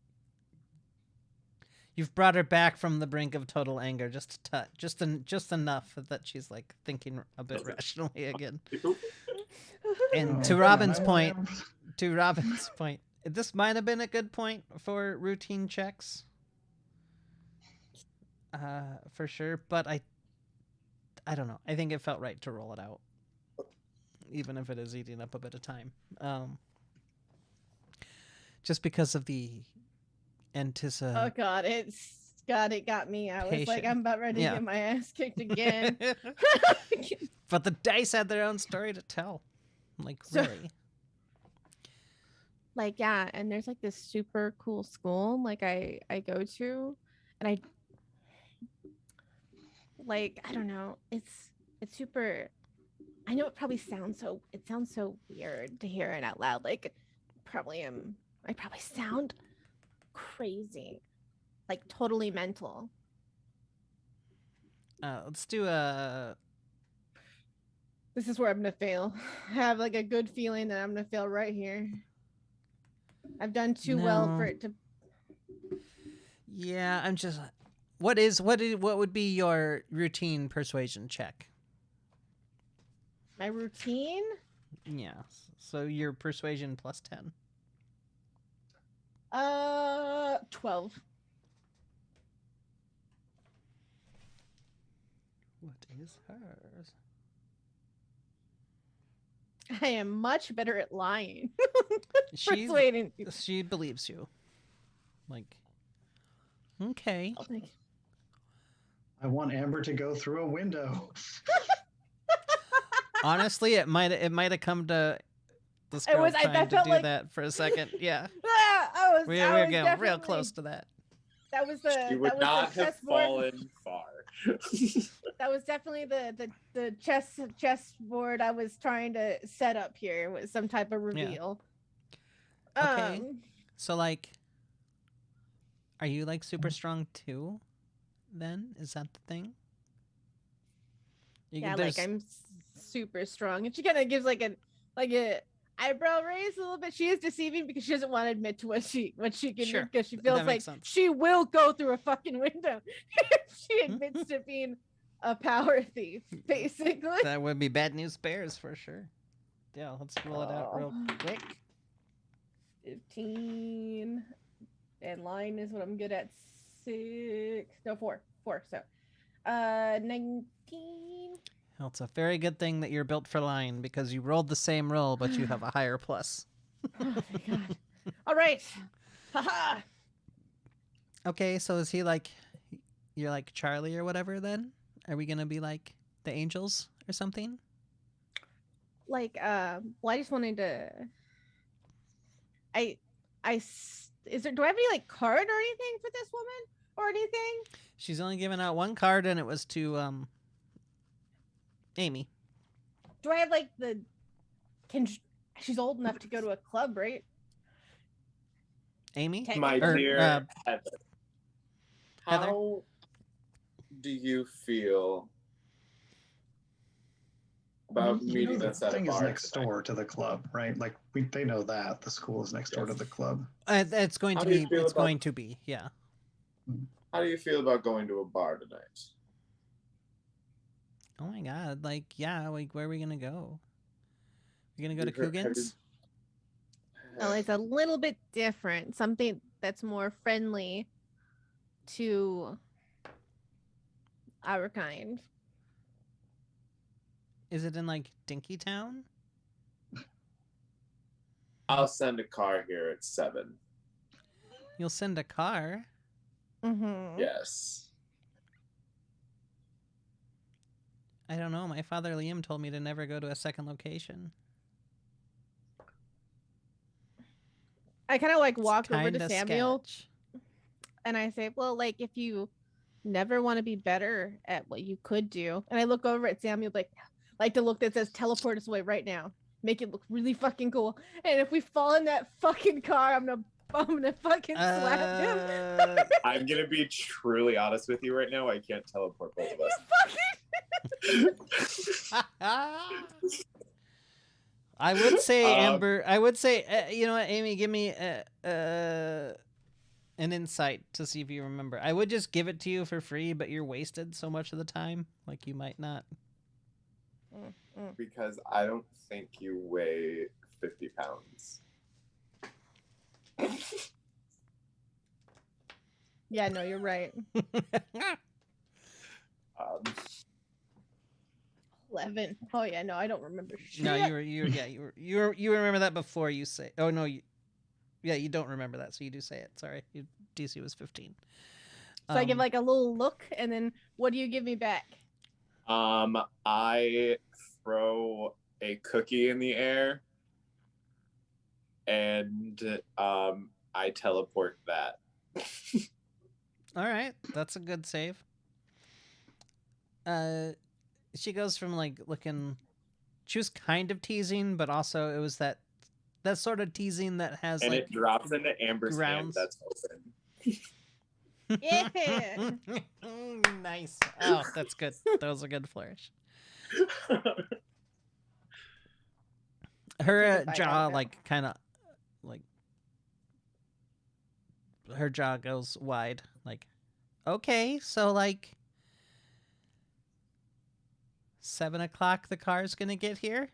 you've brought her back from the brink of total anger just a touch, just enough that she's like thinking a bit rationally again. And to Robin's point, this might have been a good point for routine checks. For sure, but I don't know. I think it felt right to roll it out, even if it is eating up a bit of time. Just because of the Oh god, it got me. I was like, I'm about ready to get my ass kicked again. But the dice had their own story to tell. Like, So- really? Like, yeah, and there's like this super cool school like I go to, and I don't know, it's super. I know it probably sounds so weird to hear it out loud. Like, I probably sound crazy, like totally mental. Let's do a. This is where I'm gonna fail. I have like a good feeling that I'm gonna fail right here. I've done too well for No. it to. Yeah, I'm just. What would be your routine persuasion check? My routine. Yeah. So your persuasion plus 10. 12. What is hers? I am much better at lying. She's Persuading people. she believes you. Like, okay. Like, I want Amber to go through a window. Honestly, it might have come to this girl was- I- trying that to felt do like- that for a second. Yeah, I was we're getting real definitely- close to that. That was the You would that was not the have chessboard. fallen far. That was definitely the chessboard I was trying to set up here with some type of reveal. Okay. So, like, are you like super strong too? Then is that the thing? Yeah, there's- like I'm super strong, and she kind of gives like a eyebrow raise a little bit. She is deceiving because she doesn't want to admit to what she can Sure. because she That feels makes like sense. she will go through a fucking window if she admits to being a power thief, basically. that would be bad news bears for sure. Yeah, let's roll it out real Oh. quick. 15, and line is what I'm good at. 4. So 19. Well, it's a very good thing that you're built for lying because you rolled the same roll, but you have a higher plus. Oh my god. All right. Haha. Okay, so is he like, you're like Charlie or whatever then? Are we gonna be like the angels or something? Like, well, I just wanted to. Is there? Do I have any like card or anything for this woman or anything? She's only given out one card and it was to Amy. Do I have like she's old enough to go to a club, right? Amy? My Or, dear Heather, Heather? how do you feel about You know meeting the us at a thing is bar next tonight? door to the club, right? Like they know that the school is next door to Yes. the club. It's going How to do be. you feel It's about- going to be. Yeah. How do you feel about going to a bar tonight? Oh my god! Like, yeah. Like, where are we gonna go? We gonna go You to heard- have you- Coogan's? No, it's a little bit different. Something that's more friendly to our kind. Is it in like Dinky Town? I'll send a car here at 7. You'll send a car. Mm-hmm. Yes. I don't know. My father Liam told me to never go to a second location. I kind of like It's walk over to kinda Samuel sketch. and I say, well, like if you never want to be better at what you could do, and I look over at Samuel like the look that says teleport us away right now, make it look really fucking cool, and if we fall in that fucking car, I'm gonna fucking slap him. I'm gonna be truly honest with you right now. I can't teleport both of You us. fucking I would say Um, Amber. I would say, you know what, Amy, give me an insight to see if you remember. I would just give it to you for free, but you're wasted so much of the time, like you might not. Because I don't think you weigh 50 pounds. Yeah, no, you're right. 11. Oh yeah, no, I don't remember shit. No, you remember that before you say. Oh no, you don't remember that, so you do say it. Sorry, DC was 15. So I give like a little look, and then what do you give me back? I throw a cookie in the air, and I teleport that. All right, that's a good save. She goes from like looking. She was kind of teasing, but also it was that sort of teasing that has And like it drops into Amber's hand grounds. that's open. Yeah. Nice. Oh, that's good. That was a good flourish. Her Take a bite jaw, out of it. like, kind of, like, her jaw goes wide. Like, okay, so, like, 7 o'clock the car's gonna get here?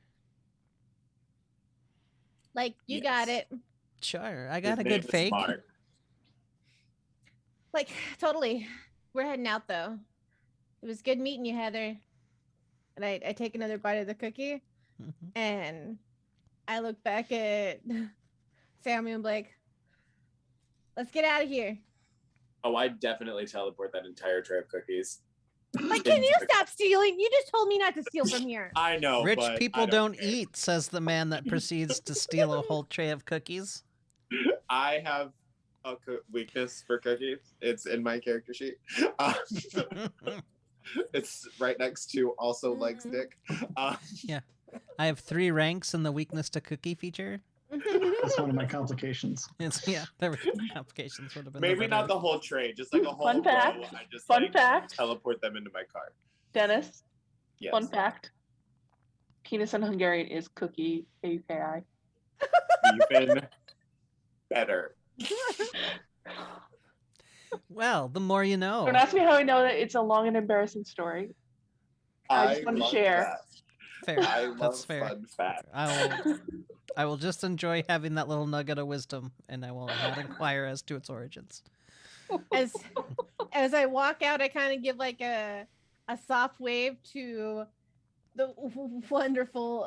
Like, you got Yes. it. Sure, I got His a name good is fake. Mark. Like, totally. We're heading out, though. It was good meeting you, Heather. And I take another bite of the cookie, Mhm. and I look back at Samuel and Blake. Let's get out of here. Oh, I definitely teleport that entire tray of cookies. Like, can you stop stealing? You just told me not to steal from here. I know, Rich but people I don't care. eat, says the man that proceeds to steal a whole tray of cookies. I have a weakness for cookies. It's in my character sheet. It's right next to also likes dick. Yeah. I have 3 ranks in the weakness to cookie feature. That's one of my complications. There were complications would have been Maybe not better. the whole tray, just like a whole Fun fact. row. I just Fun like fact. teleport them into my car. Dennis, Yes. fun fact. Penis in Hungarian is cookie, A-U-K-I. Even better. Well, the more you know. Don't ask me how I know that. It's a long and embarrassing story. I just want to love share. that. Fair. I love That's fair. fun facts. I will just enjoy having that little nugget of wisdom, and I will not inquire as to its origins. As I walk out, I kind of give like a soft wave to the wonderful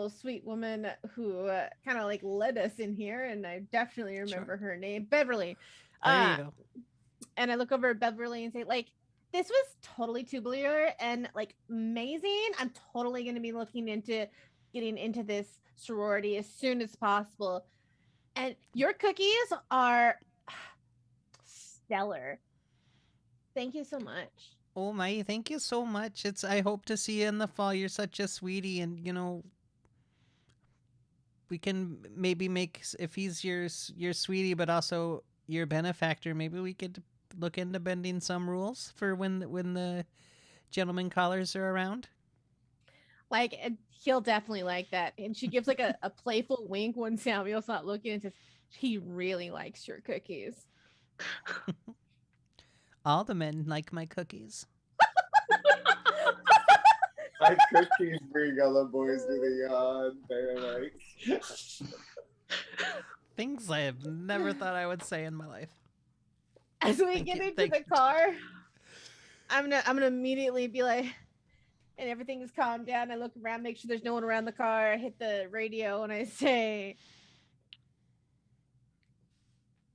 sweet woman who kind of like led us in here, and I definitely remember her name, Beverly. There you go. And I look over at Beverly and say, like, this was totally tubular and like amazing. I'm totally going to be looking into getting into this sorority as soon as possible. And your cookies are stellar. Thank you so much. Oh my, thank you so much. I hope to see you in the fall. You're such a sweetie, and we can maybe make, if he's your sweetie but also your benefactor, maybe we could look into bending some rules for when the gentleman callers are around. Like, he'll definitely like that. And she gives like a playful wink when Samuel's not looking and says, he really likes your cookies. All the men like my cookies. My cookies bring other boys to the yard. They're like Things I have never thought I would say in my life. As we get into the car, I'm gonna immediately be like, and everything is calmed down. I look around, make sure there's no one around the car. I hit the radio and I say,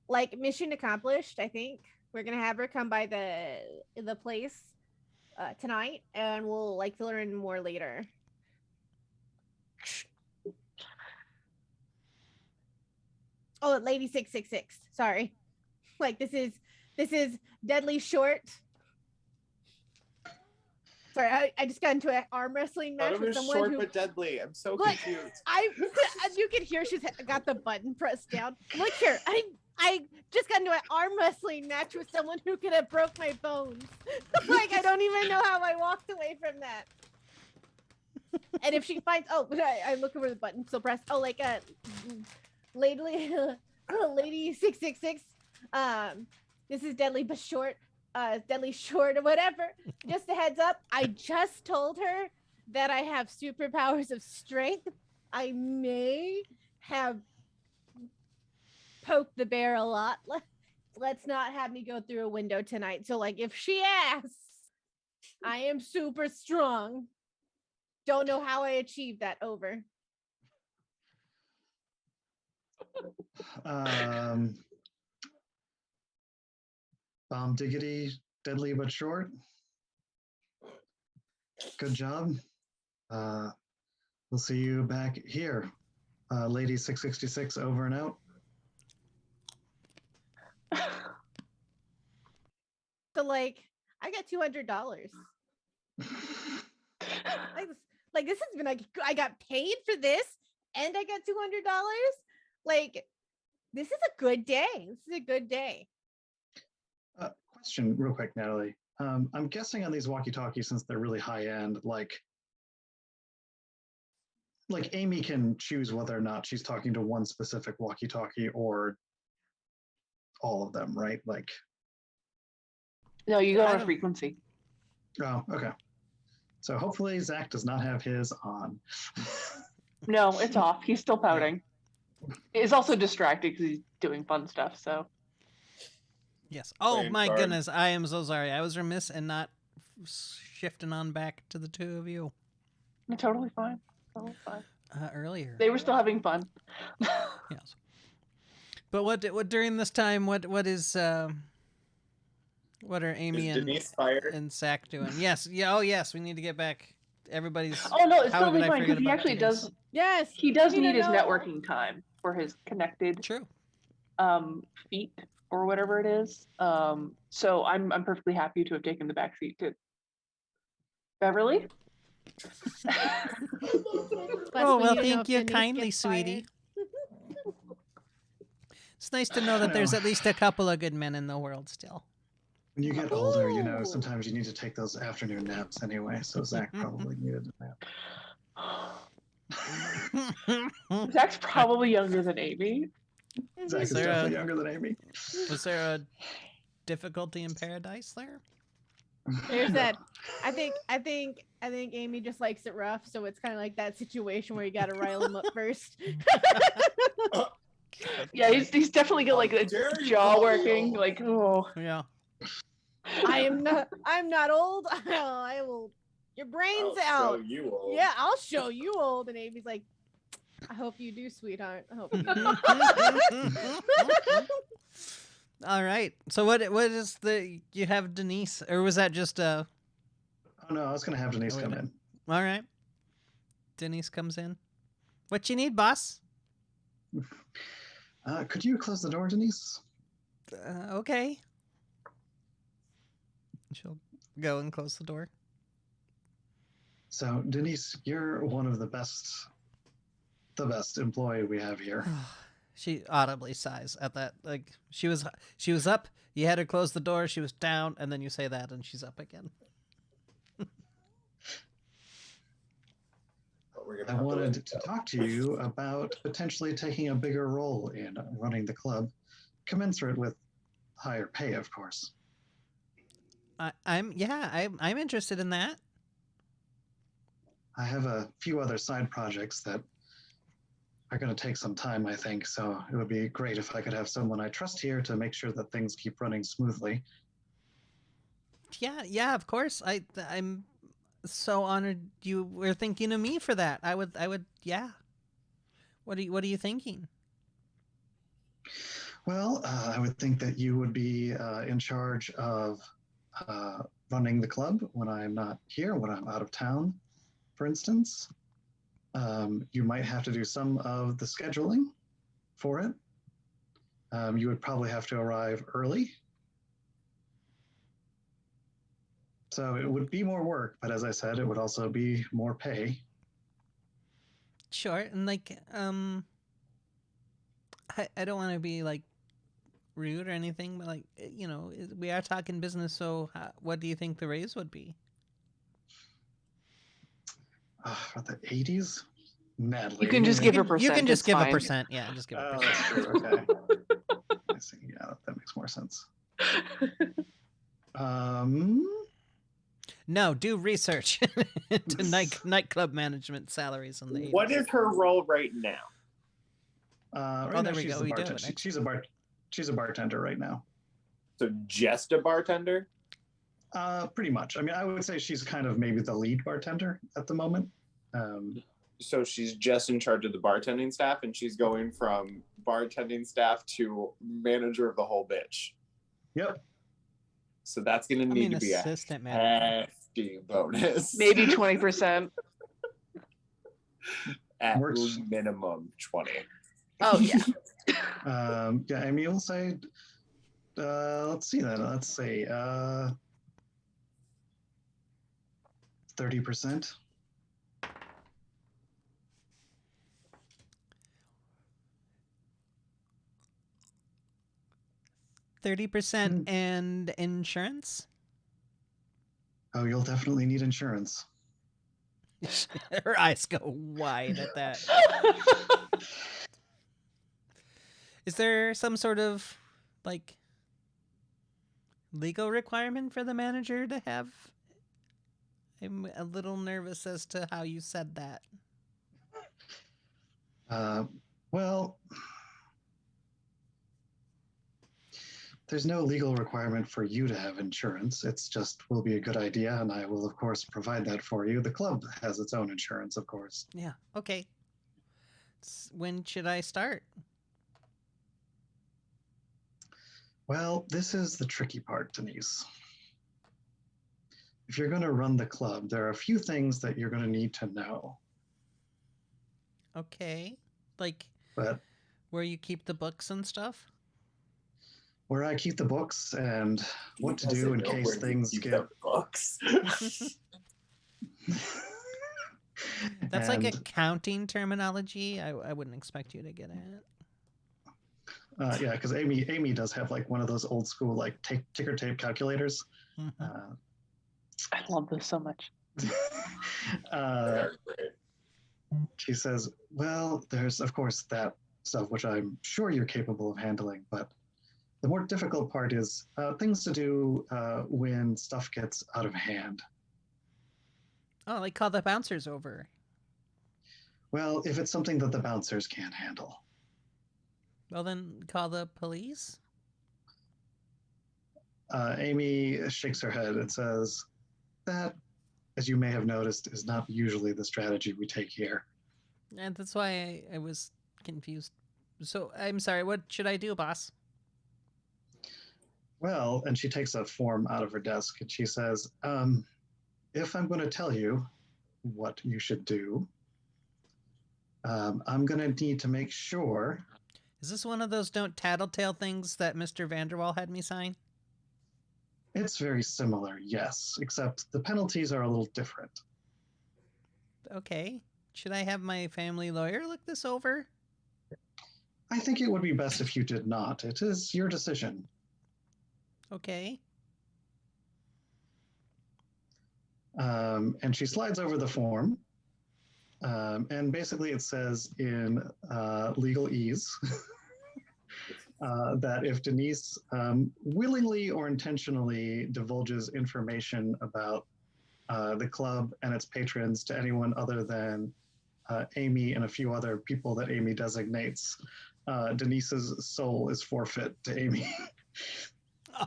like, mission accomplished. I think we're gonna have her come by the place tonight, and we'll like fill her in more later. Oh, Lady 666. Sorry. Like, this is Deadly Short. Sorry, I just got into an arm wrestling match with someone short who. but deadly. I'm so Look, confused. as you can hear, she's got the button pressed down. Look here, I just got into an arm wrestling match with someone who could have broke my bones. Like, I don't even know how I walked away from that. And if she finds, I look over the button still pressed. Oh, like lady 666. This is Deadly but Short. Deadly Short or whatever. Just a heads up, I just told her that I have superpowers of strength. I may have poked the bear a lot. Let's not have me go through a window tonight. So, like, if she asks, I am super strong. Don't know how I achieved that. Over. Bomb diggity, deadly but short. Good job. We'll see you back here. Lady 666 over and out. So like, I got $200. Like this has been like, I got paid for this, and I got $200. Like, this is a good day. This is a good day. Question, real quick, Natalie. I'm guessing on these walkie-talkies, since they're really high end, like Amy can choose whether or not she's talking to one specific walkie-talkie or all of them, right? Like, No, you go I on a don't- frequency. oh, okay. So hopefully Zach does not have his on. No, it's off. He's still pouting. He's also distracted because he's doing fun stuff. So Yes. Oh Playing my card. goodness, I am so sorry. I was remiss in not shifting on back to the two of you you're totally fine. Totally fine. earlier. They were still having fun. Yes. But what during this time? What are Amy Is and Denise fired? Zach doing? Yes. Yeah. Oh yes. We need to get back. Everybody's. Oh no, it's How totally did I fine forget because he about actually Denise? does. Yes. He does You need his know- networking time for his connected True. feet or whatever it is. So I'm perfectly happy to have taken the back seat to Beverly. Oh well, thank you kindly, sweetie. It's nice to know that there's at least a couple of good men in the world still. When you get older, you know, Ooh. sometimes you need to take those afternoon naps anyway. So Zach probably needed a nap. Zach's probably younger than Amy. Zach is there definitely a- younger than Amy. Was there a difficulty in paradise there? There's that. I think Amy just likes it rough, so it's kind of like that situation where you got to rile him up first. Yeah, he's definitely got like How a dare you jaw call me working. old. Like, oh, Yeah. I'm not old. I will. Your brain's I'll out. show you old. Yeah, I'll show you old. And Amy's like, I hope you do, sweetheart. I hope you do. All right. So what is you have Denise, or was that just Oh no, I was gonna have Denise Oh, wait a come minute. in. all right? Denise comes in. What you need, boss? Could you close the door, Denise? Okay. She'll go and close the door. So Denise, you're one of the best employee we have here. She audibly sighs at that. Like she was up. You had her close the door. She was down, and then you say that, and she's up again. But we're gonna I have to let wanted it to go. talk to you about potentially taking a bigger role in running the club, commensurate with higher pay, of course. I'm interested in that. I have a few other side projects that are going to take some time, I think, so it would be great if I could have someone I trust here to make sure that things keep running smoothly. Yeah, of course. I'm so honored you were thinking of me for that. I would, yeah. What are you thinking? Well, I would think that you would be in charge of running the club when I'm not here, when I'm out of town, for instance. You might have to do some of the scheduling for it. You would probably have to arrive early. So it would be more work, but as I said, it would also be more pay. Sure, and like, I don't want to be like rude or anything, but like, you know, we are talking business. So, what do you think the raise would be? For the 80s? Natalie. You can just give a You percent. can just it's give fine. a percent. Yeah, just give a Oh, percent. that's true. Okay. I see. Yeah, that makes more sense. No, do research into nightclub management salaries on the 80s. What is her role right now? Right Oh, now there we she's go. the We do bartender. it. She's a bartender right now. So just a bartender? Pretty much. I mean, I would say she's kind of maybe the lead bartender at the moment. So she's just in charge of the bartending staff, and she's going from bartending staff to manager of the whole bitch. Yep. So that's going to need to be a assistant manager. hefty bonus. Maybe 20%. At Works. minimum 20. Oh yeah. Yeah, Amy will say, let's see then. Let's say 30%. 30% and insurance? Oh, you'll definitely need insurance. Her eyes go wide at that. Is there some sort of, like, legal requirement for the manager to have? I'm a little nervous as to how you said that. Well, there's no legal requirement for you to have insurance. It's just will be a good idea, and I will, of course, provide that for you. The club has its own insurance, of course. Yeah, okay. When should I start? Well, this is the tricky part, Denise. If you're going to run the club, there are a few things that you're going to need to know. Okay. Like, But where you keep the books and stuff? where I keep the books and what to do in case things get... books. That's like And, accounting terminology. I wouldn't expect you to get it. yeah, because Amy does have like one of those old school like ticker tape calculators. Mhm. I love this so much. She says, well, there's of course that stuff which I'm sure you're capable of handling, but the more difficult part is things to do when stuff gets out of hand. Oh, like call the bouncers over. Well, if it's something that the bouncers can't handle. Well, then call the police. Amy shakes her head and says, that, as you may have noticed, is not usually the strategy we take here. And that's why I was confused. So, I'm sorry, what should I do, boss? Well, and she takes a form out of her desk and she says, if I'm going to tell you what you should do, I'm going to need to make sure. Is this one of those don't tattletale things that Mr. Vanderwall had me sign? It's very similar, yes, except the penalties are a little different. Okay. Should I have my family lawyer look this over? I think it would be best if you did not. It is your decision. Okay. And she slides over the form. And basically it says in legalese that if Denise willingly or intentionally divulges information about the club and its patrons to anyone other than Amy and a few other people that Amy designates, Denise's soul is forfeit to Amy.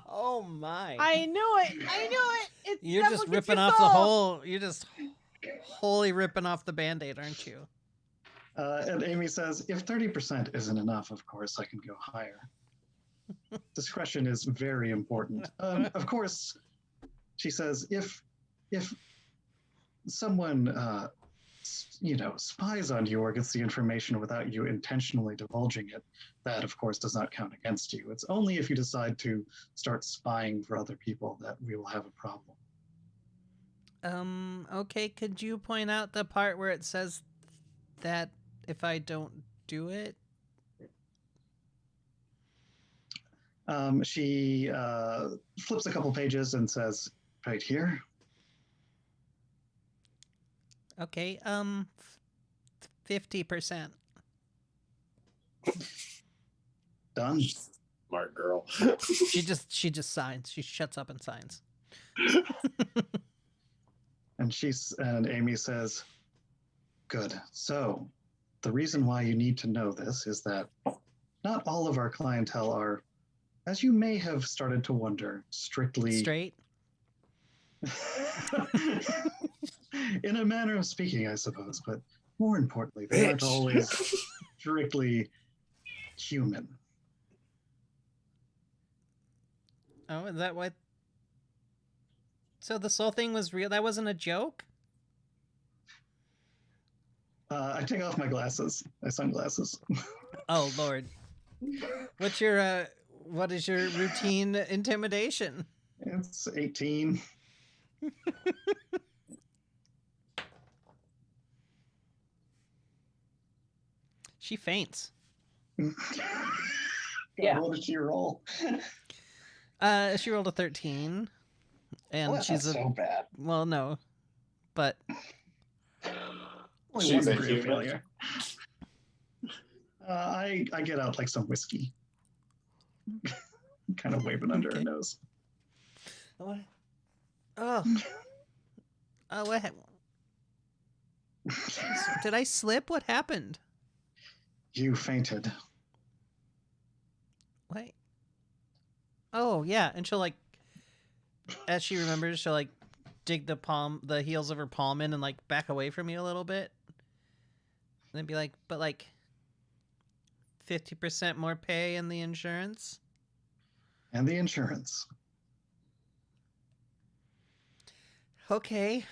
Oh my. I knew it. You're just ripping off the whole. You're just wholly ripping off the Band-Aid, aren't you? And Amy says, if 30% isn't enough, of course, I can go higher. Discretion is very important. Of course, she says, if someone, spies on you or gets the information without you intentionally divulging it, that, of course, does not count against you. It's only if you decide to start spying for other people that we will have a problem. Okay, could you point out the part where it says that if I don't do it? She flips a couple pages and says, right here. Okay, 50%. Done. Smart girl. She just signs. She shuts up and signs. And Amy says, good. So the reason why you need to know this is that not all of our clientele are, as you may have started to wonder, strictly Straight? in a manner of speaking, I suppose, but more importantly, they aren't always strictly human. Oh, is that what? So the soul thing was real? That wasn't a joke? I take off my glasses, my sunglasses. Oh Lord. What is your routine intimidation? It's 18. She faints. Yeah. What did she roll? She rolled a 13. And Well, that's she's not so bad. well, no. But Only She's one a degree of human. failure. I get out like some whiskey. Kind of waving under her Okay. nose. what? Oh. Oh, what did I slip? What happened? You fainted. Wait. Oh, yeah. And she'll like, as she remembers, she'll like dig the heels of her palm in and like back away from you a little bit. And then be like, but like 50% more pay in the insurance? And the insurance. Okay.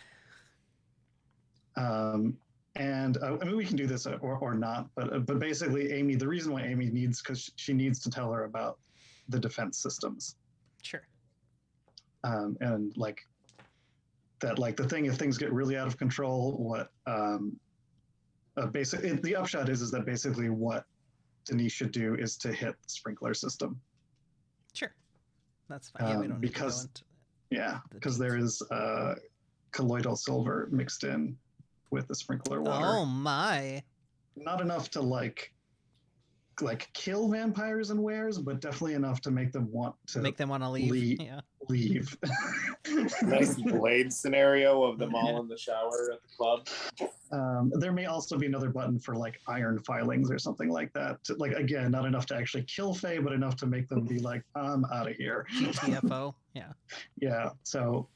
And I mean, we can do this or not, but basically, Amy. The reason why Amy needs, because she needs to tell her about the defense systems, Sure. and like that, like the thing, if things get really out of control, what basically the upshot is that basically what Denise should do is to hit the sprinkler system. Sure. That's fine. Yeah, we don't because- need to go Yeah, The because there is colloidal silver mixed in with the sprinkler into. water. Oh my. Not enough to like kill vampires and wares, but definitely enough to make them want to Make them want to leave. Yeah. leave. Nice blade scenario of them all in the shower at the club. There may also be another button for like iron filings or something like that. Like again, not enough to actually kill Faye, but enough to make them be like, I'm out of here. GTFO. Yeah. Yeah. So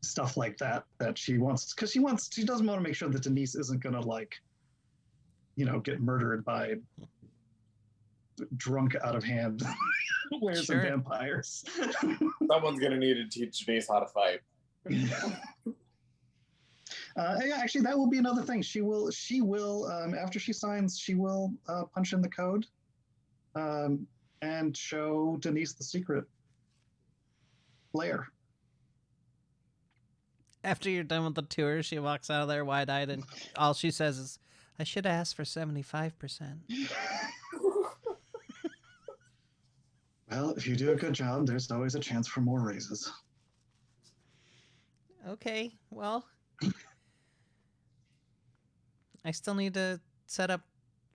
stuff like that she wants, because she doesn't want to make sure that Denise isn't gonna like, get murdered by drunk out of hand wares Sure. and vampires. Someone's gonna need to teach Denise how to fight. Yeah, actually, that will be another thing. She will. After she signs, she will punch in the code, and show Denise the secret layer. After you're done with the tour, she walks out of there wide-eyed, and all she says is, "I should have asked for 75%." Well, if you do a good job, there's always a chance for more raises. Okay, well, I still need to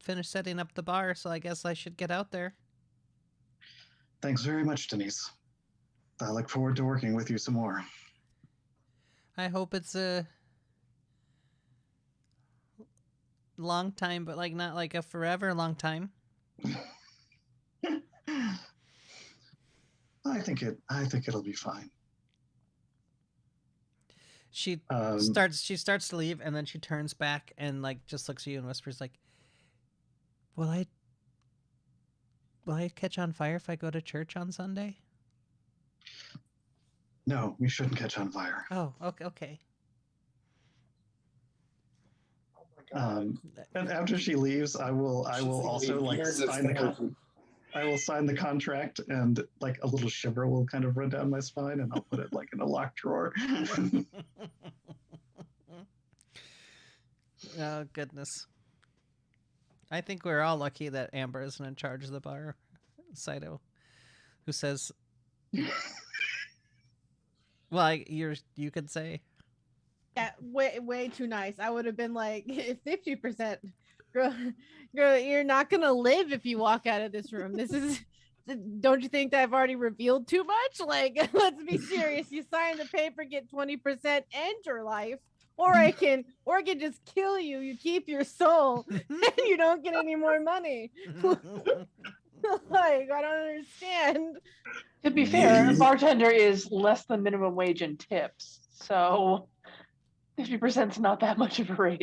finish setting up the bar, so I guess I should get out there. Thanks very much, Denise. I look forward to working with you some more. I hope it's a long time, but like not like a forever long time. I think it'll be fine. She Um, starts to leave, and then she turns back and like just looks at you and whispers like, Will I catch on fire if I go to church on Sunday?" No, we shouldn't catch on fire. Oh, okay. Oh my god. And after she leaves, I will She's also like years of sign the therapy. I will sign the contract, and like a little shiver will kind of run down my spine, and I'll put it like in a locked drawer. Oh, goodness. I think we're all lucky that Amber isn't in charge of the bar. Cyto, who says, well, you could say. Yeah, way too nice. I would have been like 50%. Girl, you're not gonna live if you walk out of this room. This is. Don't you think that I've already revealed too much? Like, let's be serious. You sign the paper, get 20%, end your life, or I can just kill you. You keep your soul, and you don't get any more money. Like, I don't understand. To be fair, a bartender is less than minimum wage in tips, so 50% is not that much of a raise.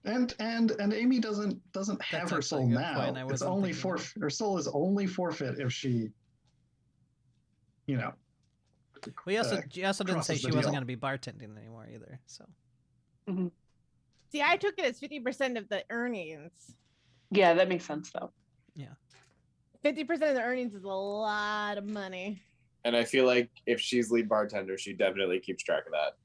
And Amy doesn't have her soul actually a good now. point. I It's wasn't only thinking her soul is only forfeit if she, We also she also didn't say crosses she the wasn't deal. going to be bartending anymore either. So Mhm. See, I took it as 50% of the earnings. Yeah, that makes sense though. 50% of the earnings is a lot of money. And I feel like if she's lead bartender, she definitely keeps track of that.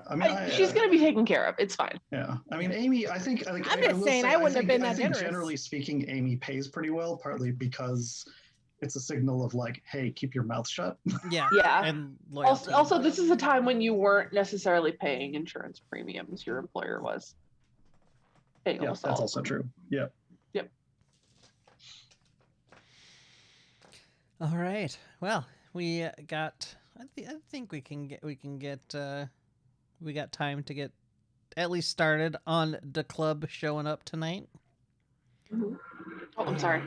I mean, She's gonna be taken care of. It's fine. Yeah, I mean, Amy. I think. Like, I'm just will saying, say, I wouldn't have been I that think generous. generally speaking, Amy pays pretty well, partly because it's a signal of like, hey, keep your mouth shut. Yeah. Yeah. And loyalty. Also, this is a time when you weren't necessarily paying insurance premiums. Your employer was paying Yeah, almost that's all. also true. Yeah. Yep. All right. Well, we got. I think we can get. We got time to get at least started on the club showing up tonight. Oh, I'm sorry.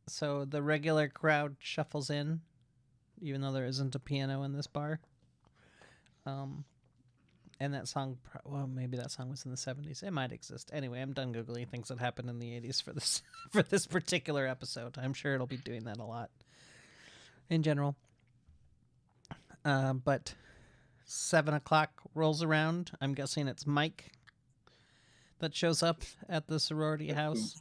So the regular crowd shuffles in, even though there isn't a piano in this bar. And that song, well, maybe that song was in the 70s. It might exist. Anyway, I'm done Googling things that happened in the 80s for this for this particular episode. I'm sure it'll be doing that a lot in general. But 7 o'clock rolls around. I'm guessing it's Mike that shows up at the sorority house.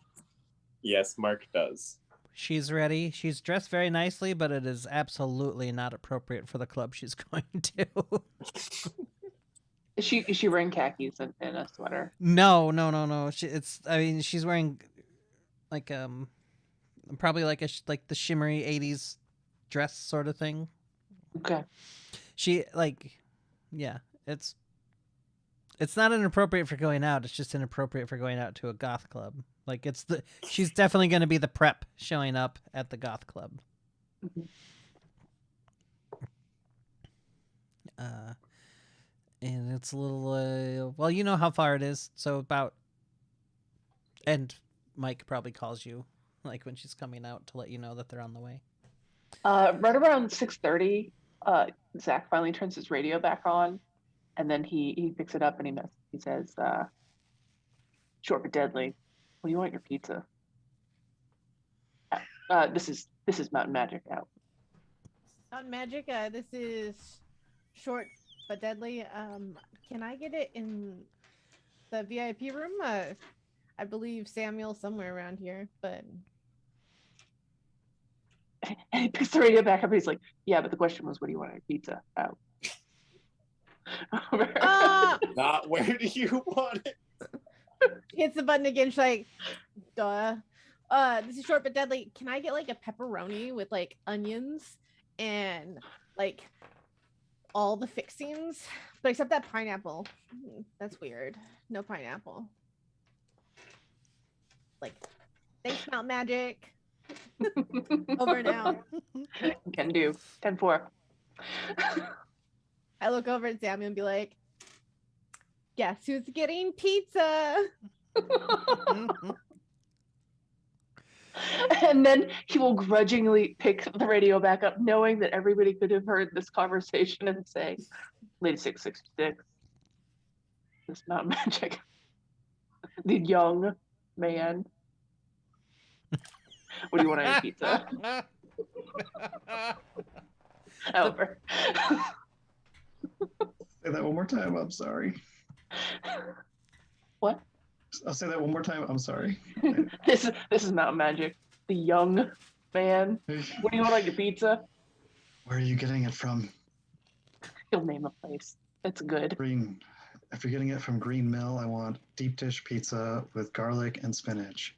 Yes, Mark does. She's ready. She's dressed very nicely, but it is absolutely not appropriate for the club she's going to. Is she wearing khakis and a sweater? No. I mean, she's wearing like probably like like the shimmery 80s dress sort of thing. Okay. She yeah, it's not inappropriate for going out. It's just inappropriate for going out to a goth club. Like she's definitely going to be the prep showing up at the goth club. Mm-hmm. And it's a little well, you know how far it is. So and Mike probably calls you like when she's coming out to let you know that they're on the way. Right around 6:30, Zach finally turns his radio back on, and then he picks it up and he says, "Short but deadly. What do you want your pizza?" This is Mountain Magic out. Mountain Magic, this is short but deadly. Can I get it in the VIP room? I believe Samuel's somewhere around here, but And he picks the radio back up and he's like, "Yeah, but the question was, what do you want your pizza out?" Not where do you want it? hits the button again. She's like, duh. This is short but deadly. Can I get like a pepperoni with like onions and like all the fixings, but except that pineapple? That's weird. No pineapple. Like, thanks, Mount Magic. Over and out. Can do. 10-4. I look over at Samuel and be like, guess who's getting pizza? And then he will grudgingly pick the radio back up, knowing that everybody could have heard this conversation and say, "Lady 666, this Mountain Magic, the young man. What do you want on your pizza?" Over. Say that one more time. I'm sorry. What? I'll say that one more time. I'm sorry. This is Mountain Magic, the young man. What do you want on your pizza? Where are you getting it from? He'll name a place. It's good. Green. If you're getting it from Green Mill, I want deep dish pizza with garlic and spinach.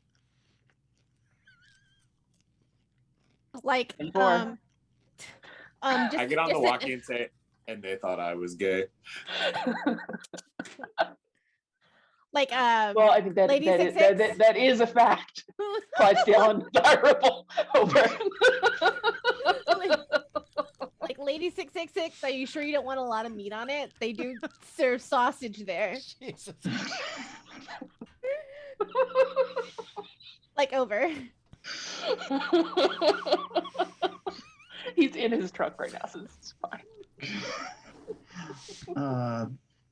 Like, And more. just, I get on the just- walkie and say, and they thought I was gay. like, Well, I think Lady that 666? that is a fact. Clydesdale undesirable. Over. like Lady 666, are you sure you don't want a lot of meat on it? They do serve sausage there. Jesus. Like, over. He's in his truck right now, so this is fine.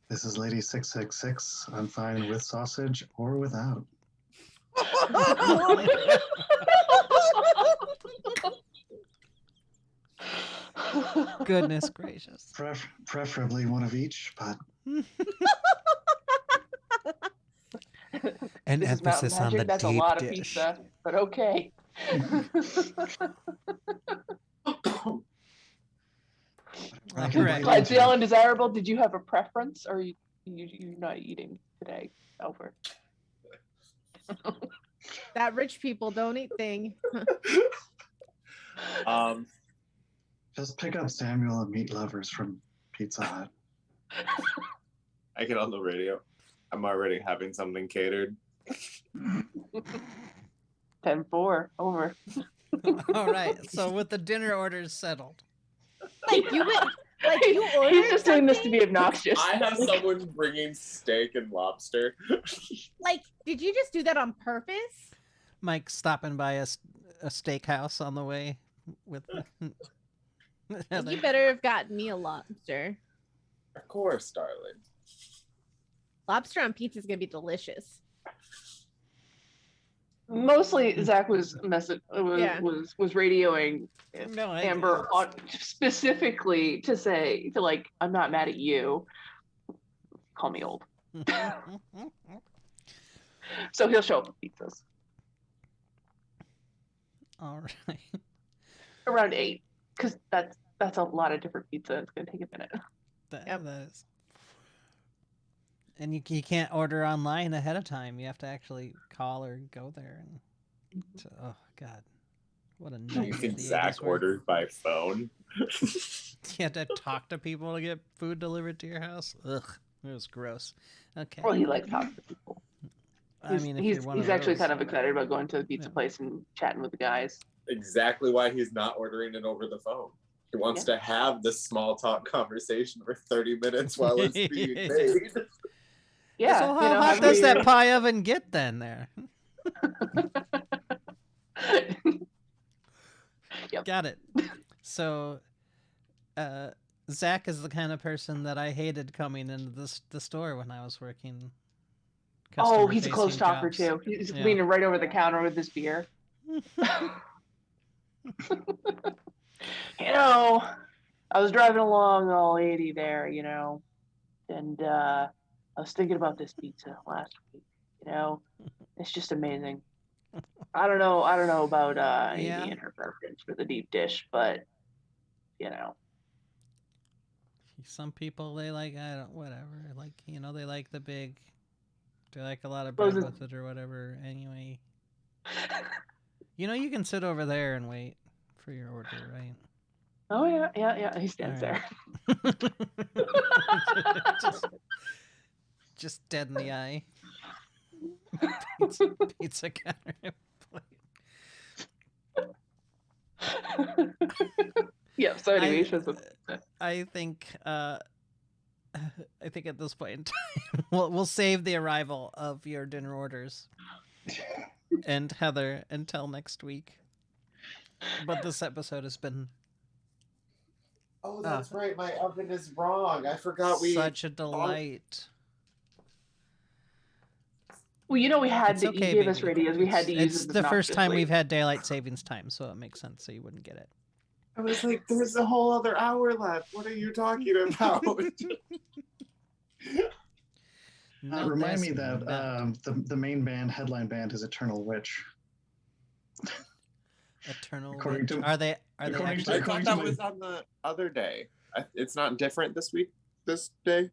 This is Lady 666. I'm fine with sausage or without. Goodness gracious. Preferably one of each, but An This is Mountain emphasis on the Magic. That's a deep lot of dish. pizza, but okay. All can right. bite But into. the undesirable, did you have a preference, or you're not eating today, Albert? That rich people don't eat thing. Just pick up Samuel and Meat Lovers from Pizza Hut. I get on the radio. I'm already having something catered. 10-4, over. All right. So with the dinner orders settled. Like you went, like you ordered He's just doing this to something? be obnoxious. I have someone bringing steak and lobster. Like, did you just do that on purpose? Mike stopping by a steakhouse on the way with Heather. You better have gotten me a lobster. Of course, darling. Lobster on pizza is gonna be delicious. Mostly, Zach was Yeah. was radioing No, Amber on, specifically to say like, I'm not mad at you. Call me old. So he'll show up with pizzas All right. around 8, because that's a lot of different pizza. It's gonna take a minute. Yep. That is. And you can't order online ahead of time. You have to actually call or go there. And oh God, what a You nightmare can the Zach 80s were. orders by phone. You had to talk to people to get food delivered to your house. Ugh, it was gross. Okay. Well, he likes talking to people. I mean, if he's you're one he's of actually those- kind of excited about going to the pizza Yeah. place and chatting with the guys. Exactly why he's not ordering it over the phone. He wants to have this small talk conversation for 30 minutes while it's being made. Yeah. So you how know, hot have does your- that pie oven get then there? Yep. Got it. So, Zach is the kind of person that I hated coming into the store when I was working. Oh, he's a close customer-facing talker jobs. too. He's Yeah. leaning right over the counter with his beer. I was driving along all 80 there, and I was thinking about this pizza last week. It's just amazing. I don't know about Amy Yeah. and her preference for the deep dish, but Some people they like whatever, like they like the big, they like a lot of bread Frozen- with it or whatever. Anyway, you can sit over there and wait for your order, right? Oh yeah. He stands All there. just dead in the eye. Pizza counter. Yeah. So anyway, he shows up. I think at this point in time, we'll save the arrival of your dinner orders and Heather until next week. But this episode has been Oh, that's right. My oven is wrong. I forgot such a delight. Well, we had It's to. okay, You gave us baby. radios. We had to use It's it the first time obnoxiously. we've had daylight savings time, so it makes sense. So you wouldn't get it. I was like, there's a whole other hour left. What are you talking about? Not Remind this, me that not the main headline band is Eternal Witch. Eternal. according Witch. to- Are they according actually? to- I according thought to that my- was on the other day. It's not different this week, this day?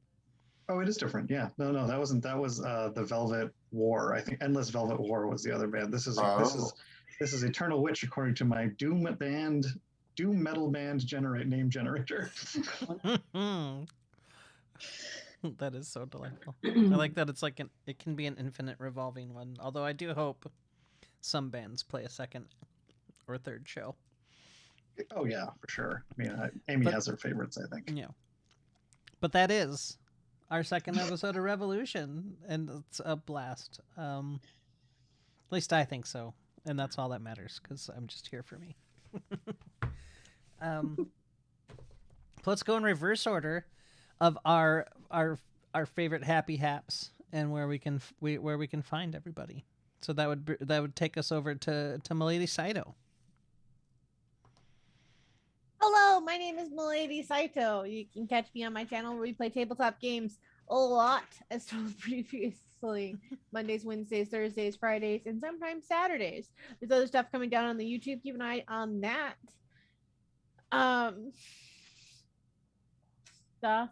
Oh, it is different. Yeah. No, that wasn't. That was the Velvet War. I think Endless Velvet War was the other band. This is Eternal Witch, according to my Doom metal band name generator. That is so delightful. I like that it's like it can be an infinite revolving one. Although I do hope some bands play a second or third show. Oh yeah, for sure. I mean, Amy has her favorites, I think. Yeah. But that is our second episode of Revolution, and it's a blast. At least I think so, and that's all that matters because I'm just here for me. Let's go in reverse order of our favorite happy haps and where we can find everybody. So that would take us over to Milady Cyto. Hello, my name is Milady Cyto. You can catch me on my channel where we play tabletop games. a lot, as told previously. Mondays, Wednesdays, Thursdays, Fridays, and sometimes Saturdays. There's other stuff coming down on the YouTube. Keep an eye on that. Stuff.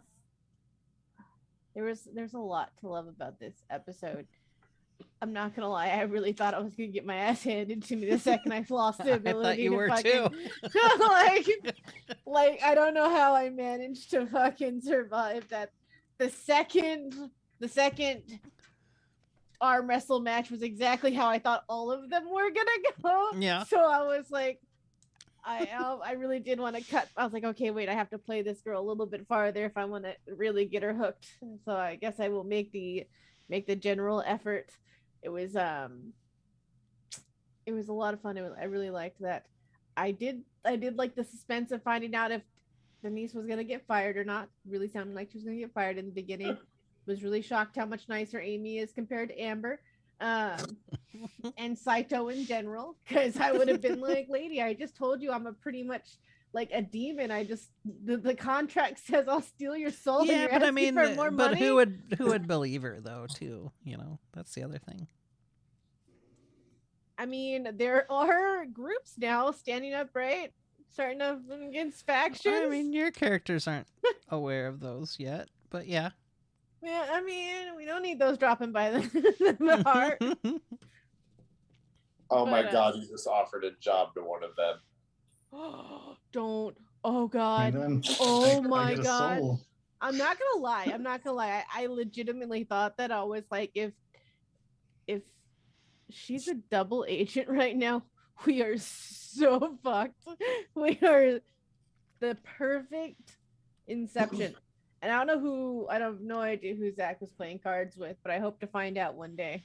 There's a lot to love about this episode. I'm not gonna lie, I really thought I was gonna get my ass handed to me the second I lost the I ability thought you to were fucking too. like I don't know how I managed to fucking survive that. The second arm wrestle match was exactly how I thought all of them were gonna go. Yeah. So I was like, I really did want to cut. I was like, okay, wait, I have to play this girl a little bit farther if I want to really get her hooked. So I guess I will make the general effort. It was a lot of fun. I really liked that. I did like the suspense of finding out if Denise was gonna get fired or not. Really sounded like she was gonna get fired in the beginning. Was really shocked how much nicer Amy is compared to Amber. And Cyto in general, because I would have been like, lady, I just told you I'm a pretty much like a demon. I just the contract says I'll steal your soul. Yeah, and you're but I asking mean, for more but money? who would believe her though? Too, that's the other thing. I mean, there are groups now standing up, right? Starting up against factions. I mean, your characters aren't aware of those yet, but yeah. Yeah, I mean, we don't need those dropping by the heart. Oh my But, god, you just offered a job to one of them. Don't. Oh God. And then Oh I my get a God. soul. I'm not gonna lie. I legitimately thought that I was like, if she's a double agent right now, we are so fucked. We are the perfect inception. And I have no idea who Zach was playing cards with, but I hope to find out one day.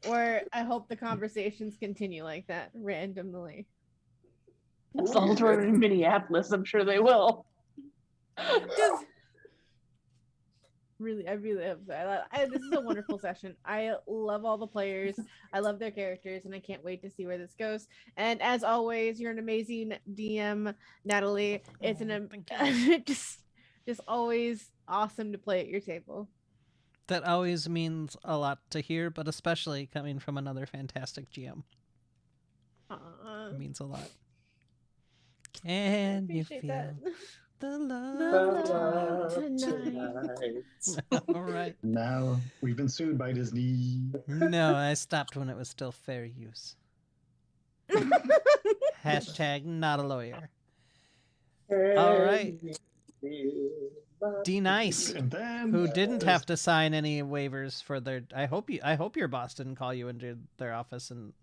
Or I hope the conversations continue like that randomly. As long as we're in Minneapolis, I'm sure they will. Just really, I really hope so. This is a wonderful session. I love all the players. I love their characters, and I can't wait to see where this goes. And as always, you're an amazing DM, Natalie. It's just always awesome to play at your table. That always means a lot to hear, but especially coming from another fantastic GM. It means a lot. Can you feel that. the love tonight? All right. Now we've been sued by Disney. No, I stopped when it was still fair use. Hashtag not a lawyer. All right. D Nice, And then who didn't have to sign any waivers for their. I hope your boss didn't call you into their office and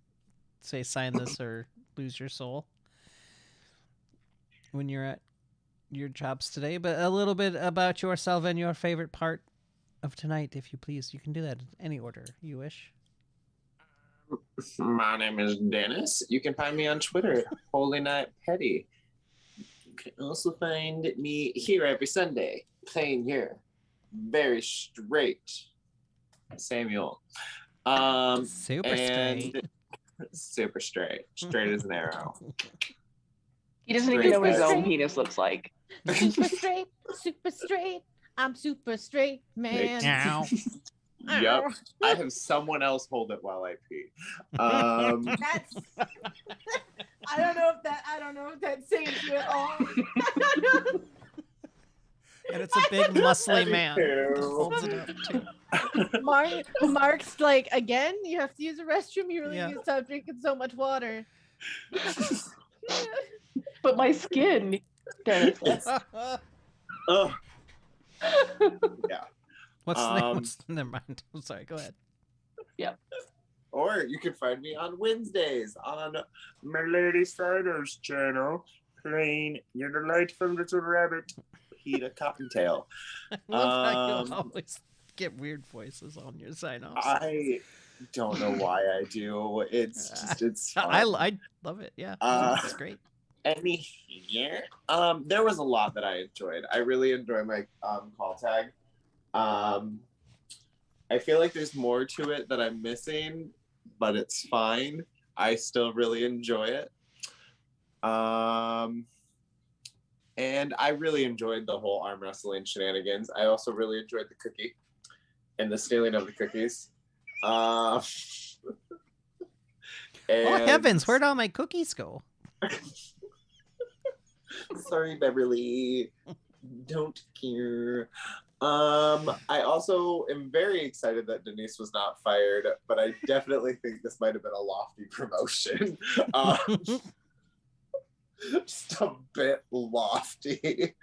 say sign this or lose your soul when you're at your jobs today. But a little bit about yourself and your favorite part of tonight, if you please. You can do that in any order you wish. My name is Dennis. You can find me on Twitter, Holy Night Petty. You can also find me here every Sunday, playing your very straight Samuel. Super straight. Super straight. Straight as an arrow. He doesn't even know what his own penis looks like. Super straight, super straight. I'm super straight, man. Ow. Yep. I have someone else hold it while I pee. That's. I don't know if that saves you at all. And it's a big muscly man. Holds it up too. Mark's like, again, you have to use the restroom. You really Yeah. need to stop drinking so much water. But my skin, Dennis. Oh. Yeah. What's the name? Never mind. I'm sorry. Go ahead. Or you can find me on Wednesdays on Milady Cider's channel, playing your delightful little rabbit, Peter Cottontail. I love how you always get weird voices on your sign-offs. I don't know why I do. It's just, it's fun. I love it. Yeah, it's great. Any year, there was a lot that I enjoyed. I really enjoy my call tag. I feel like there's more to it that I'm missing, but it's fine. I still really enjoy it. And I really enjoyed the whole arm wrestling shenanigans. I also really enjoyed the cookie and the stealing of the cookies. Oh And heavens, where'd all my cookies go? sorry, Beverly. Don't care. I also am very excited that Denise was not fired, but I definitely think this might have been a lofty promotion. Just a bit lofty.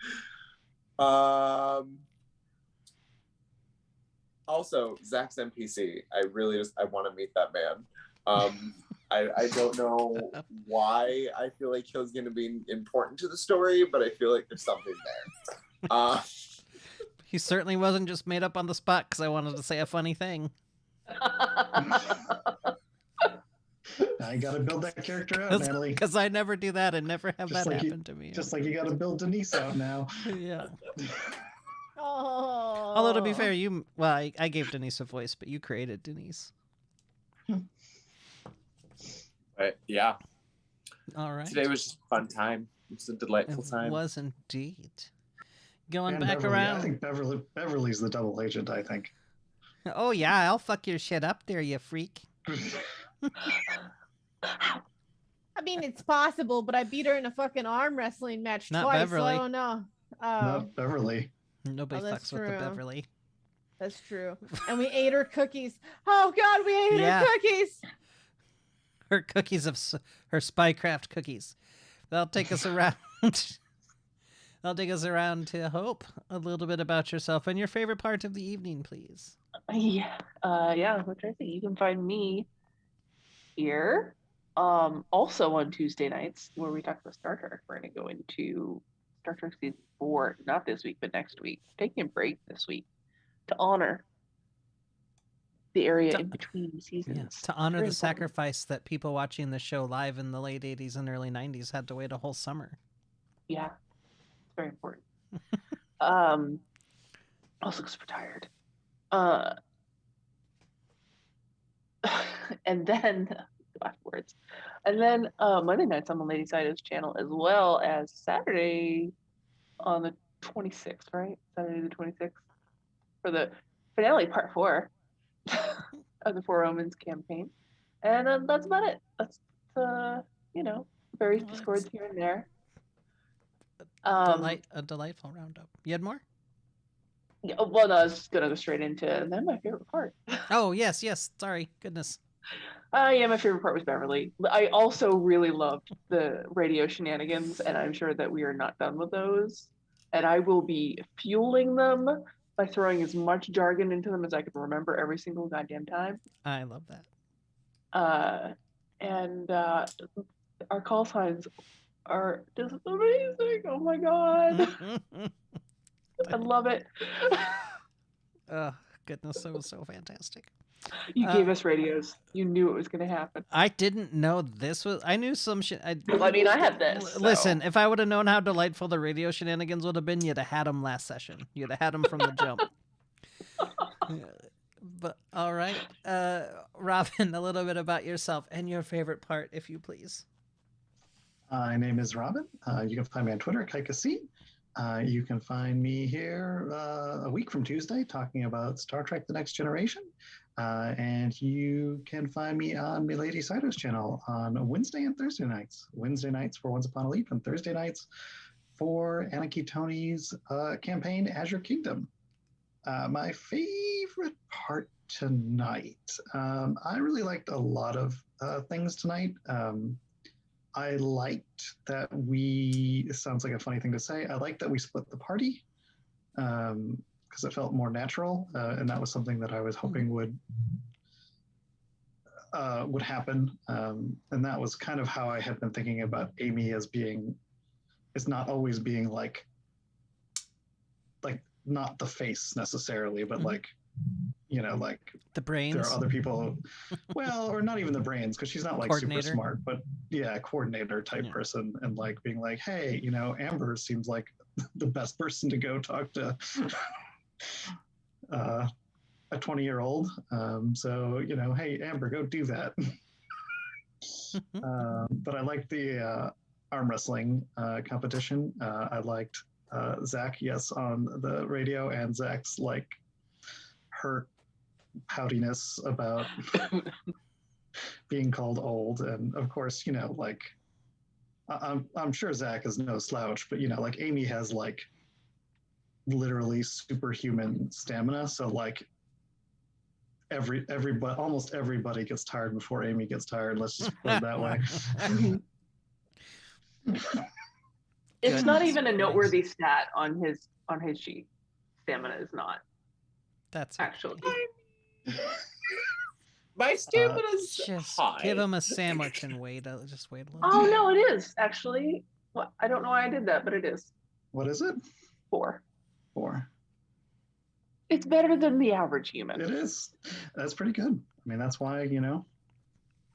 Also, Zach's NPC. I want to meet that man. I don't know why I feel like he's going to be important to the story, but I feel like there's something there. He certainly wasn't just made up on the spot because I wanted to say a funny thing. I gotta build that character out, Natalie. Because I never do that and never have Just that like happen to me. Just like you gotta build Denise out now. Yeah. Oh. Although to be fair, I gave Denise a voice, but you created Denise. But yeah, All right. today was just a fun time. It was a delightful time. It was indeed. Going And back Beverly, around. I think Beverly's the double agent, I think. Oh yeah, I'll fuck your shit up there, you freak. I mean, it's possible, but I beat her in a fucking arm wrestling match Not twice. Beverly. So I don't know. Not Beverly. Nobody that's fucks with the true. Beverly. That's true. And we ate her cookies. Oh God, we ate Yeah. her cookies. Her cookies her spycraft cookies. That'll take us around. That'll take us around to Hope. A little bit about yourself and your favorite part of the evening, please. Yeah. What I think you can find me here. Also on Tuesday nights where we talk about Star Trek. We're gonna go into Star Trek season 4, not this week, but next week. Taking a break this week to honor the area in between seasons. Yeah, to honor Very the important. sacrifice that people watching the show live in the late 80s and early 90s had to wait a whole summer. Yeah, it's very important. Also super tired. And then afterwards, and then Monday nights on the Lady Cyto's channel, as well as Saturday on the 26th, right? Saturday the 26th for the finale, part 4 of the Four Omens campaign, and that's about it. That's various Well, discords here and there. A delightful roundup. You had more? Yeah, well, no, I was just gonna go straight into and then my favorite part. Oh, yes. Sorry. Goodness. Yeah, my favorite part was Beverly. I also really loved the radio shenanigans, and I'm sure that we are not done with those. And I will be fueling them by throwing as much jargon into them as I can remember every single goddamn time. I love that. And our call signs are just amazing. Oh my god. I love it. Oh, goodness. That was so fantastic. You gave us radios. You knew it was going to happen. I didn't know this was. I knew some shit. I mean, I had this. Listen, if I would have known how delightful the radio shenanigans would have been, you'd have had them last session. You'd have had them from the jump. But all right, Robin, a little bit about yourself and your favorite part, if you please. My name is Robin. You can find me on Twitter at KaikaC. You can find me here a week from Tuesday talking about Star Trek The Next Generation. And you can find me on Milady Cyto's channel on Wednesday and Thursday nights. Wednesday nights for Once Upon a Leap, and Thursday nights for Anarchy Tony's campaign, Azure Kingdom. My favorite part tonight. I really liked a lot of things tonight. I liked that it sounds like a funny thing to say, I liked that we split the party because it felt more natural, and that was something that I was hoping would happen. And that was kind of how I had been thinking about Amy as not always being like not the face necessarily, but like the brains. there are other people, well, or not even the brains, because she's not like super Coordinator. smart, but yeah, coordinator type person, and like being like, hey, Amber seems like the best person to go talk to a 20-year-old. So hey, Amber, go do that. But I like arm wrestling competition. I liked Zach, yes, on the radio, and Zach's like hurt poutiness about being called old, and of course, like I'm sure Zach is no slouch, but like Amy has like literally superhuman stamina, so like everybody, almost everybody gets tired before Amy gets tired. Let's just put it that way. It's not Goodness even a gracious. noteworthy stat on his sheet. Stamina is not That's actually. My stamina's just high. give him a sandwich and wait. Just wait a little. Oh bit. no, it is actually. Well, I don't know why I did that, but it is What is it? 4. 4. It's better than the average human. It is. That's pretty good. I mean, that's why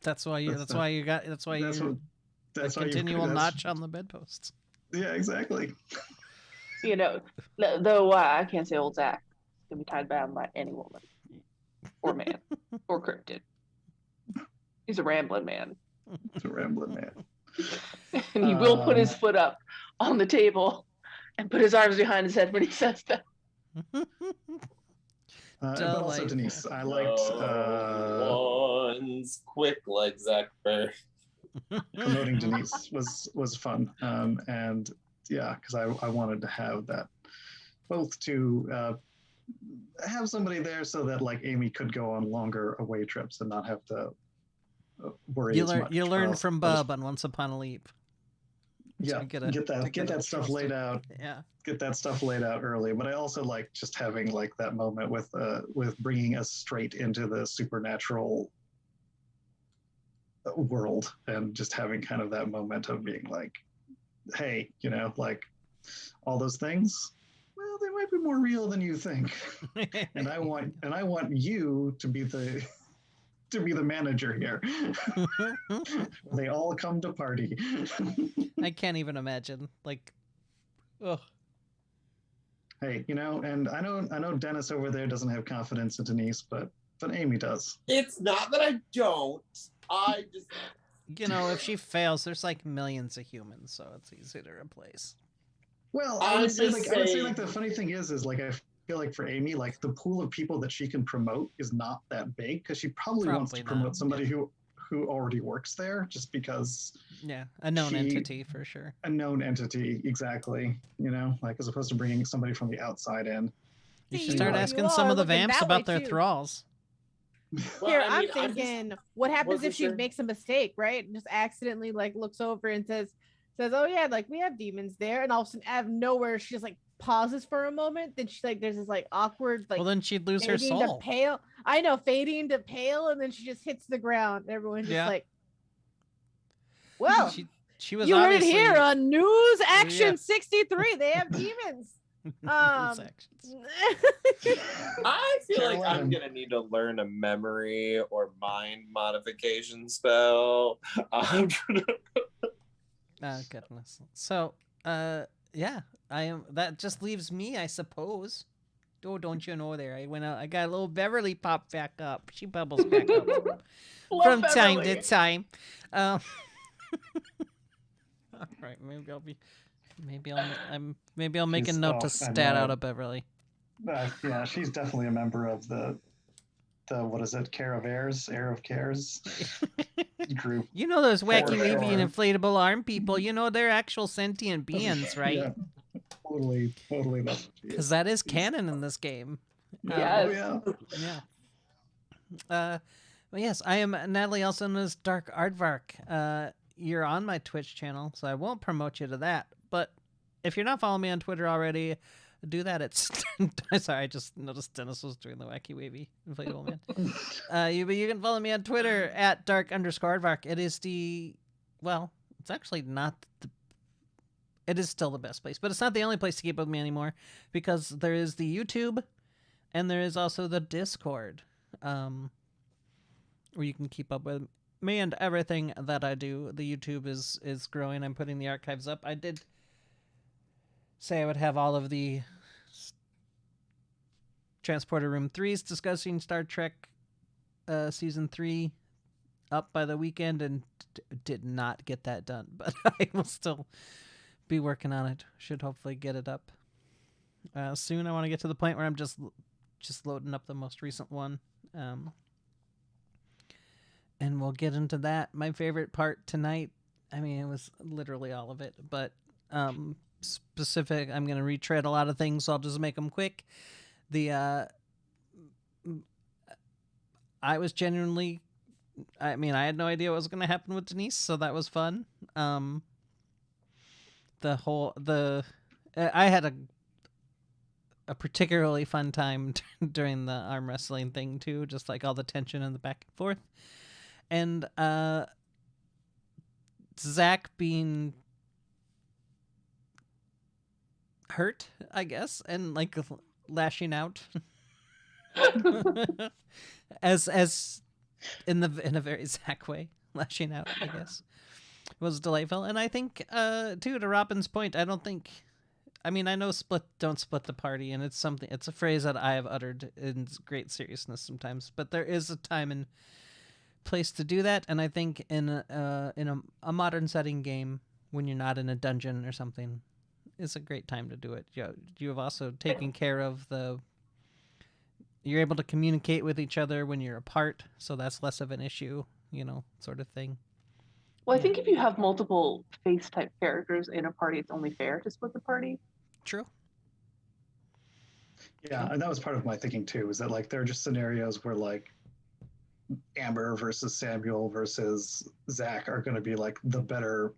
That's why you. That's why you got. That's why that's you. what. That's The why continual you. notch on the bedposts. Yeah, exactly. Though I can't say old Zach can be tied down by any woman or man or cryptid. He's a rambling man. It's a rambling man. And he will put his foot up on the table and put his arms behind his head when he says that. But also Delightful. Denise, I liked One's quick like Zach Burr. promoting Denise was fun, and yeah, because I wanted to have that both to have somebody there so that like Amy could go on longer away trips and not have to worry You as learn. much. You learned I'll from just- Bub on Once Upon a Leap. Yeah, to get to that stuff laid out. Yeah. Get that stuff laid out early. But I also like just having like that moment with bringing us straight into the supernatural world, and just having kind of that moment of being like, hey, like all those things, well, they might be more real than you think. and I want you to be the manager here. They all come to party. I can't even imagine. Like, oh, Hey, and I know Dennis over there doesn't have confidence in Denise, but Amy does. It's not that I don't. I just if she fails, there's like millions of humans, so it's easy to replace. Well, I I would would say say- like the funny thing is like I feel like for Amy, like the pool of people that she can promote is not that big, because she probably wants to Probably promote not, somebody who already works there, just because Yeah, a known She- entity for sure. a known entity, exactly. Like as opposed to bringing somebody from the outside in. You See, should start you asking are some of the looking vamps that about way, their too. thralls. well, Here, I mean, I'm thinking, what happens wasn't if she sure. makes a mistake, right? And just accidentally like looks over and says, "Oh yeah, like we have demons there," and all of a sudden, out of nowhere, she just like pauses for a moment. Then she's like, there's this like awkward like Well, then she'd lose her fading to soul. pale. I know, fading to pale, and then she just hits the ground. Everyone's just Yeah. like, "Well, She was you heard it obviously here on News Action Yeah. 63. They have demons." Those Um, actions. I feel like I'm Carolyn. gonna need to learn a memory or mind modification spell. Oh goodness. So, yeah, I am. That just leaves me, I suppose. Oh, don't you know? There, I went out. I got a little Beverly pop back up. She bubbles back up Love from time Beverly. to time. All right, maybe I'll make a She's- note to I stat know. out of Beverly. Yeah, she's definitely a member of the what is it, Care of Airs, Air of Cares group. You know those wacky, For wavy, and sure. inflatable arm people. You know they're actual sentient beings, right? Yeah, totally. That's what she Because is. that is canon in this game. Yes. Oh yeah. Yeah. Well, yes, I am Natalie, also known as Dark Aardvark. You're on my Twitch channel, so I won't promote you to that. But if you're not following me on Twitter already, do that. It's sorry, I just noticed Dennis was doing the wacky wavy inflatable man. You can follow me on Twitter at @dark_aardvark. It is it's actually not the. It is still the best place, but it's not the only place to keep up with me anymore, because there is the YouTube, and there is also the Discord, where you can keep up with me and everything that I do. The YouTube is growing. I'm putting the archives up. I did say I would have all of the Transporter Room 3s discussing Star Trek Season 3 up by the weekend and did not get that done, but I will still be working on it. Should hopefully get it up soon. I want to get to the point where I'm just loading up the most recent one. And we'll get into that. My favorite part tonight, I mean, it was literally all of it, but specific, I'm going to retread a lot of things, so I'll just make them quick. I was genuinely, I mean, I had no idea what was going to happen with Denise, so that was fun. I had a particularly fun time during the arm wrestling thing too, just like all the tension and the back and forth. And Zach being hurt, I guess, and like lashing out as in a very Zach way, lashing out, I guess, was delightful. And I think too, to Robin's point, I know don't split the party, and it's a phrase that I have uttered in great seriousness sometimes, but there is a time and place to do that, and I think in a modern setting game, when you're not in a dungeon or something, is a great time to do it. You have also taken care of you're able to communicate with each other when you're apart, so that's less of an issue, sort of thing. Well, I think if you have multiple face type characters in a party, it's only fair to split the party. True. Yeah, and that was part of my thinking too, is that like there are just scenarios where like Amber versus Samuel versus Zach are going to be like the better,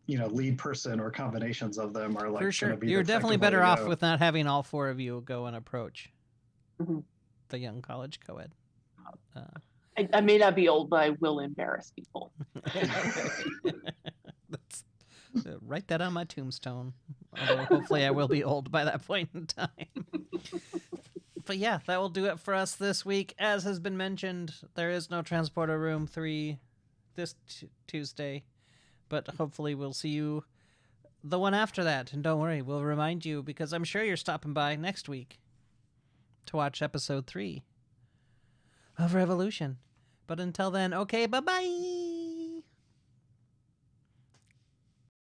lead person, or combinations of them are like for sure. Going to be You're the definitely effective better way to off go. with not having all four of you go and approach Mm-hmm. the young college co-ed. I may not be old, but I will embarrass people. Write that on my tombstone. Although hopefully I will be old by that point in time. But yeah, that will do it for us this week. As has been mentioned, there is no Transporter Room 3 this Tuesday, but hopefully we'll see you the one after that. And don't worry, we'll remind you, because I'm sure you're stopping by next week to watch episode 3 of rEvolution. But until then, okay, bye-bye!